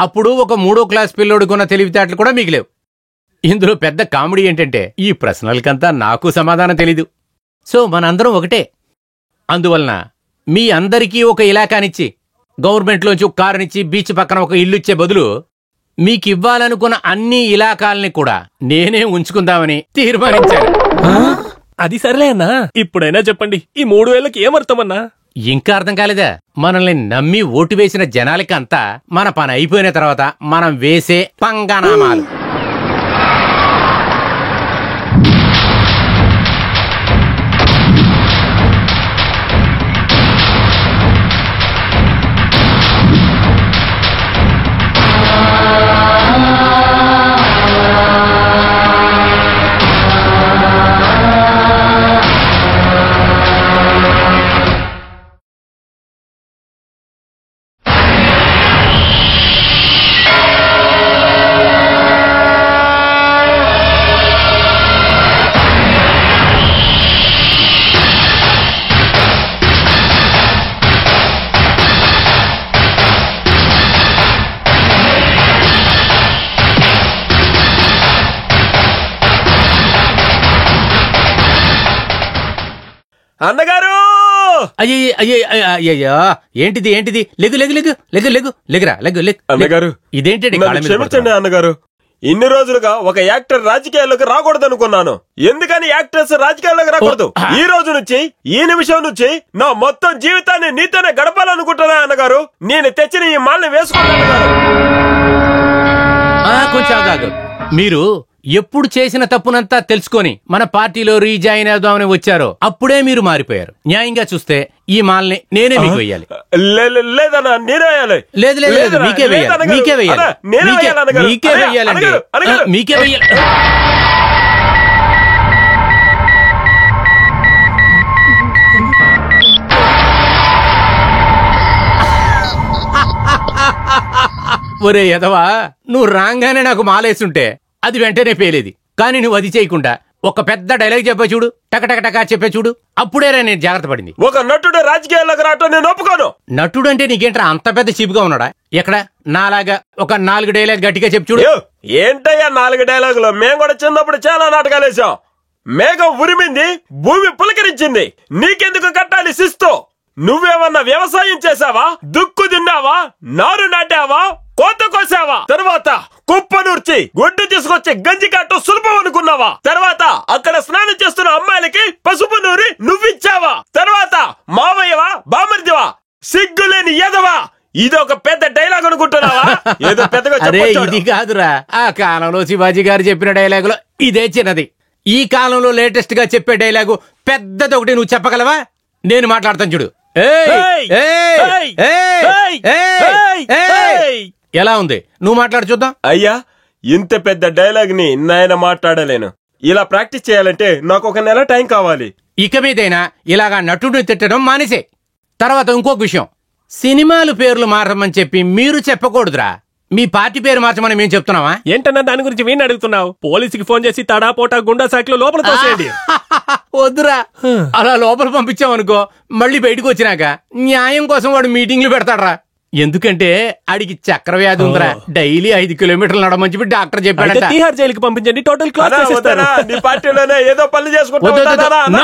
అప్పుడు ఒక 3వ క్లాస్ పిల్లోడుకున్న తెలివితేటలు కూడా మిగిలేవు. ఇందులో పెద్ద కామెడీ ఏంటంటే ఈ ప్రశ్నలకంతా నాకు సమాధానం తెలీదు. సో మనందరం ఒకటే. అందువలన మీ అందరికీ ఒక ఇలాకానిచ్చి, గవర్నమెంట్లోంచి ఒక కారునిచ్చి, బీచ్ పక్కన ఒక ఇల్లు ఇచ్చే బదులు మీకివ్వాలనుకున్న అన్ని ఇలాకాలని కూడా నేనే ఉంచుకుందామని తీర్మానించాను. అది సరేలే అన్నా. ఇప్పుడైనా చెప్పండి, ఈ 3000కి ఏమర్థమన్నా? ఇంకా అర్థం కాలేదా? మనల్ని నమ్మి ఓటు వేసిన జనాలకంతా మన పని అయిపోయిన తర్వాత మనం వేసే పంగనామాలు. అన్నగారు! అయ్యో, ఏంటిది? లెగురా. అన్నగారు, ఇదేంటండి? క్షమించండి అన్నగారు. ఇన్ని రోజులుగా ఒక యాక్టర్ రాజకీయాల్లోకి రాకూడదు అనుకున్నాను. ఎందుకని యాక్టర్స్ రాజకీయాల్లోకి రాకూడదు? ఈ రోజు నుంచి, ఈ నిమిషం నుంచి నా మొత్తం జీవితాన్ని నీతోనే గడపాలనుకుంటున్నా అన్నగారు. నేను తెచ్చిన ఈ మాల్ని వేసుకున్నాను అన్నగారు. కొంచెం ఆగు. మీరు ఎప్పుడు చేసిన తప్పునంతా తెలుసుకొని మన పార్టీలో రీజాయిన్ అవుదామని వచ్చారో అప్పుడే మీరు మారిపోయారు. న్యాయంగా చూస్తే ఈ మాల్ని నేనే మీకు వేయాలి. లేదన్నా, నేనే వేయాలి. లేదు, మీకే వేయాలి. ఒరే ఎదవా, నువ్వు రాగానే నాకు మాలేస్తుంటే అది వెంటనే పేలేది. కానీ నువ్వు అది చేయకుండా ఒక పెద్ద డైలాగ్ చెప్పే చూడు, టకటకటకా చెప్పే చూడు, అప్పుడేరా నేను జాగ్రత్త పడింది. ఒక నటుడు రాజకీయాల్లోకి రావటం నేను ఒప్పుకోను. నటుడు అంటే నీకేంట్రా అంత పెద్ద చీపుగా ఉన్నాడా? ఎక్కడ నాలాగా ఒక 4 డైలాగ్ గట్టిగా చెప్పు చూడు. ఏంటయ్యా 4 డైలాగులు? మేము కూడా చిన్నప్పుడు చాలా నాటకాలు వేసాం. మేఘం ఉరిమింది, భూమి పులకరించింది, నీకెందుకు కట్టాలి శిస్తు? నువ్వేమన్నా వ్యవసాయం చేసావా? దుక్కు తిన్నావా? నారు నాటావా? కోత కోసావా? తర్వాత కుప్పనూర్చి గుడ్డు తీసుకొచ్చి గంజి కాటం సులభం అనుకున్నావా? తర్వాత అక్కడ స్నానం చేస్తున్న అమ్మాయిలకి పసుపు నూరి నువ్విచ్చావా? తర్వాత మావయ్యవా బామర్దివా? సిగ్గులేని ఎదవా? ఇదొక పెద్ద డైలాగ్ అనుకుంటున్నావా? ఏదో పెద్దగా ఇది కాదురా. ఆ కాలంలో శివాజీ గారు చెప్పిన డైలాగులో ఇదే చిన్నది. ఈ కాలంలో లేటెస్ట్ గా చెప్పే డైలాగు పెద్దది ఒకటి నువ్వు చెప్పగలవా? నేను మాట్లాడతాను చూడు. ఎలా ఉంది? నువ్వు మాట్లాడు చూద్దాం. అయ్యా, ఇంత పెద్ద డైలాగ్ ని నాయన మాట్లాడలేను. ఇలా ప్రాక్టీస్ చేయాలంటే నాకు 1 నెల టైం కావాలి. ఇక మీదైనా ఇలాగా నటుడిని తిట్టడం మానేసే. తర్వాత ఇంకొక విషయం, సినిమాలు పేర్లు మారమని చెప్పి మీరు చెప్పకూడదురా. మీ పార్టీ పేరు మార్చమని మేము చెప్తున్నావా? ఏంటన్నా దాని గురించి వీణ్ణి అడుగుతున్నావు? పోలీసుకి ఫోన్ చేసి తడా పోటా గుండా సాకిలో లోపల తోసేయండి. వద్దురా, అలా లోపల పంపించామనుకో మళ్ళీ బయటకు వచ్చినాక న్యాయం కోసం వాడు మీటింగ్లు పెడతాడ్రా. ఎందుకంటే ఆడికి చక్రవ్యాధి ఉందిరా. డైలీ 5 కిలోమీటర్లు నడమని చెప్పి డాక్టర్ చెప్పాడు. తీహార్ జైలుకి పంపించండి, టోటల్ ఏదో పనులు చేసుకుంటా.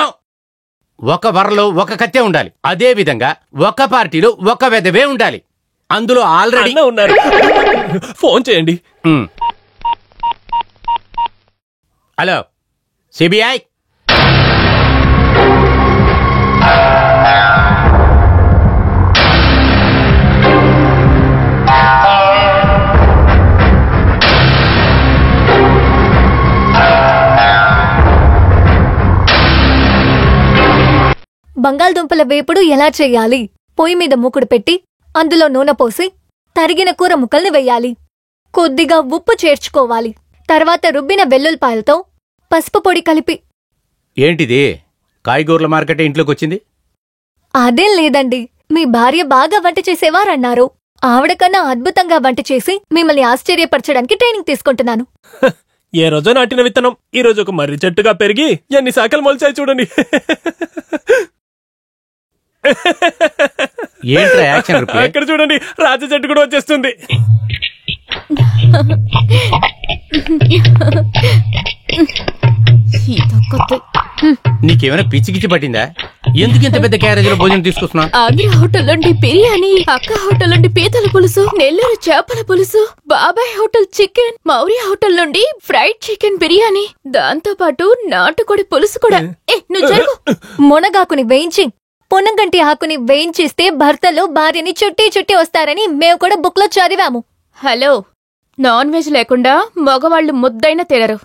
ఒక వరలో ఒక కత్తే ఉండాలి. అదే విధంగా ఒక పార్టీలో ఒక వెధవే ఉండాలి. అందులో ఆల్రెడీ ఉన్నారు. ఫోన్ చేయండి. హలో సిబిఐ, బంగాళదుంపల వేపుడు ఎలా చెయ్యాలి? పొయ్యి మీద మూకుడు పెట్టి అందులో నూనె పోసి తరిగిన కూర ముక్కల్ని వెయ్యాలి. కొద్దిగా ఉప్పు చేర్చుకోవాలి. తర్వాత రుబ్బిన వెల్లుల్లిపాయలతో పసుపు పొడి కలిపి. ఏంటిది కాయగూరల మార్కెట్ ఇంట్లోకి వచ్చింది? అదేం లేదండి, మీ భార్య బాగా వంట చేసేవారన్నారు. ఆవిడ కన్నా అద్భుతంగా వంట చేసి మిమ్మల్ని ఆశ్చర్యపరచడానికి ట్రైనింగ్ తీసుకుంటున్నాను. ఏ రోజో నాటిన విత్తనం ఈ రోజు ఒక మర్రి చెట్టుగా పెరిగి ఎన్ని శాఖలు మొలిచాయి చూడండి. అక్కడ చూడండి, రాజ చెట్టు కూడా వచ్చేస్తుంది. నీకేమైనా పిచ్చికిచ్చి పట్టిందా? ఎందుకు ఇంత పెద్ద క్యారేజీలో భోజనం తీసుకొస్తున్నా? ఆగ్రా హోటల్ నుండి బిర్యానీ, అక్క హోటల్ నుండి పీతల పులుసు, నెల్లూరు చేపల పులుసు, బాబాయ్ హోటల్ చికెన్, మౌర్య హోటల్ నుండి ఫ్రైడ్ చికెన్ బిర్యానీ, దాంతో పాటు నాటుకోడి పులుసు కూడా. నువ్వు జరుగు. మునగాకుని వేయించి పొన్నగంటి ఆకుని వేయించిస్తే భర్తలు భార్యని చుట్టి చుట్టి వస్తారని మేము కూడా బుక్ లో చదివాము. హలో, నాన్ వెజ్ లేకుండా మగవాళ్ళు ముద్దైనా తినరు.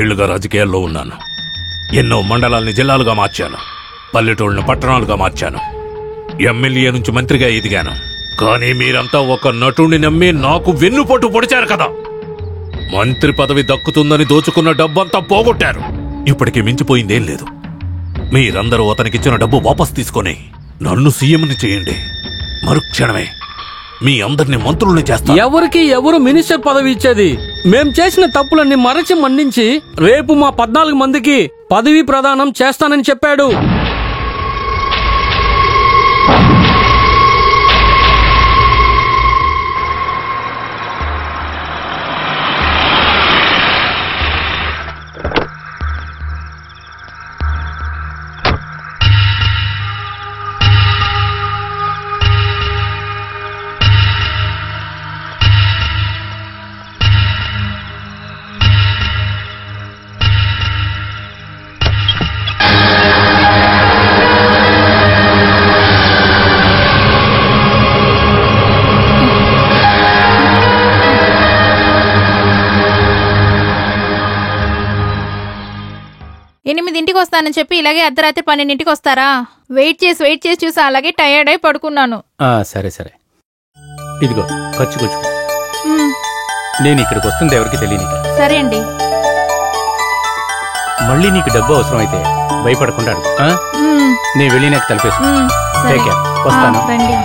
ఏళ్లుగా రాజకీయాల్లో ఉన్నాను. ఎన్నో మండలాల్ని జిల్లాలుగా మార్చాను, పల్లెటూళ్ళను పట్టణాలుగా మార్చాను, ఎమ్మెల్యే నుంచి మంత్రిగా ఎదిగాను. కానీ మీరంతా ఒక నటుడిని నమ్మి నాకు వెన్నుపోటు పొడిచారు కదా. మంత్రి పదవి దక్కుతుందని దోచుకున్న డబ్బంతా పోగొట్టారు. ఇప్పటికీ మించిపోయిందేం లేదు. మీరందరూ అతనికిచ్చిన డబ్బు వాపస్ తీసుకొని నన్ను సీఎంని చేయండి. మరుక్షణమే మీ అందరినీ మంత్రుల్ని చేస్తా. ఎవరికి ఎవరు మినిస్టర్ పదవి ఇచ్చేది? మేం చేసిన తప్పులన్నీ మరచి మన్నించి రేపు మా 14 మందికి పదవి ప్రదానం చేస్తానని చెప్పాడు. ఎనిమిదింటికి వస్తానని చెప్పి ఇలాగే అర్ధరాత్రి 12ంటికి వస్తారా? వెయిట్ చేసి చూసి అలాగే టైర్డ్ అయి పడుకున్నాను. సరే సరే, ఇదిగో ఖర్చు కూర్చో. నేను ఇక్కడికి వస్తుంది ఎవరికి తెలియని. సరే అండి. మళ్ళీ నీకు డబ్బు అవసరం అయితే భయపడకుండా అడుగు. నేను వెళ్ళి నాకు తలిపేసు. వస్తాను. రండి.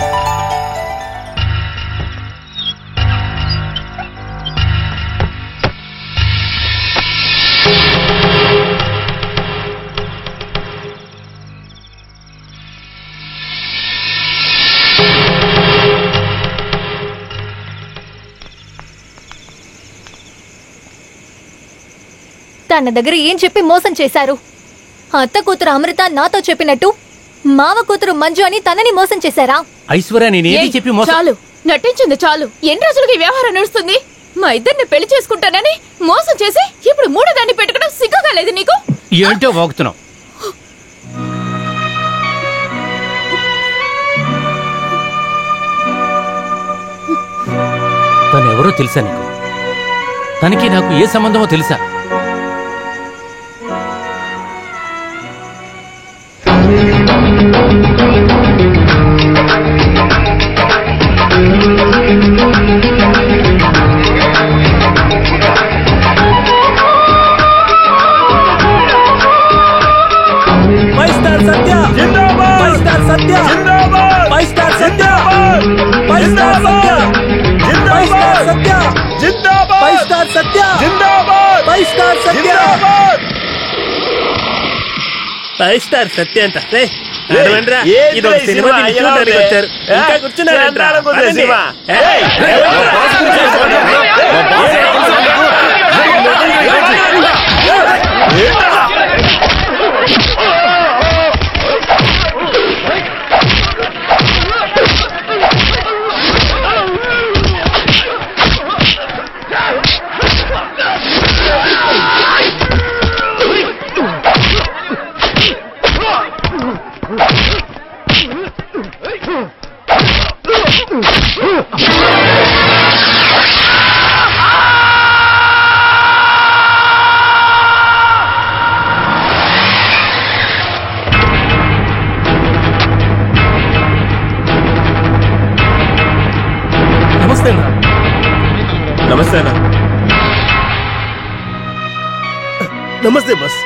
తన దగ్గర ఏం చెప్పి మోసం చేశారు? అత్త కూతురు అమృత నాతో చెప్పినట్టు మావ కూతురు మంజు అని తనని మోసం చేశారా? ఐశ్వర్య నేనేది చెప్పి చాలు, నటించింది చాలు. ఎన్ని రోజులుగా ఈ వ్యవహారం నడుస్తుంది? మా ఇద్దరిని పెళ్లి చేసుకుంటానని మోసం చేసి ఇప్పుడు మూడో దాన్ని పెట్టుకోవడం సిగ్గుగా లేదు నీకు? ఏంటో వాగుతున్నావు? తను ఎవరో తెలుసా నీకు? తనకి నాకు ఏ సంబంధమో తెలుసా? ఫైవ్ స్టార్ సత్య అంట. ఇది ఒక సినిమా వచ్చారు, ఇంకా కూర్చున్నారంట్రా. నమస్తే అన్న. నమస్తే బస్.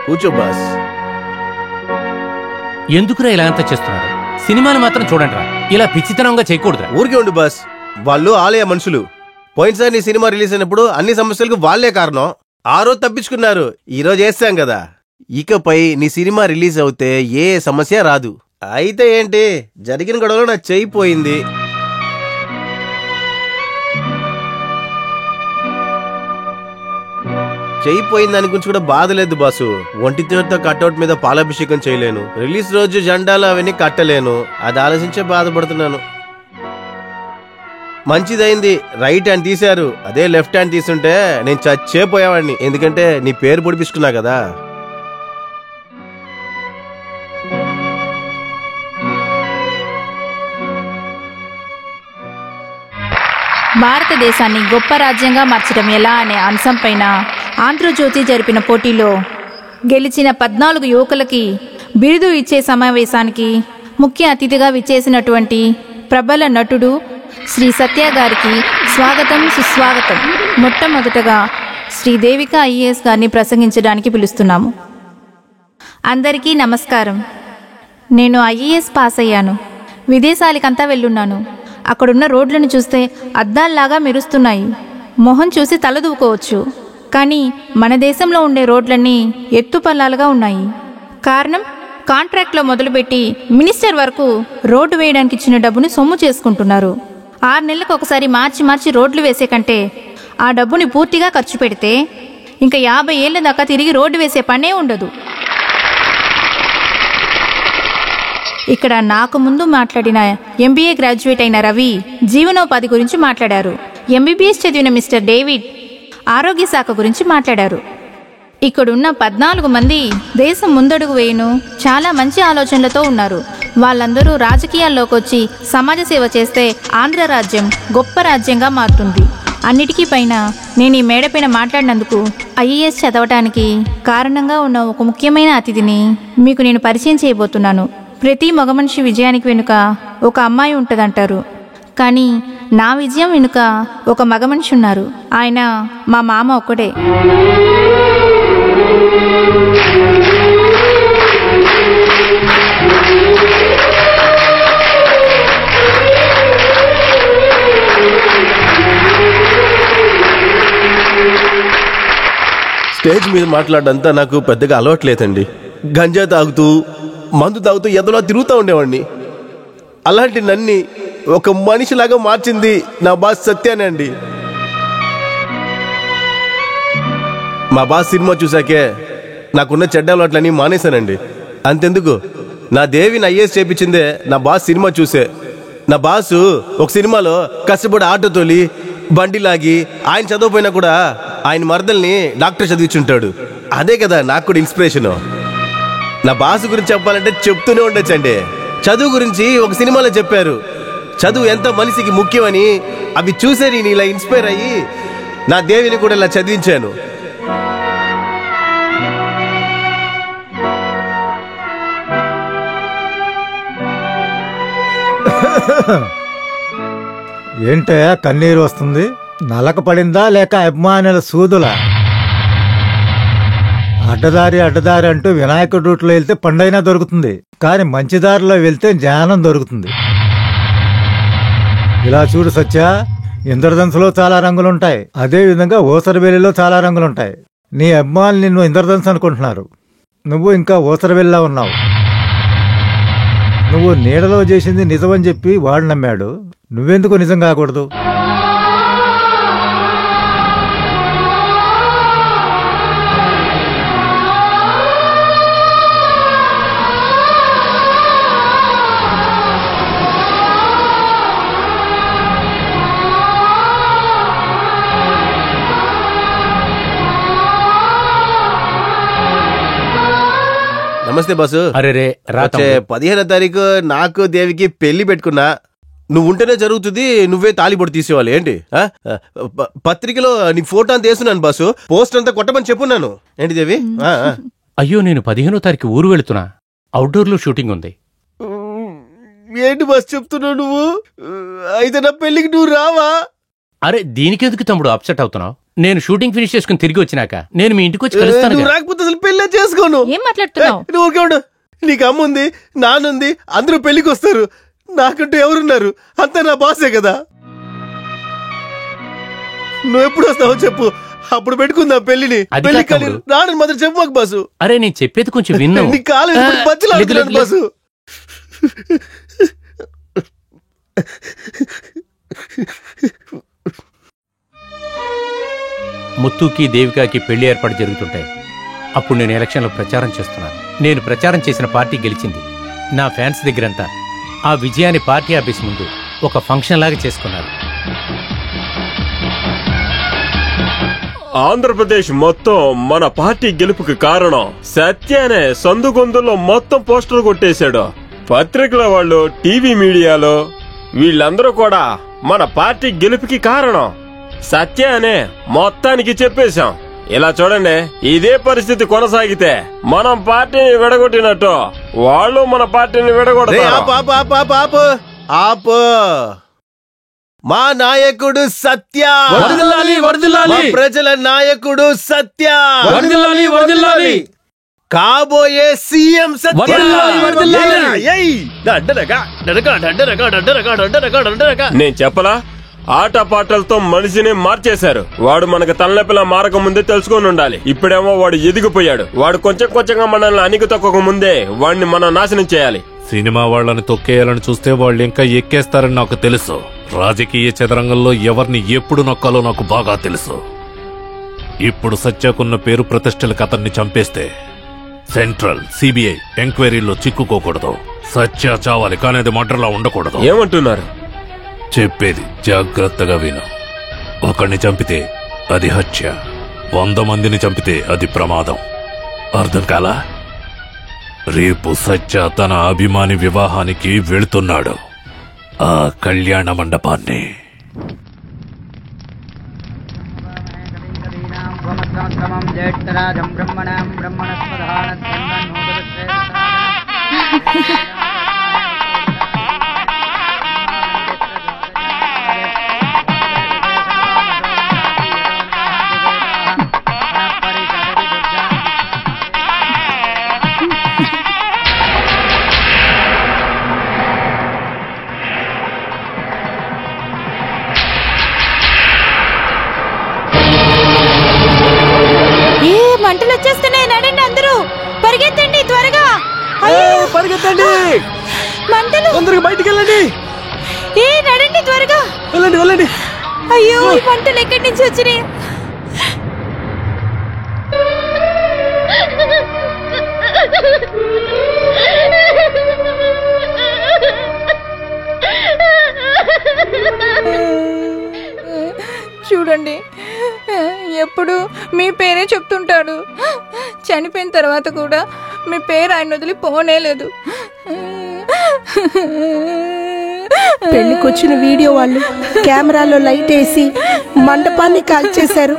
కూర్చో బాస్. ఎందుకురా ఇలా అంతా చేస్తున్నారు? సినిమాలు మాత్రం చూడండి రా, ఇలా పిచ్చితనంగా చేయకూడదురా. ఊరికే ఉండు బాస్, వాళ్ళు ఆలయ మనుషులు. పోయినసారి నీ సినిమా రిలీజ్ అయినప్పుడు అన్ని సమస్యలకు వాళ్లే కారణం. ఆ రోజు తప్పించుకున్నారు, ఈ రోజు వేస్తాం కదా. ఇకపై నీ సినిమా రిలీజ్ అవుతే ఏ సమస్య రాదు. అయితే ఏంటి, జరిగిన గొడవలో నా చెయ్యి పోయింది. చెయ్యి పోయిన దాని గురించి కూడా బాధ లేదు బాసు. ఒంటి తీరుతో కట్అవుట్ మీద పాలాభిషేకం చేయలేను, రిలీజ్ రోజు జెండాలు అవన్నీ కట్టలేను. అది ఆలోచించే బాధపడుతున్నాను. మంచిదైంది రైట్ హ్యాండ్ తీశారు, అదే లెఫ్ట్ హ్యాండ్ తీసుంటే నేను చచ్చేపోయేవాడిని. ఎందుకంటే నీ పేరు పొడిపిస్తున్నా కదా. భారతదేశాన్ని గొప్ప రాజ్యంగా మార్చడం ఎలా అనే అంశంపైన ఆంధ్రజ్యోతి జరిపిన పోటీలో గెలిచిన 14 యువకులకి బిరుదు ఇచ్చే సమావేశానికి ముఖ్య అతిథిగా విచ్చేసినటువంటి ప్రబల నటుడు శ్రీ సత్య గారికి స్వాగతం, సుస్వాగతం. మొట్టమొదటగా శ్రీ దేవిక ఐఏఎస్ గారిని ప్రసంగించడానికి పిలుస్తున్నాము. అందరికీ నమస్కారం. నేను ఐఏఎస్ పాస్ అయ్యాను. విదేశాలకంతా వెళ్ళున్నాను. అక్కడున్న రోడ్లను చూస్తే అద్దాల్లాగా మెరుస్తున్నాయి. మొహం చూసి తలదూకోవచ్చు. కానీ మన దేశంలో ఉండే రోడ్లన్నీ ఎత్తుపల్లాలుగా ఉన్నాయి. కారణం, కాంట్రాక్ట్లో మొదలుపెట్టి మినిస్టర్ వరకు రోడ్డు వేయడానికి ఇచ్చిన డబ్బుని సొమ్ము చేసుకుంటున్నారు. 6 నెలలకు ఒకసారి మార్చి రోడ్లు వేసే కంటే ఆ డబ్బుని పూర్తిగా ఖర్చు పెడితే ఇంకా 50 ఏళ్ల దాకా తిరిగి రోడ్డు వేసే పనే ఉండదు. ఇక్కడ నాకు ముందు మాట్లాడిన ఎంబీఏ గ్రాడ్యుయేట్ అయిన రవి జీవనోపాధి గురించి మాట్లాడారు. ఎంబీబీఎస్ చదివిన మిస్టర్ డేవిడ్ ఆరోగ్య శాఖ గురించి మాట్లాడారు. ఇక్కడున్న 14 మంది దేశం ముందడుగు వేయను చాలా మంచి ఆలోచనలతో ఉన్నారు. వాళ్ళందరూ రాజకీయాల్లోకి వచ్చి సమాజ సేవ చేస్తే ఆంధ్ర రాజ్యం గొప్ప రాజ్యంగా మారుతుంది. అన్నిటికీ పైన నేను ఈ మేడపైన మాట్లాడినందుకు ఐఏఎస్ చదవటానికి కారణంగా ఉన్న ఒక ముఖ్యమైన అతిథిని మీకు నేను పరిచయం చేయబోతున్నాను. ప్రతి మగ మనిషి విజయానికి వెనుక ఒక అమ్మాయి ఉంటుందంటారు. కానీ నా విజయం వెనుక ఒక మగ మనిషి ఉన్నారు. ఆయన మా మామ ఒక్కడే. స్టేజ్ మీద మాట్లాడంతా నాకు పెద్దగా అలవాట్లేదండి. గంజా తాగుతూ మందు తాగుతూ ఎదలో తిరుగుతూ ఉండేవాడిని. అలాంటి నన్ని ఒక మనిషిలాగా మార్చింది నా బాస్ సత్యానే అండి. మా బాస్ సినిమా చూశాకే నాకున్న చెడ్డ అలవాట్లని మానేశానండి. అంతెందుకు, నా దేవిని ఐఏఎస్ చేపించిందే నా బాస్ సినిమా చూసే. నా బాసు ఒక సినిమాలో కష్టపడి ఆటో తోలి బండి లాగి ఆయన చదవపోయినా కూడా ఆయన మరదల్ని డాక్టర్ చదివించుంటాడు. అదే కదా నాకు కూడా ఇన్స్పిరేషను. నా బాస్ గురించి చెప్పాలంటే చెప్తూనే ఉండొచ్చండి. చదువు గురించి ఒక సినిమాలో చెప్పారు, చదువు ఎంత మనిషికి ముఖ్యమని. అవి చూసే నేను ఇలా ఇన్స్పైర్ అయ్యి నా దేవిని కూడా ఇలా చదివించాను. ఏంటే కన్నీరు వస్తుంది? నలక పడిందా లేక అభిమానుల సూదుల? అడ్డదారి అంటూ వినాయకుడి రూట్లో వెళ్తే పండైనా దొరుకుతుంది, కానీ మంచి దారిలో వెళ్తే జ్ఞానం దొరుకుతుంది. ఇలా చూడు సత్య, ఇంద్రధనుసులో చాలా రంగులుంటాయి, అదే విధంగా ఊసరవెల్లిలో చాలా రంగులుంటాయి. నీ అభిమానులు నిన్ను ఇంద్రధనుసు అనుకుంటున్నారు, నువ్వు ఇంకా ఊసరవెల్లిలా ఉన్నావు. నువ్వు నీడలో చేసింది నిజమని చెప్పి వాడు నమ్మాడు, నువ్వెందుకు నిజం కాకూడదు? నమస్తే బాసు. అరే 15వ తారీఖు నాకు దేవికి పెళ్లి పెట్టుకున్నా. నువ్వు ఉంటేనే జరుగుతుంది, నువ్వే తాలిబొట్టు తీసేవాళ్ళు ఏంటి? పత్రికలో నీ ఫోటో అంత వేస్తున్నాను బాసు, పోస్ట్ అంతా కొట్టమని చెప్పున్నాను. ఏంటి దేవి? అయ్యో, నేను 15వ తారీఖు ఊరు వెళుతున్నా, అవుట్డోర్ లో షూటింగ్ ఉంది. ఏంటి బాస్ చెప్తున్నావు నువ్వు? అయితే నా పెళ్లికి నువ్వు రావా? అరే దీనికెందుకు తమ్ముడు అప్సెట్ అవుతున్నావు? నేను షూటింగ్ ఫినిష్ చేసుకుని తిరిగి వచ్చినాక నేను మీ ఇంటికి వచ్చి కలుస్తాను. నువ్వు రాకపోతే అసలు పెళ్ళే చేసుకోను. ఏం మాట్లాడుతున్నావు? నువ్వు ఊరికే ఉండు. నీకు అమ్ముంది, నాన్నుంది, అందరూ పెళ్లికి వస్తారు, నాకంటూ ఎవరున్నారు? అంతా నా బాసే కదా. నువ్వు ఎప్పుడు వస్తావో చెప్పు, అప్పుడు పెట్టుకుందాం పెళ్లిని. పెళ్లి కానీ రానని మాత్రం చెప్పు మాకు బాసు. అరే నేను చెప్పేది కొంచెం విన్ను. నీ కాలు బచ్చలు బాసు. ముత్తుకి దేవికాకి పెళ్లి ఏర్పాటు జరుగుతుంటాయి. అప్పుడు నేను ఎలక్షన్లో ప్రచారం చేస్తున్నాను. నేను ప్రచారం చేసిన పార్టీ గెలిచింది. నా ఫ్యాన్స్ దగ్గరంతా ఆ విజయాన్ని పార్టీ ఆఫీస్ ముందు ఒక ఫంక్షన్ లాగా చేసుకున్నారు. ఆంధ్రప్రదేశ్ మొత్తం మన పార్టీ గెలుపుకి కారణం సత్యానే సందుగొందుల్లో మొత్తం పోస్టర్లు కొట్టేశాడు. పత్రికల వాళ్ళు, టీవీ మీడియాలో వీళ్ళందరూ కూడా మన పార్టీ గెలుపుకి కారణం సత్య అనే మొత్తానికి చెప్పేశాం. ఇలా చూడండి, ఇదే పరిస్థితి కొనసాగితే మనం పార్టీని విడగొట్టినట్టు వాళ్ళు మన పార్టీని విడగొడతారు. మా నాయకుడు సత్య, మా ప్రజల నాయకుడు సత్య, కాబోయే సీఎం సత్య. నేను చెప్పలా, ఆట పాటలతో మనిషిని మార్చేశారు. వాడు మనకు తలనొప్పిలా మారక ముందే తెలుసుకొని ఉండాలి. ఇప్పుడేమో వాడు ఎదిగిపోయాడు. వాడు కొంచెంగా మనల్ని అణిగి తొక్కక ముందే వాడిని మనం నాశనం చేయాలి. సినిమా వాళ్ళని తొక్కేయాలని చూస్తే వాళ్ళు ఇంకా ఎక్కేస్తారని నాకు తెలుసు. రాజకీయ చదరంగంలో ఎవరిని ఎప్పుడు నొక్కాలో నాకు బాగా తెలుసు. ఇప్పుడు సత్యకున్న పేరు ప్రతిష్టలకు అతన్ని చంపేస్తే సెంట్రల్ సిబిఐ ఎంక్వైరీలో చిక్కుకోకూడదు. సత్య చావాలి, కానీ అది మర్డర్లా ఉండకూడదు. ఏమంటున్నారు? చెప్పేది జాగ్రత్తగా విను. ఒకరిని చంపితే అది హత్య, 100 మందిని చంపితే అది ప్రమాదం. అర్థం కాలా? రేపు సత్య తన అభిమాని వివాహానికి వెళుతున్నాడు, ఆ కళ్యాణ మండపాన్ని. మంటలు వచ్చేస్తున్నాయి, నడండి అందరూ, పరిగెత్తండి త్వరగా. పరిగెత్తండి, మంటలు, తొందరగా బయటికి వెళ్ళండి. నడండి త్వరగా, వెళ్ళండి. అయ్యో, ఈ మంటలు ఎక్కడి నుంచి వచ్చినాయి? చూడండి, ఎప్పుడు మీ పేరే చెప్తుంటాడు. చనిపోయిన తర్వాత కూడా మీ పేరు ఆయన వదిలి పోనేలేదు. పెళ్లికొచ్చిన వీడియో వాళ్ళు కెమెరాలో లైట్ వేసి మండపాన్ని కాల్చేశారు.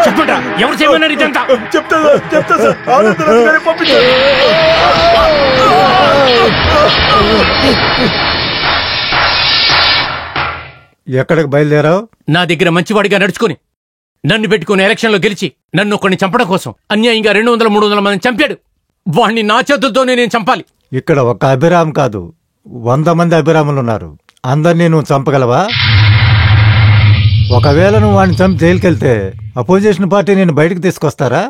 చెప్పండి, ఎవరు చేయమన్నారు ఇదంతా? చెప్తా సార్. ఎక్కడికి బయలుదేరావు? నా దగ్గర మంచివాడిగా నడుచుకుని నన్ను పెట్టుకుని ఎలక్షన్లో గెలిచి నన్ను ఒకరిని చంపడం కోసం అన్యాయంగా 200-300 మందిని చంపాడు. వాణ్ణి నా చేతులతోనే నేను చంపాలి. ఇక్కడ ఒక అభిరామ్ కాదు, 100 మంది అభిరాములున్నారు. అందరినీ నువ్వు చంపగలవా? ఒకవేళ నువ్వు వాడిని చంపి జైలుకెళ్తే అపోజిషన్ పార్టీ నేను బయటకు తీసుకొస్తారా?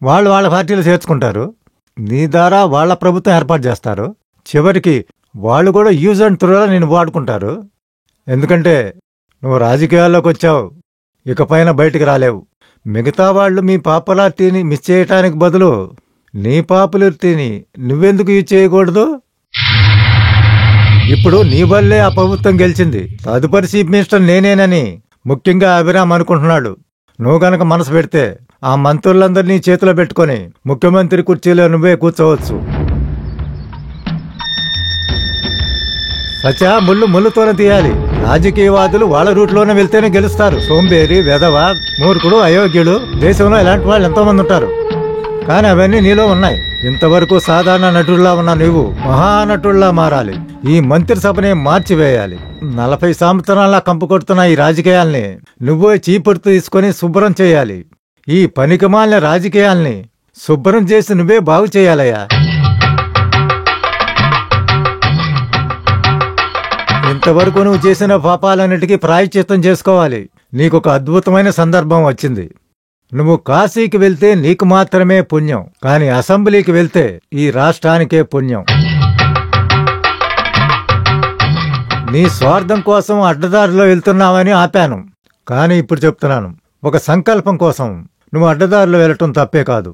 వాళ్ళు వాళ్ళ పార్టీలు చేర్చుకుంటారు, నీ ద్వారా వాళ్ళ ప్రభుత్వం ఏర్పాటు చేస్తారు. చివరికి వాళ్ళు కూడా యూజ్ అండ్ త్రోలా నేను వాడుకుంటారు. ఎందుకంటే నువ్వు రాజకీయాల్లోకి వచ్చావు, ఇకపైన బయటికి రాలేవు. మిగతా వాళ్ళు మీ పాపులారిటీని మిస్ చేయటానికి బదులు నీ పాపులారిటీని నువ్వెందుకు యూజ్ చేయకూడదు? ఇప్పుడు నీ వల్లే ఆ ప్రభుత్వం గెలిచింది. తదుపరి చీఫ్ మినిస్టర్ నేనేనని ముఖ్యంగా అభిరామ్ అనుకుంటున్నాడు. నువ్వు గనక మనసు పెడితే ఆ మంత్రులందరినీ చేతిలో పెట్టుకొని ముఖ్యమంత్రి కుర్చీలో నువ్వే కూర్చోవచ్చు. సచా ముళ్ళుతోనే తీయాలి. రాజకీయవాదులు వాళ్ళ రూట్లోనే వెళ్తేనే గెలుస్తారు. సోంబేరి, వెధవ, మూర్ఖుడు, అయోగ్యుడు దేశంలో ఇలాంటి వాళ్ళు ఎంతో మంది ఉంటారు. కానీ అవన్నీ నీలో ఉన్నాయి. ఇంతవరకు సాధారణ నటుల్లా ఉన్న నువ్వు మహానటుల్లా మారాలి. ఈ మంత్రిసభని మార్చివేయాలి. 40 సంవత్సరాల కంపు కొడుతున్న ఈ రాజకీయాల్ని నువ్వే చీపురు తీసుకొని శుభ్రం చేయాలి. ఈ పనికిమాలిన రాజకీయాల్ని శుభ్రం చేసి నువ్వే బాగు చేయాలయ్యా. ఇంతవరకు నువ్వు చేసిన పాపాలన్నిటికీ ప్రాయశ్చిత్తం చేసుకోవాలి. నీకొక అద్భుతమైన సందర్భం వచ్చింది. నువ్వు కాశీకి వెళ్తే నీకు మాత్రమే పుణ్యం, కానీ అసెంబ్లీకి వెళ్తే ఈ రాష్ట్రానికే పుణ్యం. నీ స్వార్థం కోసం అడ్డదారిలో వెళ్తున్నావని ఆపాను, కానీ ఇప్పుడు చెప్తున్నాను, ఒక సంకల్పం కోసం నువ్వు అడ్డదారిలో వెళ్ళటం తప్పే కాదు.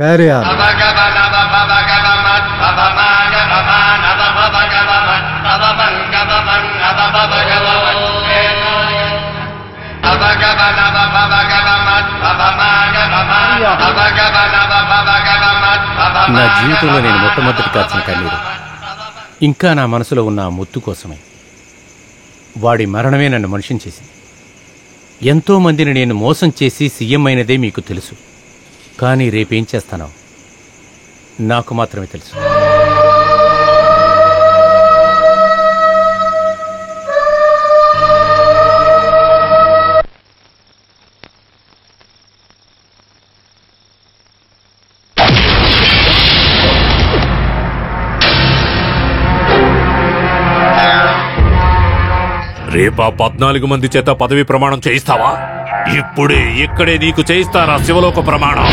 Carry on. నా జీవితంలో నేను మొట్టమొదటి కాచిన కన్నీరు ఇంకా నా మనసులో ఉన్న ఆ ముత్తు కోసమే. వాడి మరణమే నన్ను మనిషిని చేసింది. ఎంతో మందిని నేను మోసం చేసి సీఎం అయినదే మీకు తెలుసు, కానీ రేపేం చేస్తానో నాకు మాత్రమే తెలుసు. రేపా 14 మంది చేత పదవి ప్రమాణం చేయిస్తావా? ఇప్పుడే ఇక్కడే నీకు చేయిస్తారా శివలోక ప్రమాణం?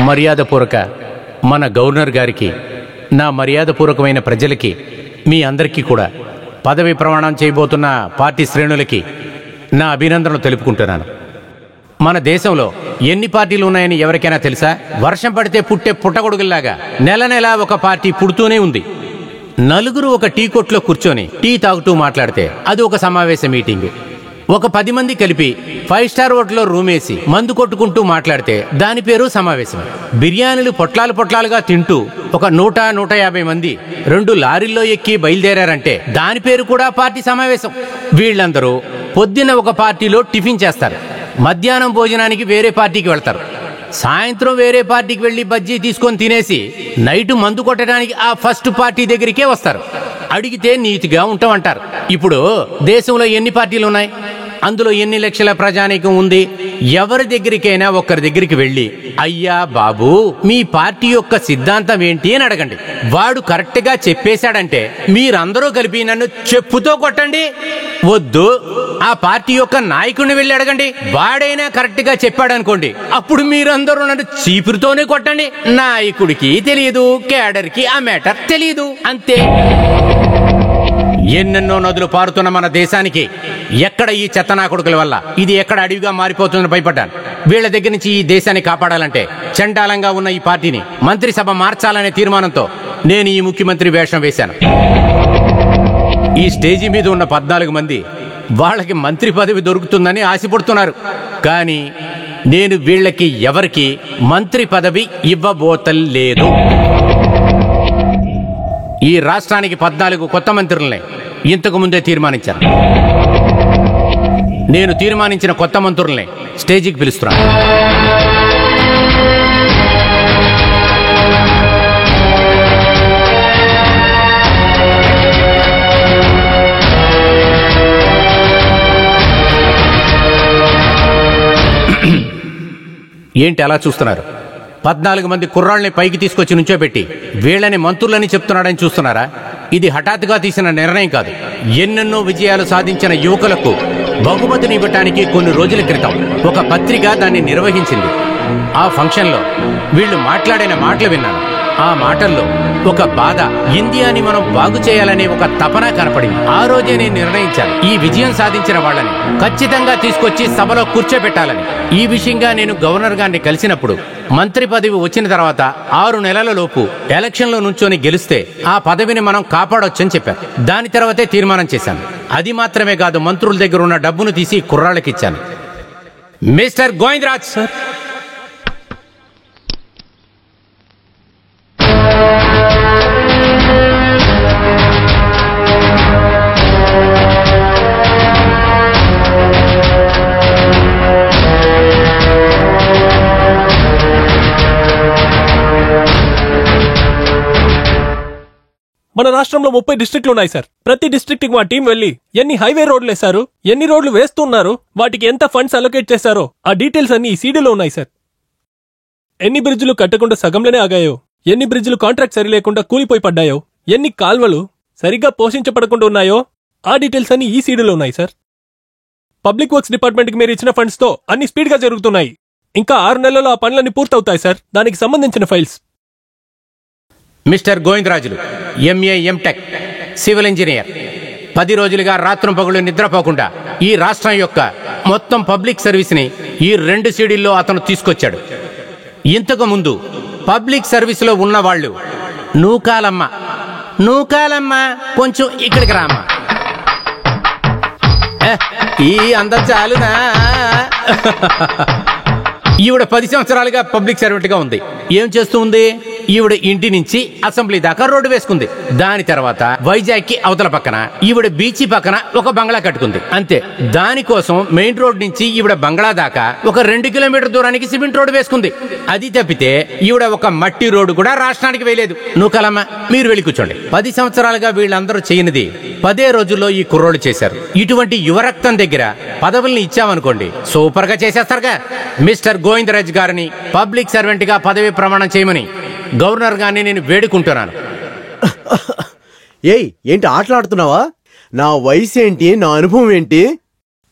మర్యాదపూర్వక మన గవర్నర్ గారికి, నా మర్యాదపూర్వకమైన ప్రజలకి, మీ అందరికీ కూడా పదవి ప్రమాణం చేయబోతున్న పార్టీ శ్రేణులకి నా అభినందనలు తెలుపుకుంటున్నాను. మన దేశంలో ఎన్ని పార్టీలు ఉన్నాయని ఎవరికైనా తెలుసా? వర్షం పడితే పుట్టే పుట్టగొడుగుల్లాగా నెల నెలా ఒక పార్టీ పుడుతూనే ఉంది. నలుగురు ఒక టీ కొట్లో కూర్చొని టీ తాగుతూ మాట్లాడితే అది ఒక సమావేశ మీటింగు. ఒక 10 మంది కలిపి 5 స్టార్ హోటల్లో రూమ్ వేసి మందు కొట్టుకుంటూ మాట్లాడితే దాని పేరు సమావేశం. బిర్యానీలు పొట్లాలు పొట్లాలుగా తింటూ ఒక 100-150 మంది 2 లారీల్లో ఎక్కి బయలుదేరారంటే దాని పేరు కూడా పార్టీ సమావేశం. వీళ్ళందరూ పొద్దున్న ఒక పార్టీలో టిఫిన్ చేస్తారు, మధ్యాహ్నం భోజనానికి వేరే పార్టీకి వెళ్తారు, సాయంత్రం వేరే పార్టీకి వెళ్లి బజ్జీ తీసుకొని తినేసి నైట్ మందు కొట్టడానికి ఆ ఫస్ట్ పార్టీ దగ్గరికే వస్తారు. అడిగితే నీతిగా ఉంటామంటారు. ఇప్పుడు దేశంలో ఎన్ని పార్టీలు ఉన్నాయి? అందులో ఎన్ని లక్షల ప్రజానీకం ఉంది? ఎవరి దగ్గరికైనా ఒక్కరి దగ్గరికి వెళ్ళి, అయ్యా బాబు, మీ పార్టీ యొక్క సిద్ధాంతం ఏంటి అని అడగండి. వాడు కరెక్ట్ గా చెప్పేశాడంటే మీరందరూ కలిపి నన్ను చెప్పుతో కొట్టండి. వద్దు, ఆ పార్టీ యొక్క నాయకుడిని వెళ్ళి అడగండి. వాడైనా కరెక్ట్ గా చెప్పాడనుకోండి, అప్పుడు మీరందరూ నన్ను చీపురుతోనే కొట్టండి. నాయకుడికి తెలియదు, కేడర్కి ఆ మ్యాటర్ తెలియదు, అంతే. ఎన్నెన్నో నదులు పారుతున్న మన దేశానికి ఎక్కడ ఈ చెత్తనా కొడుకుల వల్ల ఇది ఎక్కడ అడవిగా మారిపోతుందని భయపడ్డాను. వీళ్ల దగ్గర నుంచి ఈ దేశాన్ని కాపాడాలంటే చండాలంగా ఉన్న ఈ పార్టీని మంత్రిసభ మార్చాలనే తీర్మానంతో నేను ఈ ముఖ్యమంత్రి వేషం వేశాను. ఈ స్టేజీ మీద ఉన్న 14 మంది వాళ్ళకి మంత్రి పదవి దొరుకుతుందని ఆశపడుతున్నారు. కానీ నేను వీళ్ళకి ఎవరికి మంత్రి పదవి ఇవ్వబోతలేదు. ఈ రాష్ట్రానికి 14 కొత్త మంత్రులనే ఇంతకు ముందే తీర్మానించాను. నేను తీర్మానించిన కొత్త మంత్రులనే స్టేజీకి పిలుస్తున్నాను. ఏంటి అలా చూస్తున్నారు? 14 మంది కుర్రాళ్ళని పైకి తీసుకొచ్చి నుంచోబెట్టి వీళ్ళని మంత్రులని చెప్తున్నాడని చూస్తున్నారా? ఇది హఠాత్తుగా తీసిన నిర్ణయం కాదు. ఎన్నెన్నో విజయాలు సాధించిన యువకులకు బహుమతిని ఇవ్వటానికి కొన్ని రోజుల క్రితం ఒక పత్రిక దాన్ని నిర్వహించింది. ఆ ఫంక్షన్లో వీళ్ళు మాట్లాడిన మాటలు విన్నాను. ఆ మాటల్లో ఒక బాధ, ఇండియాని మనం బాగు చేయాలనే ఒక తపన కనపడింది. ఆ రోజే నేను నిర్ణయించాను, ఈ విజయం సాధించిన వాళ్ళని ఖచ్చితంగా తీసుకొచ్చి సభలో కూర్చోబెట్టాలని. ఈ విషయంగా నేను గవర్నర్ గారిని కలిసినప్పుడు మంత్రి పదవి వచ్చిన తర్వాత 6 నెలల లోపు ఎలక్షన్లో నుంచొని గెలిస్తే ఆ పదవిని మనం కాపాడొచ్చని చెప్పారు. దాని తర్వాతే తీర్మానం చేశాను. అది మాత్రమే కాదు, మంత్రుల దగ్గర ఉన్న డబ్బును తీసి కుర్రాళ్ళకిచ్చాను. మిస్టర్ గోవిందరాజ్ సార్, మన రాష్ట్రంలో 30 డిస్ట్రిక్ట్లు ఉన్నాయి సార్. ప్రతి డిస్ట్రిక్ట్ కి మా టీం వెళ్లి ఎన్ని హైవే రోడ్లు వేశారు, ఎన్ని రోడ్లు వేస్తున్నారు, వాటికి ఎంత ఫండ్స్ అలొకేట్ చేశారో ఆ డీటెయిల్స్ అన్ని ఈ సీడీలో ఉన్నాయి సార్. ఎన్ని బ్రిడ్జిలు కట్టకుండా సగంలోనే ఆగాయో, ఎన్ని బ్రిడ్జిలు కాంట్రాక్ట్ సరి లేకుండా కూలిపోయి పడ్డాయో, ఎన్ని కాల్వలు సరిగ్గా పోషించబడకుండా ఉన్నాయో ఆ డీటెయిల్స్ అన్ని ఈ సీడీలో ఉన్నాయి సార్. పబ్లిక్ వర్క్స్ డిపార్ట్మెంట్ కి మీరు ఇచ్చిన ఫండ్స్ తో అన్ని స్పీడ్ గా జరుగుతున్నాయి. ఇంకా 6 నెలల్లో ఆ పనులన్నీ పూర్తవుతాయి సార్. దానికి సంబంధించిన files. Mister Govindarajulu MA MTech civil engineer 10 రోజులుగా రాత్రం పగులు నిద్రపోకుండా ఈ రాష్ట్రం యొక్క మొత్తం పబ్లిక్ సర్వీస్ని ఈ 2 సీడీల్లో అతను తీసుకొచ్చాడు. ఇంతకు ముందు పబ్లిక్ సర్వీస్లో ఉన్నవాళ్లు నూకాలమ్మ, నూకాలమ్మ కొంచెం ఇక్కడికి రామ్మ, ఈ అందం చాలునా. ఈవిడ 10 సంవత్సరాలుగా పబ్లిక్ సర్వెంట్ గా ఉంది. ఏం చేస్తూ ఉంది? ఈవిడ ఇంటి నుంచి అసెంబ్లీ దాకా రోడ్డు వేసుకుంది. దాని తర్వాత వైజాగ్ కి అవతల పక్కన ఈవిడ బీచ్ పక్కన ఒక బంగ్లా కట్టుకుంది. అంతే. దానికోసం మెయిన్ రోడ్ నుంచి ఈవిడ బంగ్లా దాకా ఒక 2 కిలోమీటర్ దూరానికి సిమెంట్ రోడ్డు వేసుకుంది. అది తప్పితే ఈవిడ ఒక మట్టి రోడ్డు కూడా రాష్ట్రానికి వేయలేదు. నూకలమ్మ, మీరు వెళ్ళి కూర్చోండి. 10 సంవత్సరాలుగా వీళ్ళందరూ చేయనిది 10 రోజుల్లో ఈ కుర్రోళ్ళు చేశారు. ఇటువంటి యువరక్తం దగ్గర పదవుల్ని ఇచ్చామనుకోండి, సూపర్ గా చేసేస్తారుగా. మిస్టర్ గోవిందరాజ్ గారిని పబ్లిక్ సర్వెంట్ గా పదవి ప్రమాణం చేయమని గవర్నర్ గారిని నేను వేడుకుంటున్నాను. ఏయ్, ఏంటి ఆటలాడుతున్నావా? నా వయసు ఏంటి, నా అనుభవం ఏంటి,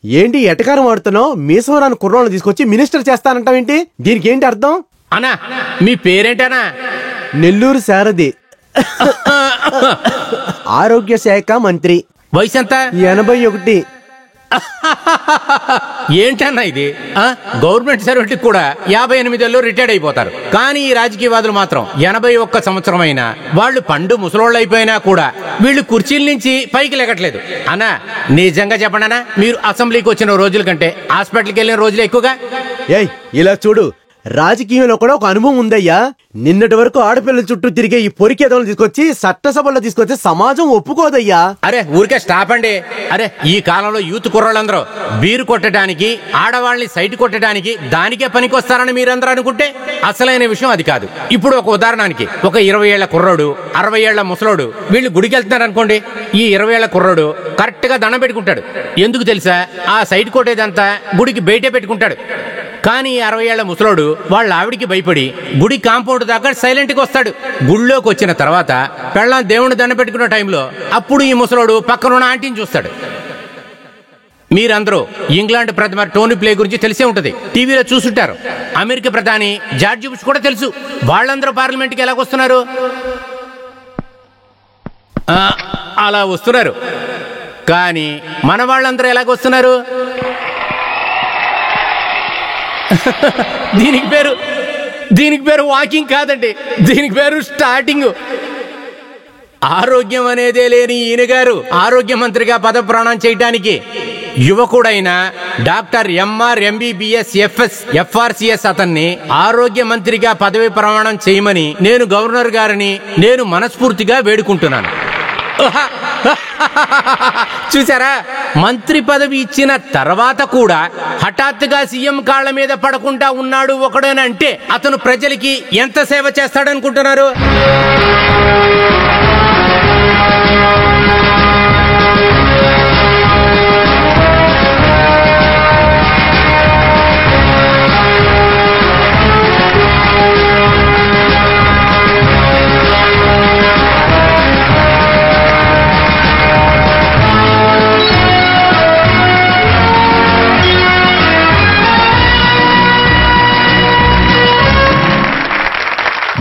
ఏంటి ఎటకారం ఆడుతున్నావు? మీసవరాని కుర్రోళ్ళు తీసుకొచ్చి మినిస్టర్ చేస్తానంటావేంటి? దీనికి ఏంటి అర్థం? అన్నా మీ పేరేంటనా? నెల్లూరు సారథి, ఆరోగ్య శాఖ మంత్రి. వయసు ఎంత? 81. ఏంటన్నా ఇది? గవర్నమెంట్ సర్వెంట్ కూడా 58 ఏళ్ళు రిటైర్డ్ అయిపోతారు. కానీ ఈ రాజకీయవాదులు మాత్రం 81 సంవత్సరం అయినా వాళ్ళు పండు ముసలోళ్ళు అయిపోయినా కూడా వీళ్ళు కుర్చీల నుంచి పైకి లెగట్లేదు. అన్నా నిజంగా చెప్పండి అన్నా, మీరు అసెంబ్లీకి వచ్చిన రోజుల కంటే హాస్పిటల్కి వెళ్ళిన రోజులు ఎక్కువగా. ఏయ్ ఇలా చూడు, రాజకీయంలో కూడా ఒక అనుభవం ఉందయ్యా. నిన్నటి వరకు ఆడపిల్లల చుట్టూ తిరిగే ఈ పొరికేదలను తీసుకొచ్చి చట్టసభలో తీసుకొచ్చి సమాజం ఒప్పుకోదయ్యా. అరే ఊరికే స్టాప్ అండి. అరే ఈ కాలంలో యూత్ కుర్రాళ్ళందరూ బీరు కొట్టడానికి, ఆడవాళ్ళని సైట్ కొట్టడానికి దానికే పనికొస్తారని మీరందరూ అనుకుంటే అసలైన విషయం అది కాదు. ఇప్పుడు ఒక ఉదాహరణకి ఒక 20 ఏళ్ల కుర్రోడు, 60 ఏళ్ల ముసలోడు వీళ్ళు గుడికి వెళ్తున్నారు అనుకోండి. ఈ 20 ఏళ్ల కుర్రోడు కరెక్ట్ గా దండం పెట్టుకుంటాడు. ఎందుకు తెలుసా? ఆ సైట్ కొట్టేదంతా గుడికి బయటే పెట్టుకుంటాడు. కానీ 60 ఏళ్ల ముసలోడు వాళ్ళ ఆవిడికి భయపడి గుడి కాంపౌండ్ దాకా సైలెంట్ గా వస్తాడు. గుళ్ళోకి వచ్చిన తర్వాత పెళ్ళాం దేవుని దండ పెట్టుకున్న టైంలో అప్పుడు ఈ ముసలోడు పక్కనున్న ఆంటీని చూస్తాడు. మీరందరూ ఇంగ్లాండ్ ప్రధాని టోనీ ప్లే గురించి తెలిసే ఉంటది, టీవీలో చూసుంటారు. అమెరికా ప్రధాని జార్జ్ బుష్ కూడా తెలుసు. వాళ్ళందరూ పార్లమెంట్కి ఎలాగొస్తున్నారు? అలా వస్తున్నారు. కానీ మన వాళ్ళందరూ ఎలాగొస్తున్నారు? దీనికి పేరు వాకింగ్ కాదండి, దీనికి పేరు స్టార్టింగ్. ఆరోగ్యం అనేదే లేని ఈయన గారు ఆరోగ్య మంత్రిగా పదప్రమాణం చేయడానికి యువకుడైన డాక్టర్ ఎంఆర్ ఎంబీబీఎస్ ఎఫ్ఆర్సిఎస్ అతన్ని ఆరోగ్య మంత్రిగా పదవి ప్రమాణం చేయమని నేను గవర్నర్ గారిని నేను మనస్ఫూర్తిగా వేడుకుంటున్నాను. చూసారా, మంత్రి పదవి ఇచ్చిన తర్వాత కూడా హఠాత్తుగా సీఎం కాళ్ల మీద పడకుండా ఉన్నాడు ఒకడేనంటే అతను ప్రజలకి ఎంత సేవ చేస్తాడనుకుంటున్నారు?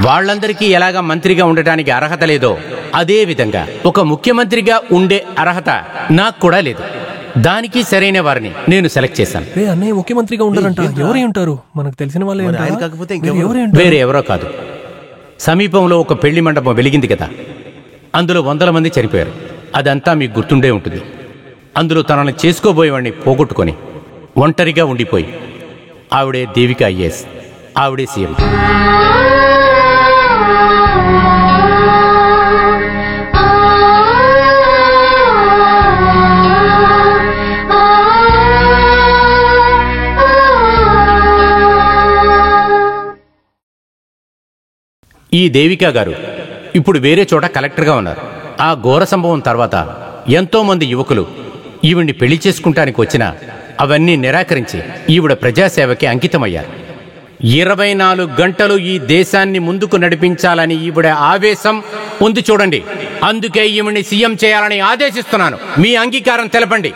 వాళ్ళందరికీ ఎలాగ మంత్రిగా ఉండటానికి అర్హత లేదో అదే విధంగా ఒక ముఖ్యమంత్రిగా ఉండే అర్హత నాకు కూడా లేదు. దానికి సరైన వారిని నేను సెలెక్ట్ చేశాను. అన్నయ్య ముఖ్యమంత్రిగా ఉండాలంట. ఎవరు ఉంటారు? మనకు తెలిసిన వాళ్ళే. వేరే ఎవరో కాదు. సమీపంలో ఒక పెళ్లి మండపం వెలిగింది కదా, అందులో 100 మంది చనిపోయారు. అదంతా మీకు గుర్తుండే ఉంటుంది. అందులో తనను చేసుకోబోయేవాడిని పోగొట్టుకొని ఒంటరిగా ఉండిపోయి ఆవిడే దేవిక ఐఏఎస్, ఆవిడే సీఎం. ఈ దేవికా గారు ఇప్పుడు వేరే చోట కలెక్టర్గా ఉన్నారు. ఆ ఘోర సంభవం తర్వాత ఎంతో మంది యువకులు ఈవిడ్ని పెళ్లి చేసుకుంటానికి వచ్చినా అవన్నీ నిరాకరించి ఈవిడ ప్రజాసేవకి అంకితమయ్యారు. 24 గంటలు ఈ దేశాన్ని ముందుకు నడిపించాలని ఈవిడ ఆవేశం ఉంది చూడండి. అందుకే ఈవిడ్ని సీఎం చేయాలని ఆదేశిస్తున్నాను. మీ అంగీకారం తెలపండి.